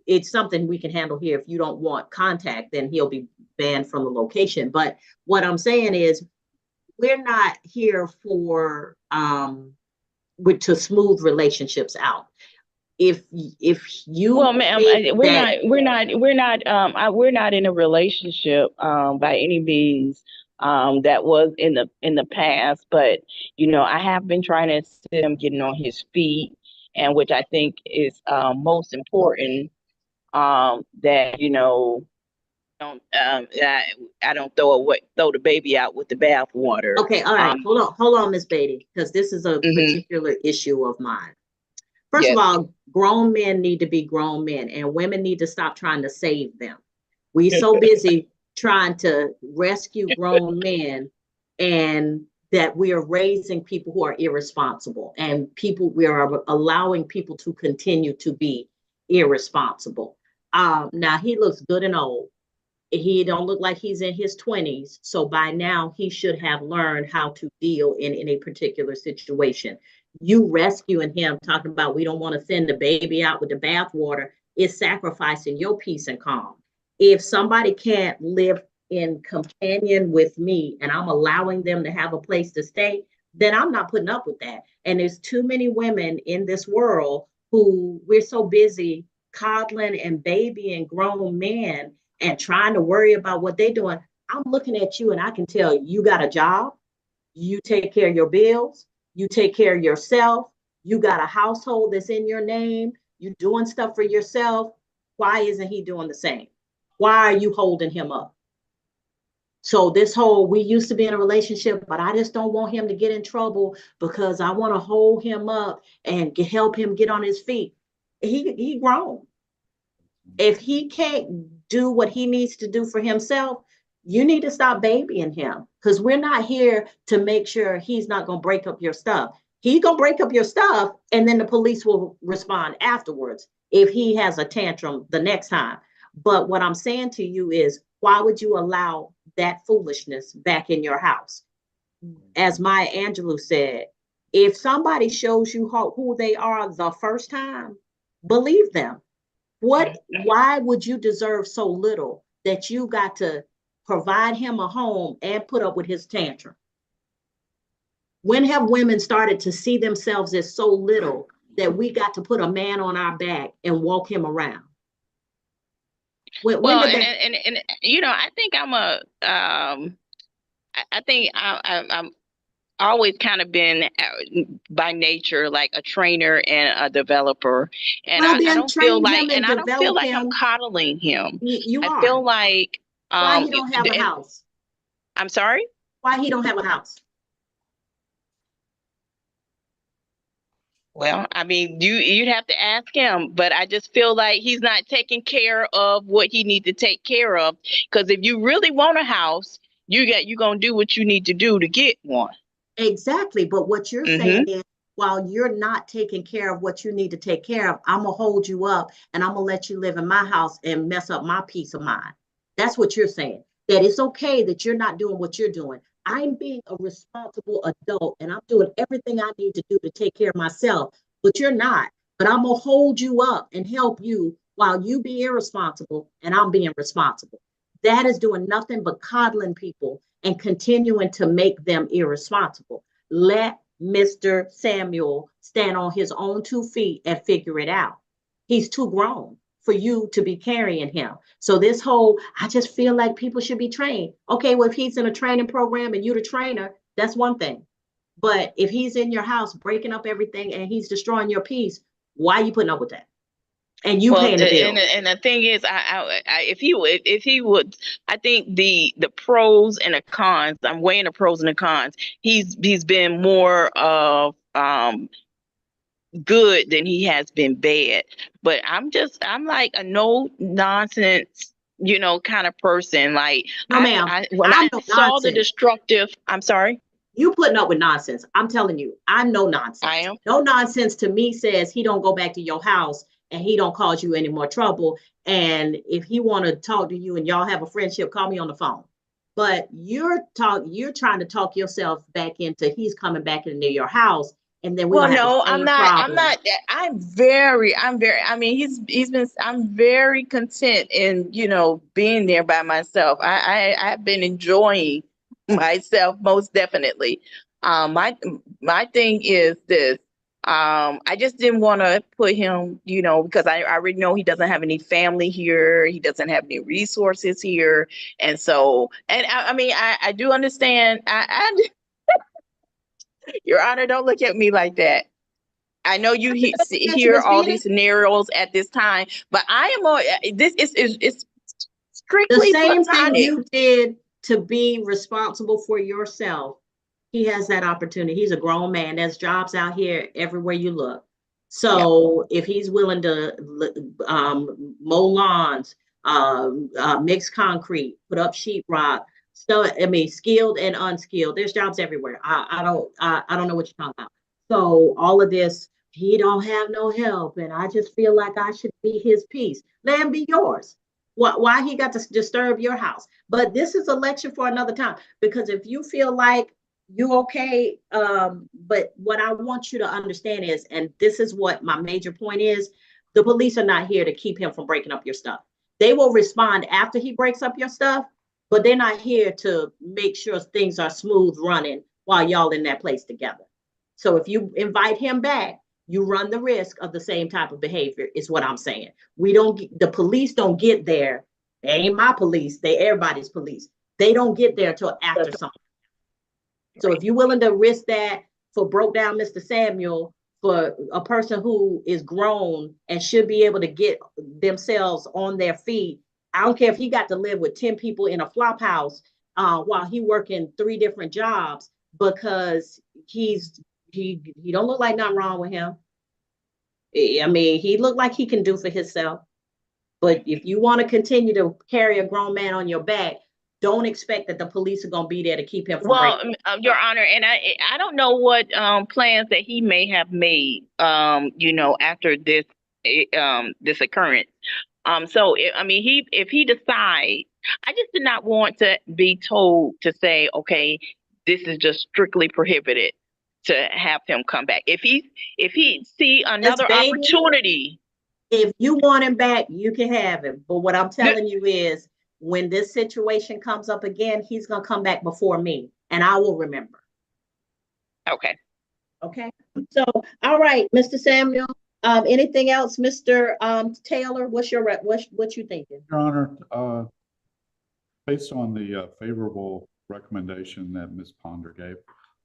it's something we can handle here. If you don't want contact, then he'll be banned from the location. But what I'm saying is, we're not here for to smooth relationships out. If you, well, ma'am, we're not in a relationship by any means. That was in the past, but I have been trying to assist him getting on his feet, and which I think is most important. That don't I don't throw the baby out with the bathwater. Okay, all right, hold on, Miss Beatty, because this is a particular issue of mine. First of all, grown men need to be grown men, and women need to stop trying to save them. We're so busy trying to rescue grown men, and that we are raising people who are irresponsible, and we are allowing people to continue to be irresponsible. Now he looks good and old. He don't look like he's in his 20s. So by now he should have learned how to deal in a particular situation. You rescuing him, talking about we don't want to send the baby out with the bathwater, is sacrificing your peace and calm. If somebody can't live in companion with me and I'm allowing them to have a place to stay, then I'm not putting up with that. And there's too many women in this world who we're so busy coddling and babying grown men and trying to worry about what they're doing. I'm looking at you and I can tell you got a job, you take care of your bills, you take care of yourself, you got a household that's in your name, you doing stuff for yourself. Why isn't he doing the same? Why are you holding him up? So this whole, we used to be in a relationship, but I just don't want him to get in trouble because I want to hold him up and help him get on his feet. He grown. If he can't do what he needs to do for himself, you need to stop babying him, because we're not here to make sure he's not going to break up your stuff. He's going to break up your stuff, and then the police will respond afterwards if he has a tantrum the next time. But what I'm saying to you is, why would you allow that foolishness back in your house? As Maya Angelou said, if somebody shows you who they are the first time, believe them. Why would you deserve so little that you got to provide him a home and put up with his tantrum? When have women started to see themselves as so little that we got to put a man on our back and walk him around? I think I'm always kind of been by nature like a trainer and a developer, and Well, I then don't feel train him like, and and I don't feel develop like I'm him. coddling him. You I are. feel like Why he don't have a and house? I'm sorry. Why he don't have a house? Well, I mean, you'd have to ask him, but I just feel like he's not taking care of what he needs to take care of. Because if you really want a house, you're gonna do what you need to do to get one. Exactly. But what you're Mm-hmm. saying is, while you're not taking care of what you need to take care of, I'm gonna hold you up and I'm gonna let you live in my house and mess up my peace of mind. That's what you're saying. That it's okay that you're not doing what you're doing. I'm being a responsible adult and I'm doing everything I need to do to take care of myself, but you're not. But I'm gonna hold you up and help you while you be irresponsible and I'm being responsible. That is doing nothing but coddling people and continuing to make them irresponsible. Let Mr. Samuel stand on his own 2 feet and figure it out. He's too grown for you to be carrying him. So this whole, I just feel like people should be trained. Okay, well, if he's in a training program and you're the trainer, that's one thing. But if he's in your house breaking up everything and he's destroying your peace, why are you putting up with that? And you paying the bill. And the thing is, if he would, I think the pros and the cons. I'm weighing the pros and the cons. He's been more of good than he has been bad. But I'm like a no nonsense, kind of person. Like No, ma'am. when I'm I no saw the nonsense. destructive. I'm sorry. You putting up with nonsense. I'm telling you, I'm no nonsense. I am. No nonsense to me says he don't go back to your house and he don't cause you any more trouble. And if he want to talk to you and y'all have a friendship, call me on the phone. But you're trying to talk yourself back into he's coming back into your house, and then we're Well, gonna have no, the I'm same not. problem. I mean, I'm very content in, being there by myself. I've been enjoying myself most definitely. My thing is this. I just didn't want to put him, because I already know he doesn't have any family here. He doesn't have any resources here. And so, and I mean, I do understand. Your Honor, don't look at me like that. I know you hear all these scenarios at this time, but I am more. This is The strictly same thing platonic. you did to be responsible for yourself. He has that opportunity. He's a grown man. There's jobs out here everywhere you look. So if he's willing to mow lawns, mix concrete, put up sheetrock, so I mean, skilled and unskilled, there's jobs everywhere. I don't know what you're talking about. So all of this, he don't have no help, and I just feel like I should be his piece. Let him be yours. Why he got to disturb your house? But this is a lecture for another time, because if you feel like you okay, but what I want you to understand is, and this is what my major point is, the police are not here to keep him from breaking up your stuff. They will respond after he breaks up your stuff, but they're not here to make sure things are smooth running while y'all in that place together. So if you invite him back, you run the risk of the same type of behavior, is what I'm saying. The police don't get there. They ain't my police, they everybody's police. They don't get there till after something. So if you're willing to risk that for broke down Mr. Samuel, for a person who is grown and should be able to get themselves on their feet, I don't care if he got to live with 10 people in a flop house while he working 3 different jobs, because he don't look like nothing wrong with him. I mean, he looked like he can do for himself. But if you want to continue to carry a grown man on your back, don't expect that the police are going to be there to keep him from Well, breaking. Your Honor, and I don't know what plans that he may have made, after this this occurrence. So if he decides, I just did not want to be told to say, okay, this is just strictly prohibited to have him come back. If he see another opportunity. If you want him back, you can have him. But what I'm telling you is, when this situation comes up again, he's going to come back before me, and I will remember. Okay. Okay. So, all right, Mr. Samuel. Anything else, Mr. Taylor? What you thinking? Your Honor, based on the favorable recommendation that Ms. Ponder gave,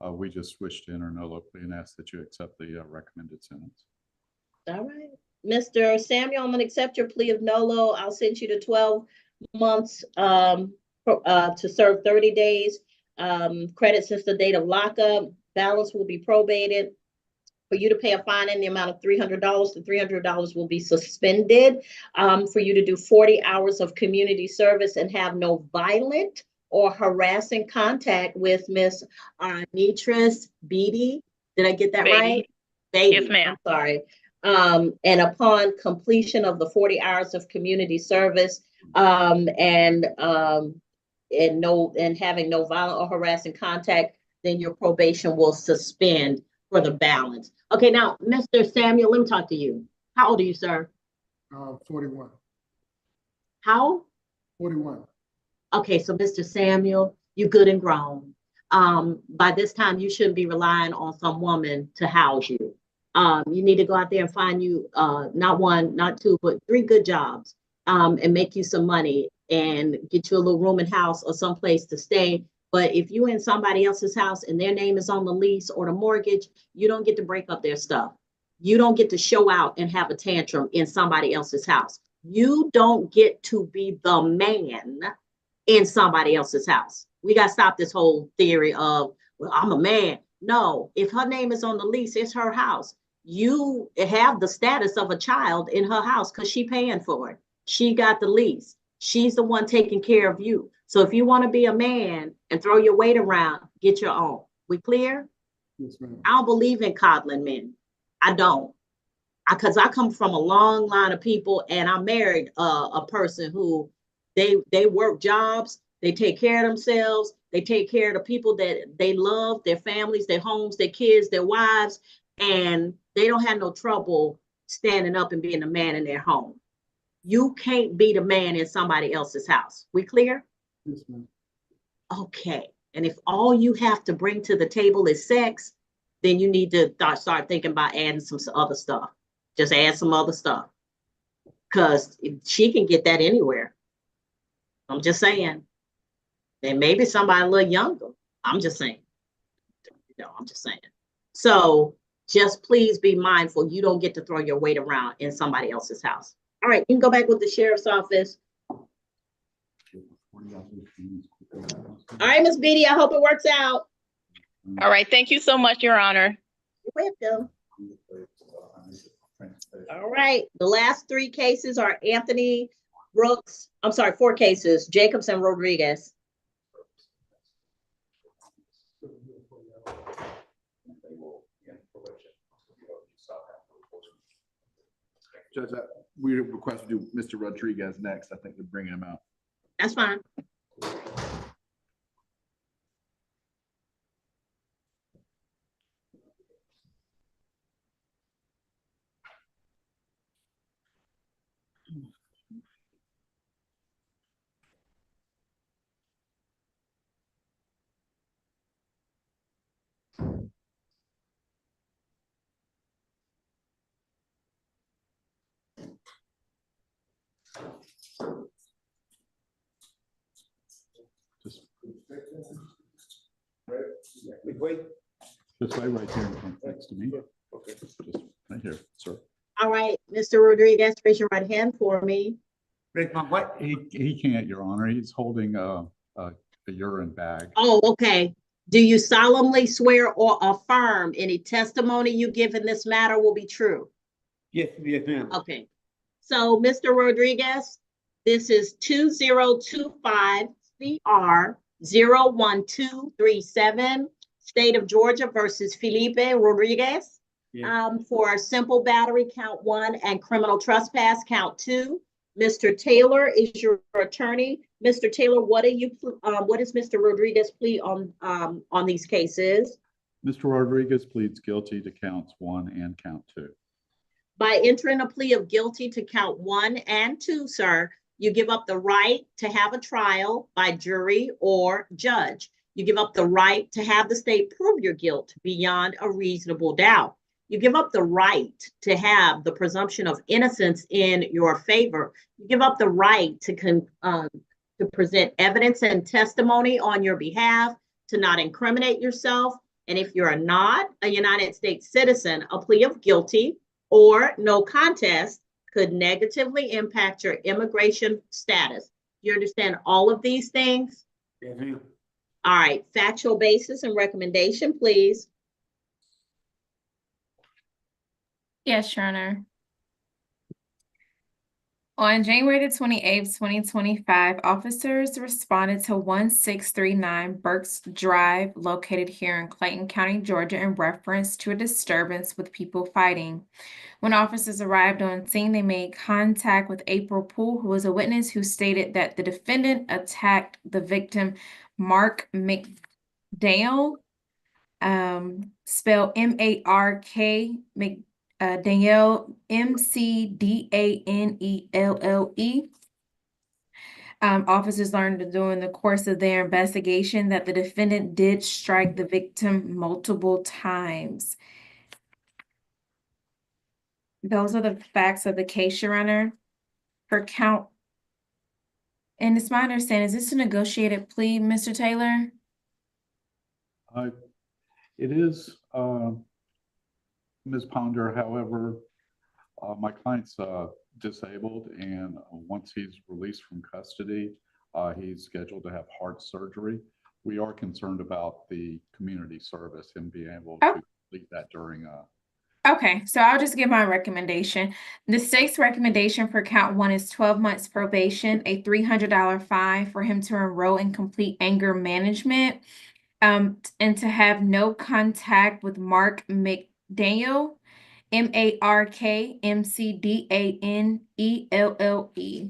we just switched to inter nolo plea and ask that you accept the recommended sentence. All right. Mr. Samuel, I'm gonna accept your plea of nolo. I'll send you to 12 months to serve 30 days. Credit since the date of lockup. Balance will be probated. For you to pay a fine in the amount of $300, the $300 will be suspended. For you to do 40 hours of community service and have no violent or harassing contact with Miss Nitris Beatty. Did I get that right? Baby. Yes, ma'am. I'm sorry. And upon completion of the 40 hours of community service, and having no violent or harassing contact, then your probation will suspend for the balance. Okay, now, Mr. Samuel, let me talk to you. How old are you, sir? 41. How? 41. Okay, so Mr. Samuel, you're good and grown. By this time, you shouldn't be relying on some woman to house you. You need to go out there and find you not one, not two, but 3 good jobs, and make you some money and get you a little room and house or someplace to stay. But if you in somebody else's house and their name is on the lease or the mortgage, you don't get to break up their stuff. You don't get to show out and have a tantrum in somebody else's house. You don't get to be the man in somebody else's house. We got to stop this whole theory of, well, I'm a man. No, if her name is on the lease, it's her house. You have the status of a child in her house because she's paying for it. She got the lease. She's the one taking care of you. So if you want to be a man and throw your weight around, get your own. We clear? Yes, ma'am. I don't believe in coddling men. I don't. Because I come from a long line of people, and I married a person who they work jobs, they take care of themselves, they take care of the people that they love, their families, their homes, their kids, their wives, and they don't have no trouble standing up and being a man in their home. You can't be the man in somebody else's house. We clear? Yes, ma'am. Okay. And if all you have to bring to the table is sex, then you need to start thinking about adding some other stuff. Just add some other stuff. Because she can get that anywhere. I'm just saying. And maybe somebody a little younger. I'm just saying. I'm just saying. So just please be mindful. You don't get to throw your weight around in somebody else's house. All right, you can go back with the sheriff's office. All right, Miss Beatty, I hope it works out. All right. Thank you so much, Your Honor. You're welcome. All right. The last 3 cases are Anthony Brooks. I'm sorry, 4 cases, Jacobs and Rodriguez. Judge, we request to do Mr. Rodriguez next. I think they're bringing him out. That's fine. Just wait right there next to me. Okay. Just right here, sir. All right, Mr. Rodriguez, raise your right hand for me. He can't, Your Honor. He's holding a urine bag. Oh, okay. Do you solemnly swear or affirm any testimony you give in this matter will be true? Yes, ma'am. Okay. So, Mr. Rodriguez, this is 2025 CR 01237, State of Georgia versus Felipe Rodriguez. For simple battery, count 1, and criminal trespass, count 2. Mr. Taylor is your attorney. Mr. Taylor, what is Mr. Rodriguez plea on these cases? Mr. Rodriguez pleads guilty to counts 1 and count 2. By entering a plea of guilty to count 1 and 2, sir, you give up the right to have a trial by jury or judge. You give up the right to have the state prove your guilt beyond a reasonable doubt. You give up the right to have the presumption of innocence in your favor. You give up the right to present evidence and testimony on your behalf, to not incriminate yourself, And if you're not a United States citizen, a plea of guilty or no contest could negatively impact your immigration status. You understand all of these things? Yes, ma'am. All right, factual basis and recommendation, please. Yes, Your Honor. On January the 28th, 2025, officers responded to 1639 Burks Drive, located here in Clayton County, Georgia, in reference to a disturbance with people fighting. When officers arrived on scene, they made contact with April Poole, who was a witness who stated that the defendant attacked the victim, Mark McDaniel, spelled M-A-R-K, Danielle, M-C-D-A-N-E-L-L-E. Officers learned during the course of their investigation that the defendant did strike the victim multiple times. Those are the facts of the case, Your Honor. For count, and it's my understanding, is this a negotiated plea, Mr. Taylor? It is, Ms. Ponder. However, my client's disabled, and once he's released from custody, he's scheduled to have heart surgery. We are concerned about the community service and being able to complete that during Okay, so I'll just give my recommendation. The state's recommendation for count 1 is 12 months probation, a $300 fine for him to enroll in complete anger management, and to have no contact with Mark McDaniel, M-A-R-K-M-C-D-A-N-E-L-L-E.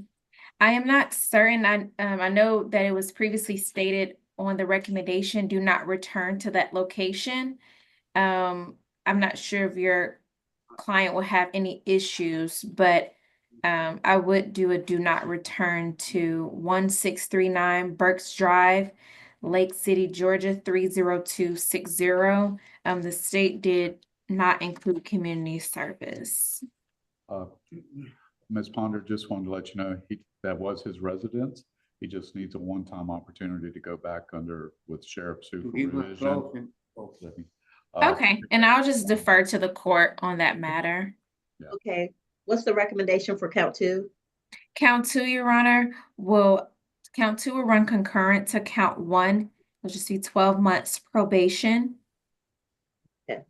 I am not certain. I know that it was previously stated on the recommendation, do not return to that location. I'm not sure if your client will have any issues, but I would do a do not return to 1639 Burks Drive, Lake City, Georgia, 30260. The state did not include community service. Ms. Ponder, just wanted to let you know that was his residence. He just needs a one-time opportunity to go back with sheriff supervision. Okay, and I'll just defer to the court on that matter. Okay, what's the recommendation for count 2? Count 2, Your Honor, count 2 will run concurrent to count 1, which is 12 months probation. Okay.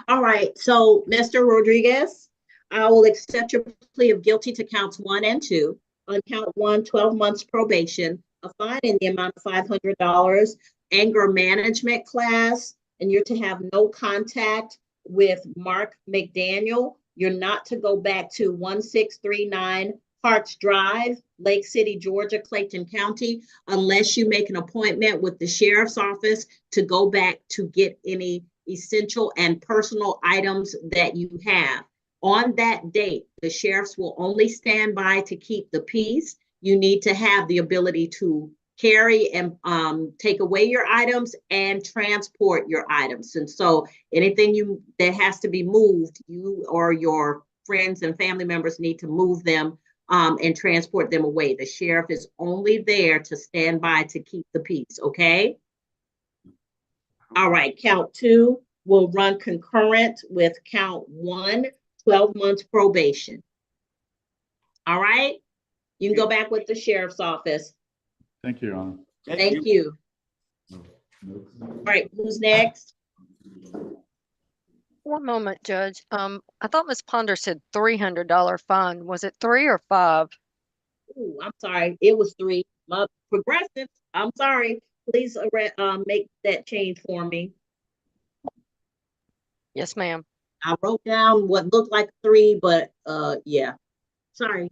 All right, so Mr. Rodriguez, I will accept your plea of guilty to counts 1 and 2. On count 1, 12 months probation, a fine in the amount of $500, anger management class, and you're to have no contact with Mark McDaniel. You're not to go back to 1639 Parks Drive, Lake City, Georgia, Clayton County, unless you make an appointment with the sheriff's office to go back to get any essential and personal items that you have. On that date, the sheriffs will only stand by to keep the peace. You need to have the ability to carry and take away your items and transport your items. And so anything that has to be moved, you or your friends and family members need to move them and transport them away. The sheriff is only there to stand by to keep the peace, okay? All right, count 2 will run concurrent with count 1, 12 months probation. All right, you can go back with the sheriff's office. Thank you, Your Honor. Thank you. All right, who's next? One moment, Judge. I thought Ms. Ponder said $300 fine. Was it 3 or 5? Ooh, I'm sorry. It was 3. Progressive. I'm sorry. Please make that change for me. Yes, ma'am. I wrote down what looked like 3, but yeah. Sorry.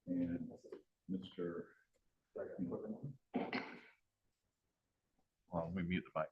And Mr. Well, we mute the mic.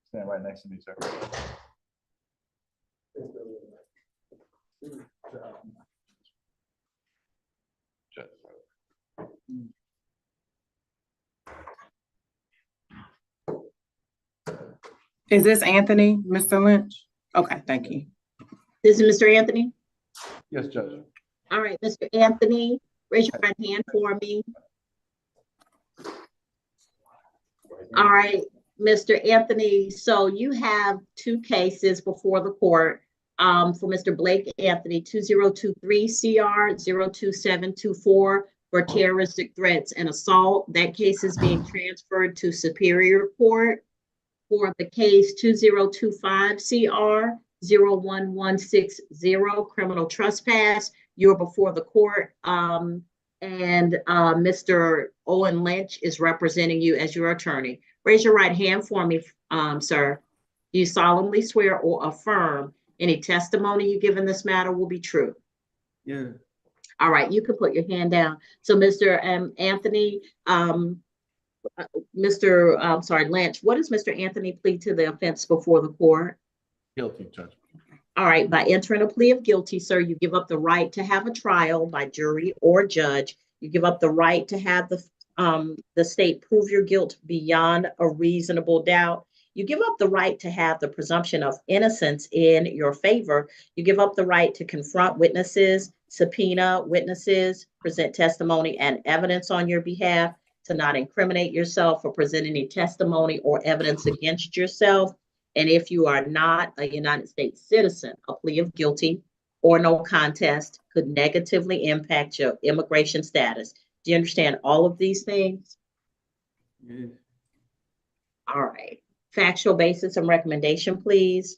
Stand right next to me, sir. Is this Anthony, Mr. Lynch? Okay, thank you. This is Mr. Anthony? Yes, Judge. All right, Mr. Anthony, raise your right hand for me. All right, Mr. Anthony, so you have two cases before the court for Mr. Blake Anthony, 2023 CR 02724 for terroristic threats and assault. That case is being transferred to Superior Court. For the case 2025 CR 01160 criminal trespass, you're before the court. Mr. Owen Lynch is representing you as your attorney. Raise your right hand for me, sir. Do you solemnly swear or affirm any testimony you give in this matter will be true? Yeah. All right, you can put your hand down. So, Mr. Anthony, Lynch, what does Mr. Anthony plead to the offense before the court? Guilty, Judge. All right, by entering a plea of guilty, sir, you give up the right to have a trial by jury or judge. You give up the right to have the state prove your guilt beyond a reasonable doubt. You give up the right to have the presumption of innocence in your favor. You give up the right to confront witnesses, subpoena witnesses, present testimony and evidence on your behalf, to not incriminate yourself or present any testimony or evidence against yourself. And if you are not a United States citizen, a plea of guilty or no contest could negatively impact your immigration status. Do you understand all of these things? Yeah. All right. Factual basis and recommendation, please.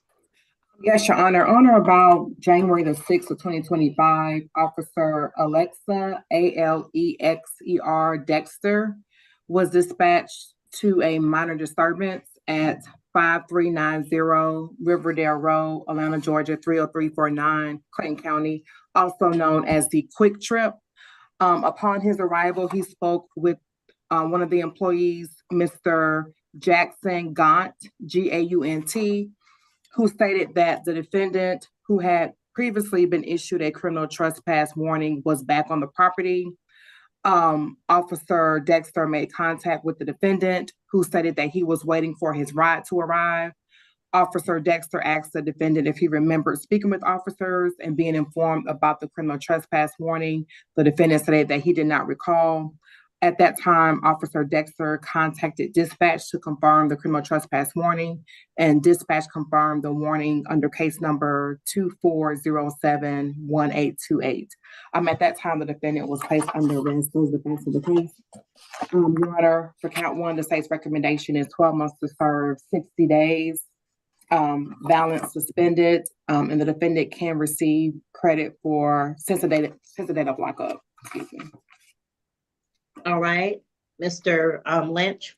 Yes, Your Honor. On or about January the 6th of 2025, Officer Alexa, Alexer Dexter, was dispatched to a minor disturbance at 5390 Riverdale Road, Atlanta, Georgia, 30349, Clayton County, also known as the Quick Trip. Upon his arrival, he spoke with one of the employees, Mr. Jackson Gaunt, Gaunt, who stated that the defendant, who had previously been issued a criminal trespass warning, was back on the property. Officer Dexter made contact with the defendant, who stated that he was waiting for his ride to arrive. Officer Dexter asked the defendant if he remembered speaking with officers and being informed about the criminal trespass warning. The defendant stated that he did not recall. At that time, Officer Dexter contacted dispatch to confirm the criminal trespass warning, and dispatch confirmed the warning under case number 24071828. At that time, the defendant was placed under arrest. Those are the facts of the case. Your Honor, for count one, the state's recommendation is 12 months to serve, 60 days, balance suspended, and the defendant can receive credit for since the date of lockup. Excuse me. All right, Mr. Lynch.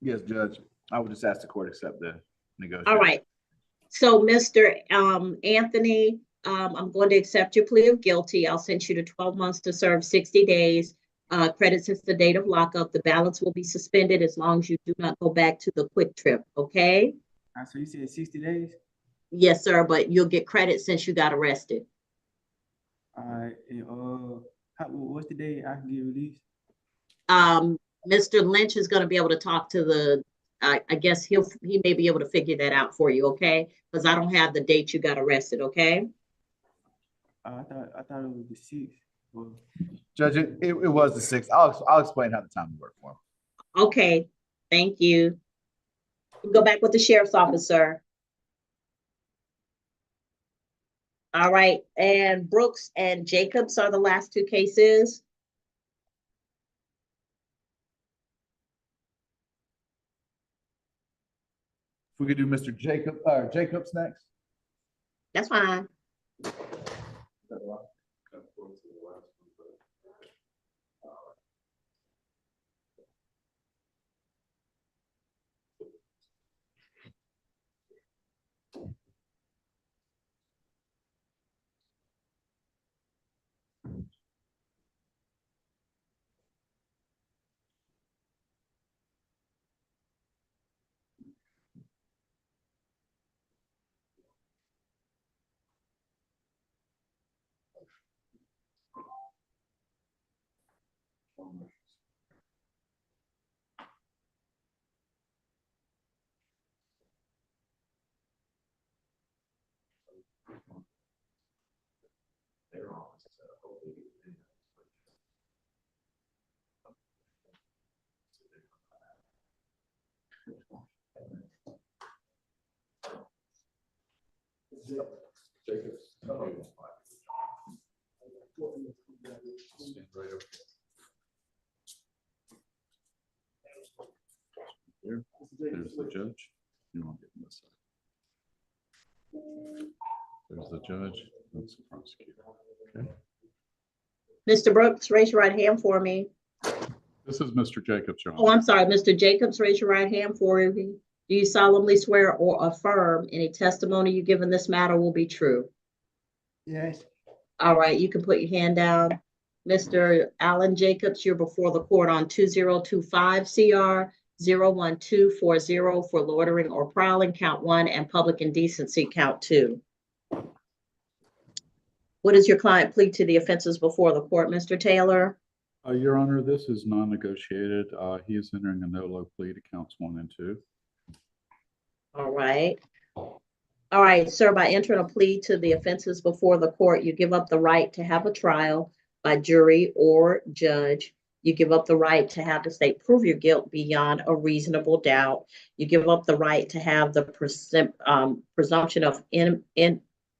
Yes, Judge. I would just ask the court accept the negotiation. All right. So, Mr. Anthony, I'm going to accept your plea of guilty. I'll send you to 12 months to serve 60 days. Credit since the date of lockup. The balance will be suspended as long as you do not go back to the quick trip, okay? So you said 60 days? Yes, sir, but you'll get credit since you got arrested. All right. And, what's the day I can get released? Mr. Lynch is going to be able to talk to the, I guess he may be able to figure that out for you, okay? Because I don't have the date you got arrested, okay? I thought it was the 6th. Well, Judge, it was the 6th. I'll explain how the time worked for him. Okay, thank you. Go back with the sheriff's officer. All right, and Brooks and Jacobs are the last two cases. If we could do Mr. Jacobs next. That's fine. There's the judge. You want to get on this side. There's the judge. That's the prosecutor. Okay. Mr. Brooks, raise your right hand for me. This is Mr. Jacobs, Your Oh, Honor. I'm sorry, Mr. Jacobs, raise your right hand for me. Do you solemnly swear or affirm any testimony you give in this matter will be true? Yes. All right, you can put your hand down. Mr. Alan Jacobs, you're before the court on 2025 CR 01240 for loitering or prowling, count 1, and public indecency, count 2. What does your client plead to the offenses before the court, Mr. Taylor? Your Honor, this is non-negotiated. He is entering a no-low plea to counts 1 and 2. All right. All right, sir, by entering a plea to the offenses before the court, you give up the right to have a trial by jury or judge. You give up the right to have the state prove your guilt beyond a reasonable doubt. You give up the right to have the presumption of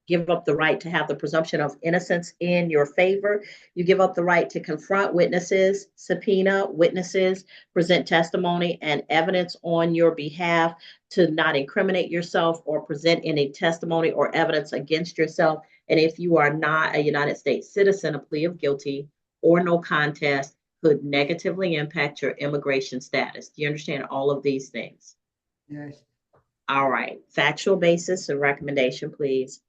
give up the right to have the presumption of innocence in your favor. You give up the right to confront witnesses, subpoena witnesses, present testimony and evidence on your behalf, to not incriminate yourself or present any testimony or evidence against yourself. And if you are not a United States citizen, a plea of guilty or no contest could negatively impact your immigration status. Do you understand all of these things? Yes. All right. Factual basis and recommendation, please.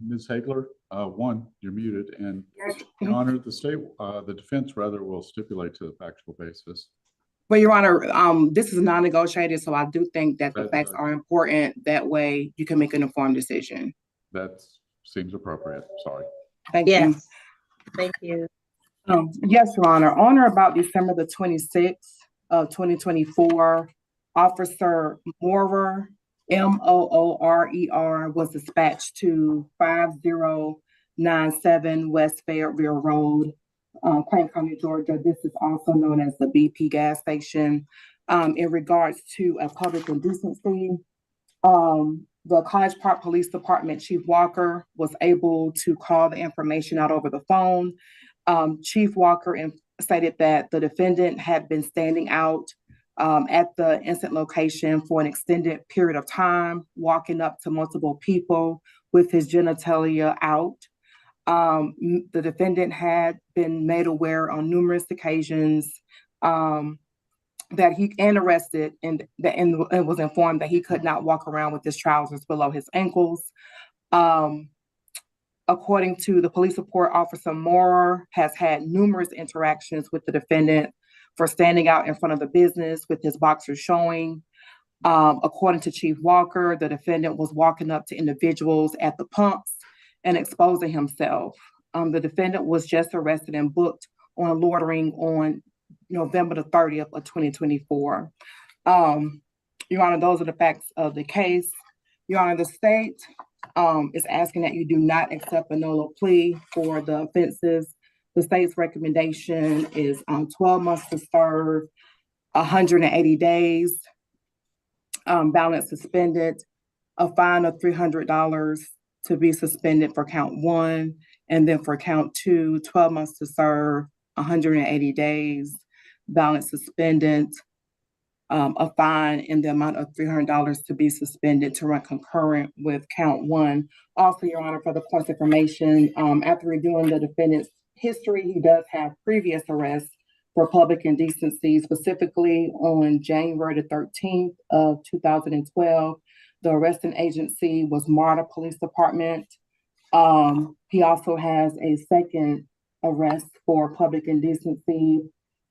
Ms. Hagler, one, you're muted, and Yes. Your Honor, the defense rather will stipulate to the factual basis. Well, Your Honor, this is non-negotiated, so I do think that the facts are important. That way you can make an informed decision. That seems appropriate. Sorry. Thank you. Thank you. Yes, Your Honor. On or about December the 26th of 2024, Officer Moorer, Moorer, was dispatched to 5097 West Fayetteville Road, Clayton County, Georgia. This is also known as the BP gas station. In regards to a public indecency, the College Park Police Department Chief Walker was able to call the information out over the phone. Chief Walker stated that the defendant had been standing out at the incident location for an extended period of time, walking up to multiple people with his genitalia out. The defendant had been made aware on numerous occasions that he and arrested and was informed that he could not walk around with his trousers below his ankles. According to the police report, Officer Moore has had numerous interactions with the defendant for standing out in front of the business with his boxers showing. According to Chief Walker, the defendant was walking up to individuals at the pumps and exposing himself. The defendant was just arrested and booked on loitering on November the 30th of 2024. Your Honor, those are the facts of the case. Your Honor, the state is asking that you do not accept a nolo plea for the offenses. The state's recommendation is 12 months to serve, 180 days, balance suspended, a fine of $300 to be suspended for count 1, and then for count 2, 12 months to serve, 180 days, balance suspended, a fine in the amount of $300 to be suspended to run concurrent with count 1. Also, Your Honor, for the points of information, after reviewing the defendant's history, he does have previous arrests for public indecency, specifically on January the 13th of 2012. The arresting agency was MARTA Police Department. He also has a second arrest for public indecency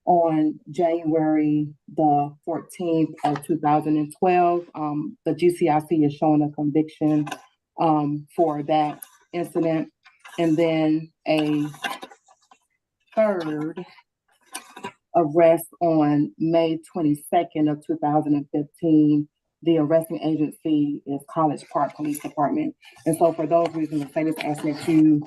on January the 14th of 2012. The GCIC is showing a conviction for that incident. And then a third arrest on May 22nd of 2015. The arresting agency is College Park Police Department. And so for those reasons, the state is asking that you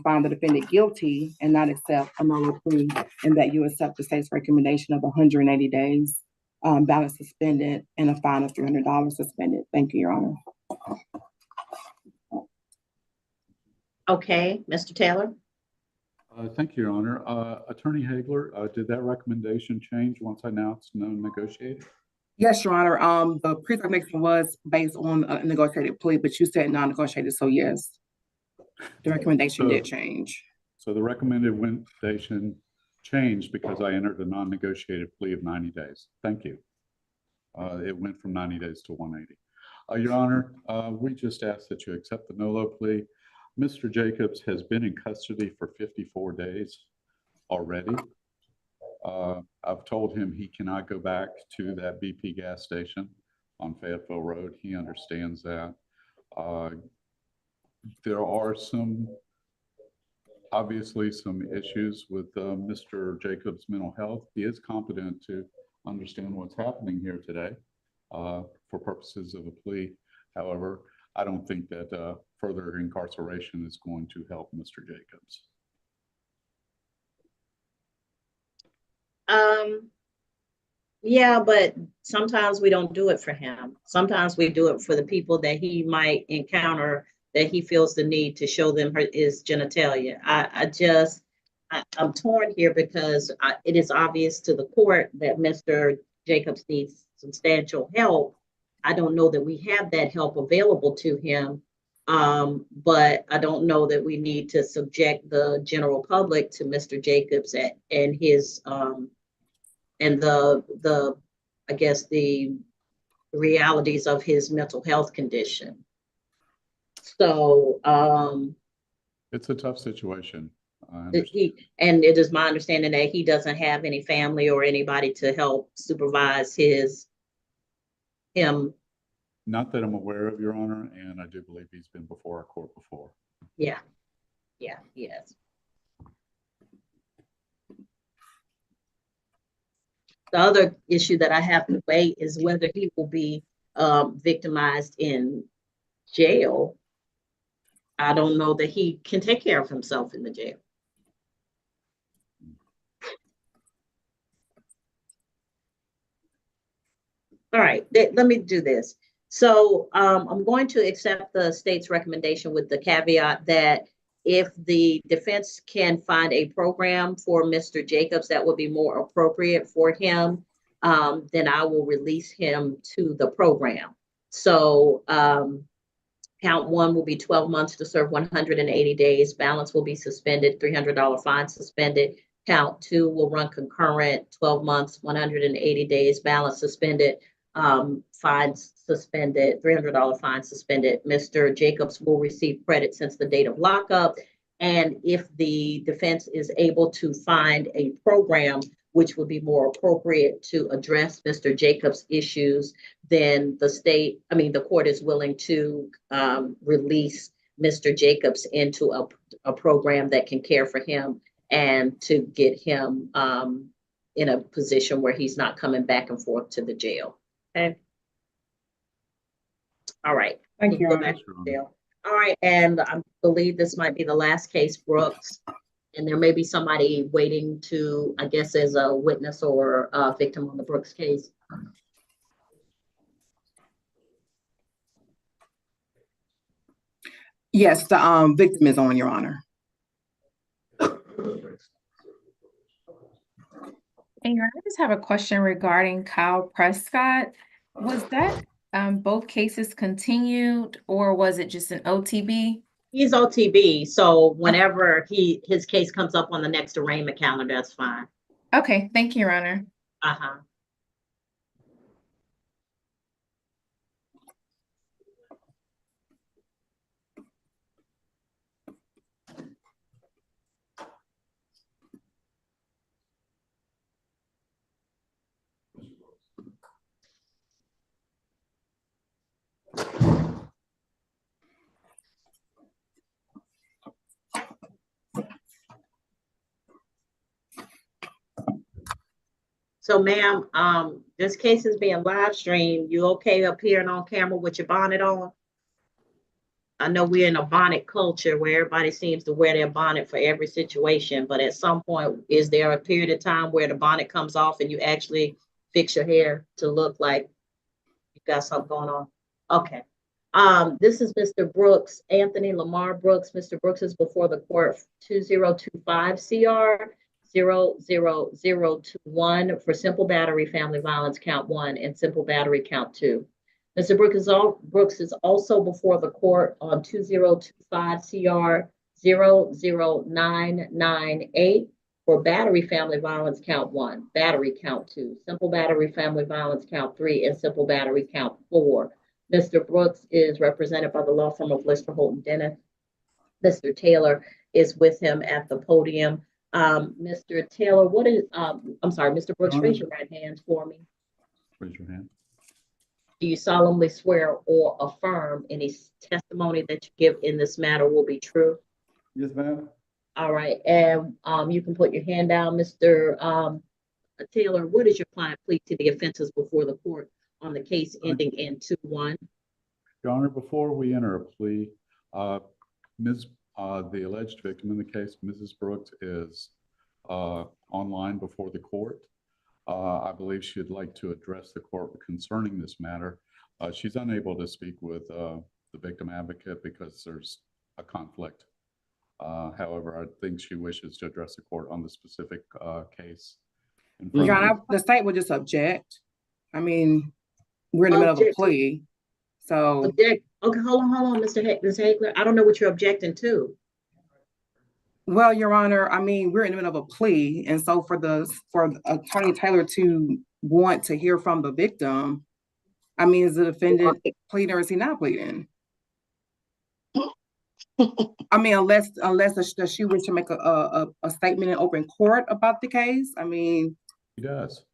find the defendant guilty and not accept a nolo plea, and that you accept the state's recommendation of 180 days, balance suspended, and a fine of $300 suspended. Thank you, Your Honor. Okay, Mr. Taylor. Thank you, Your Honor. Attorney Hagler, did that recommendation change once I announced no negotiated? Yes, Your Honor. The pre-recommendation was based on a negotiated plea, but you said non-negotiated, so yes, the recommendation did change. So the recommendation changed because I entered a non-negotiated plea of 90 days. Thank you. It went from 90 days to 180. Your Honor, we just asked that you accept the nolo plea. Mr. Jacobs has been in custody for 54 days already. I've told him he cannot go back to that BP gas station on Fayetteville Road. He understands that. There are obviously some issues with Mr. Jacobs' mental health. He is competent to understand what's happening here today for purposes of a plea. However, I don't think that further incarceration is going to help Mr. Jacobs. Yeah, but sometimes we don't do it for him. Sometimes we do it for the people that he might encounter, that he feels the need to show them his genitalia. I'm torn here because it is obvious to the court that Mr. Jacobs needs substantial help. I don't know that we have that help available to him, but I don't know that we need to subject the general public to Mr. Jacobs and his and the I guess the realities of his mental health condition. So it's a tough situation. and it is my understanding that he doesn't have any family or anybody to help supervise him. Not that I'm aware of, Your Honor, and I do believe he's been before our court before. Yeah, yes. The other issue that I have to weigh is whether he will be victimized in jail. I don't know that he can take care of himself in the jail. All right, let me do this. So I'm going to accept the state's recommendation with the caveat that if the defense can find a program for Mr. Jacobs that would be more appropriate for him, then I will release him to the program. So Count 1 will be 12 months to serve 180 days. Balance will be suspended, $300 fine suspended. Count 2 will run concurrent, 12 months, 180 days. Balance suspended, fines suspended, $300 fine suspended. Mr. Jacobs will receive credit since the date of lockup. And if the defense is able to find a program which would be more appropriate to address Mr. Jacobs' issues, then the court is willing to release Mr. Jacobs into a program that can care for him and to get him in a position where he's not coming back and forth to the jail. Okay. All right. Thank you. Go back to the jail. All right, and I believe this might be the last case, Brooks. And there may be somebody waiting to, I guess, as a witness or a victim on the Brooks case. Yes, the victim is on, Your Honor. And Your Honor, I just have a question regarding Kyle Prescott. Was that both cases continued, or was it just an OTB? He's OTB, so whenever his case comes up on the next arraignment calendar, that's fine. Okay, thank you, Your Honor. Uh-huh. So, ma'am, this case is being live streamed. You okay up here and on camera with your bonnet on? I know we're in a bonnet culture where everybody seems to wear their bonnet for every situation, but at some point, is there a period of time where the bonnet comes off and you actually fix your hair to look like you got something going on? Okay. This is Mr. Brooks, Anthony Lamar Brooks. Mr. Brooks is before the court 2025 CR 00021 for simple battery, family violence count 1, and simple battery count 2. Mr. Brooks is also before the court on 2025 CR 00998 for battery, family violence count 1, battery count 2, simple battery, family violence count 3, and simple battery count 4. Mr. Brooks is represented by the law firm of Lister Holton Dennis. Mr. Taylor is with him at the podium. Mr. Taylor, Mr. Brooks, raise your right hand for me. Raise your hand. Do you solemnly swear or affirm any testimony that you give in this matter will be true? Yes, ma'am. All right, and you can put your hand down. Mr. Taylor, what is your client plead to the offenses before the court on the case ending in 2-1? Your Honor, before we enter a plea, the alleged victim in the case, Mrs. Brooks, is online before the court. I believe she'd like to address the court concerning this matter. She's unable to speak with the victim advocate because there's a conflict. However, I think she wishes to address the court on the specific case. Your Honor, the state would just object. I mean, we're in the middle of a plea, so. Object. Okay, hold on, Ms. Hagler. I don't know what you're objecting to. Well, Your Honor, I mean, we're in the middle of a plea, and so for Attorney Taylor to want to hear from the victim, I mean, is the defendant pleading or is he not pleading? I mean, unless does she wish to make a statement in open court about the case? I mean, She does.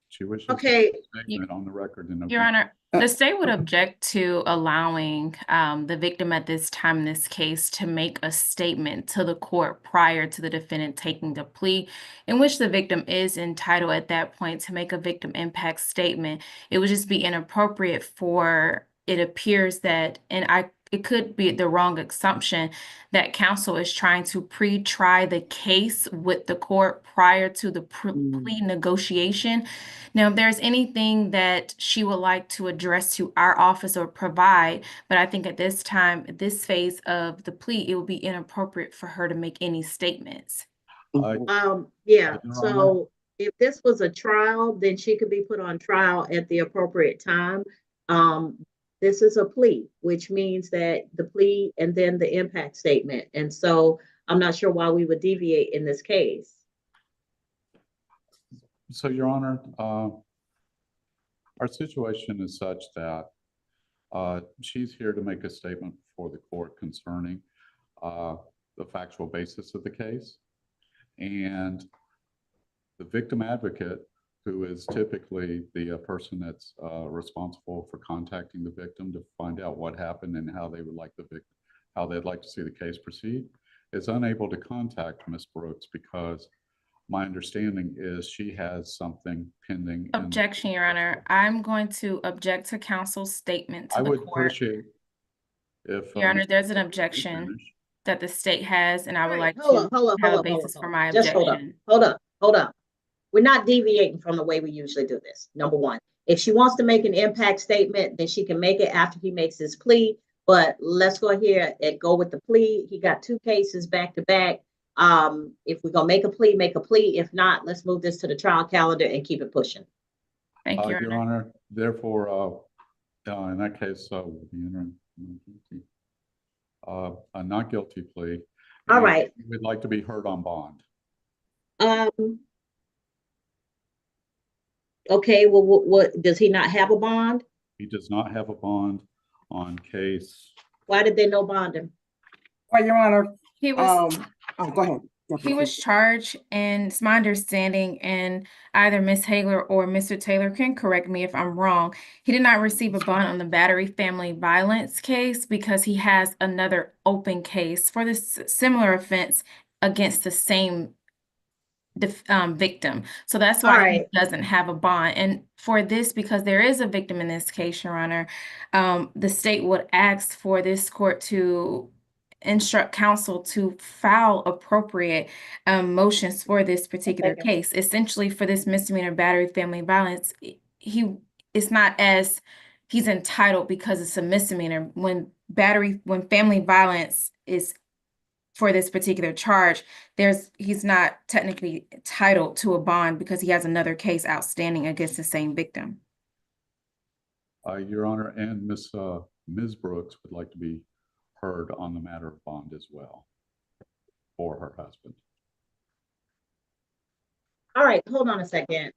She wishes Okay. to make a statement on the record. Your Honor, the state would object to allowing the victim at this time in this case to make a statement to the court prior to the defendant taking the plea, in which the victim is entitled at that point to make a victim impact statement. It would just be inappropriate for, it appears that, it could be the wrong assumption that counsel is trying to pre-try the case with the court prior to the plea negotiation. Now, if there's anything that she would like to address to our office or provide, but I think at this time, this phase of the plea, it would be inappropriate for her to make any statements. Yeah, so if this was a trial, then she could be put on trial at the appropriate time. this is a plea, which means that the plea and then the impact statement. And so I'm not sure why we would deviate in this case. So, Your Honor, our situation is such that she's here to make a statement before the court concerning the factual basis of the case. And the victim advocate, who is typically the person that's responsible for contacting the victim to find out what happened and how they would like how they'd like to see the case proceed, is unable to contact Ms. Brooks because my understanding is she has something pending. Objection, Your Honor. I'm going to object to counsel's statement to I the would court. appreciate if Your Honor, Ms. there's an Brooks objection finish. that the state has, and I would like Hold on, to hold on, have hold a on, hold on, basis hold for on. my Just hold up, objection. hold up, hold up. We're not deviating from the way we usually do this. Number one, if she wants to make an impact statement, then she can make it after he makes his plea. But let's go here and go with the plea. He got 2 cases back to back. If we're gonna make a plea, make a plea. If not, let's move this to the trial calendar and keep it pushing. Thank you, Your Honor. Therefore, in that case, we'll be entering a not guilty plea. All right. We'd like to be heard on bond. Okay, well, what does he not have a bond? He does not have a bond on case. Why did they no bond him? Well, Your Honor, He was go ahead. he was charged, and it's my understanding, and either Ms. Haler or Mr. Taylor can correct me if I'm wrong, he did not receive a bond on the battery family violence case because he has another open case for this similar offense against the same victim. So that's why he doesn't have a bond. And for this, because there is a victim in this case, Your Honor, the state would ask for this court to instruct counsel to file appropriate motions for this particular case. Essentially, for this misdemeanor battery family violence, it's not as he's entitled because it's a misdemeanor. When family violence is for this particular charge, he's not technically entitled to a bond because he has another case outstanding against the same victim. Your Honor, and Ms. Brooks would like to be heard on the matter of bond as well for her husband. All right, hold on a second.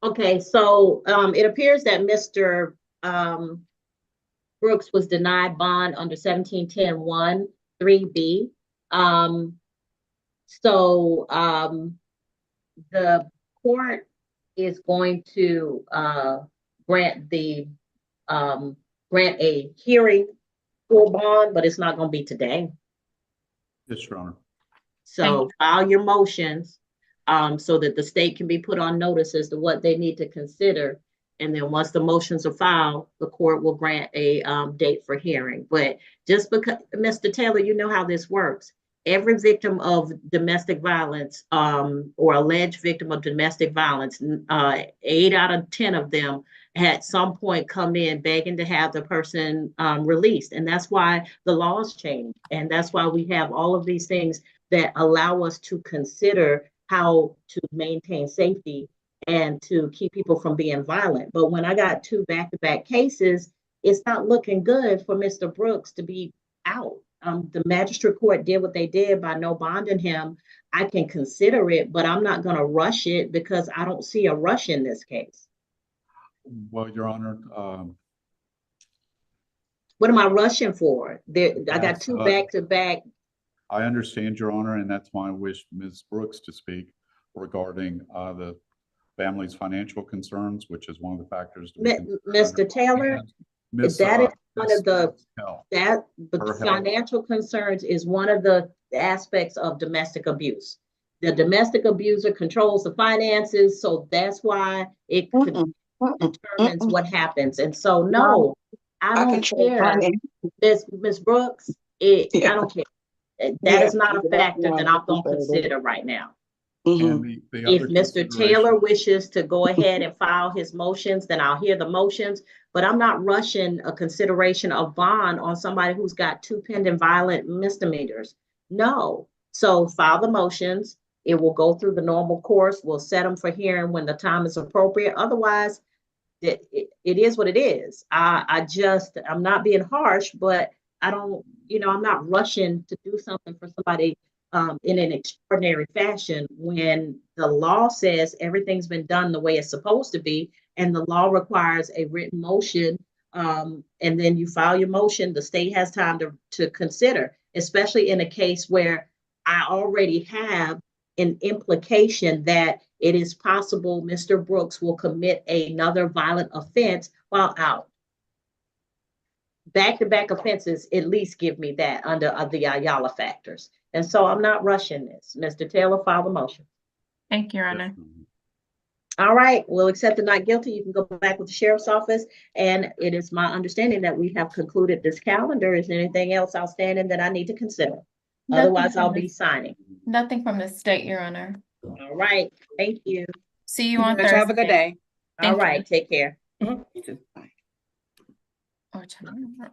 Okay, so it appears that Mr. Brooks was denied bond under 1710-1 3B. The court is going to grant a hearing for bond, but it's not going to be today. Yes, Your Honor. So file your motions so that the state can be put on notice as to what they need to consider. And then once the motions are filed, the court will grant a date for hearing. But just because, Mr. Taylor, you know how this works. Every victim of domestic violence or alleged victim of domestic violence, 8 out of 10 of them at some point come in begging to have the person released. And that's why the laws change. And that's why we have all of these things that allow us to consider how to maintain safety and to keep people from being violent. But when I got 2 back-to-back cases, it's not looking good for Mr. Brooks to be out. The magistrate court did what they did by no bonding him. I can consider it, but I'm not going to rush it because I don't see a rush in this case. Well, Your Honor, what am I rushing for? I got 2 back-to-back. I understand, Your Honor, and that's why I wish Ms. Brooks to speak regarding the family's financial concerns, which is one of the factors. Mr. Taylor, that is one of the financial concerns is one of the aspects of domestic abuse. The domestic abuser controls the finances, so that's why it determines what happens. And so, no, I don't care, Ms. Brooks. I don't care. That is not a factor that I'm going to consider right now. If Mr. Taylor wishes to go ahead and file his motions, then I'll hear the motions, but I'm not rushing a consideration of bond on somebody who's got 2 pending violent misdemeanors. No. So file the motions. It will go through the normal course. We'll set them for hearing when the time is appropriate. Otherwise, it is what it is. I'm not being harsh, but I'm not rushing to do something for somebody in an extraordinary fashion when the law says everything's been done the way it's supposed to be, and the law requires a written motion, and then you file your motion. The state has time to consider, especially in a case where I already have an implication that it is possible Mr. Brooks will commit another violent offense while out. Back-to-back offenses at least give me that under the Ayala factors. And so I'm not rushing this. Mr. Taylor, file the motion. Thank you, Your Honor. All right, we'll accept the not guilty. You can go back with the sheriff's office. And it is my understanding that we have concluded this calendar. Is there anything else outstanding that I need to consider? Otherwise, I'll be signing. Nothing from the state, Your Honor. All right, thank you. See you on Thursday. Have a good day. All right, take care. You too. Bye. Or tomorrow.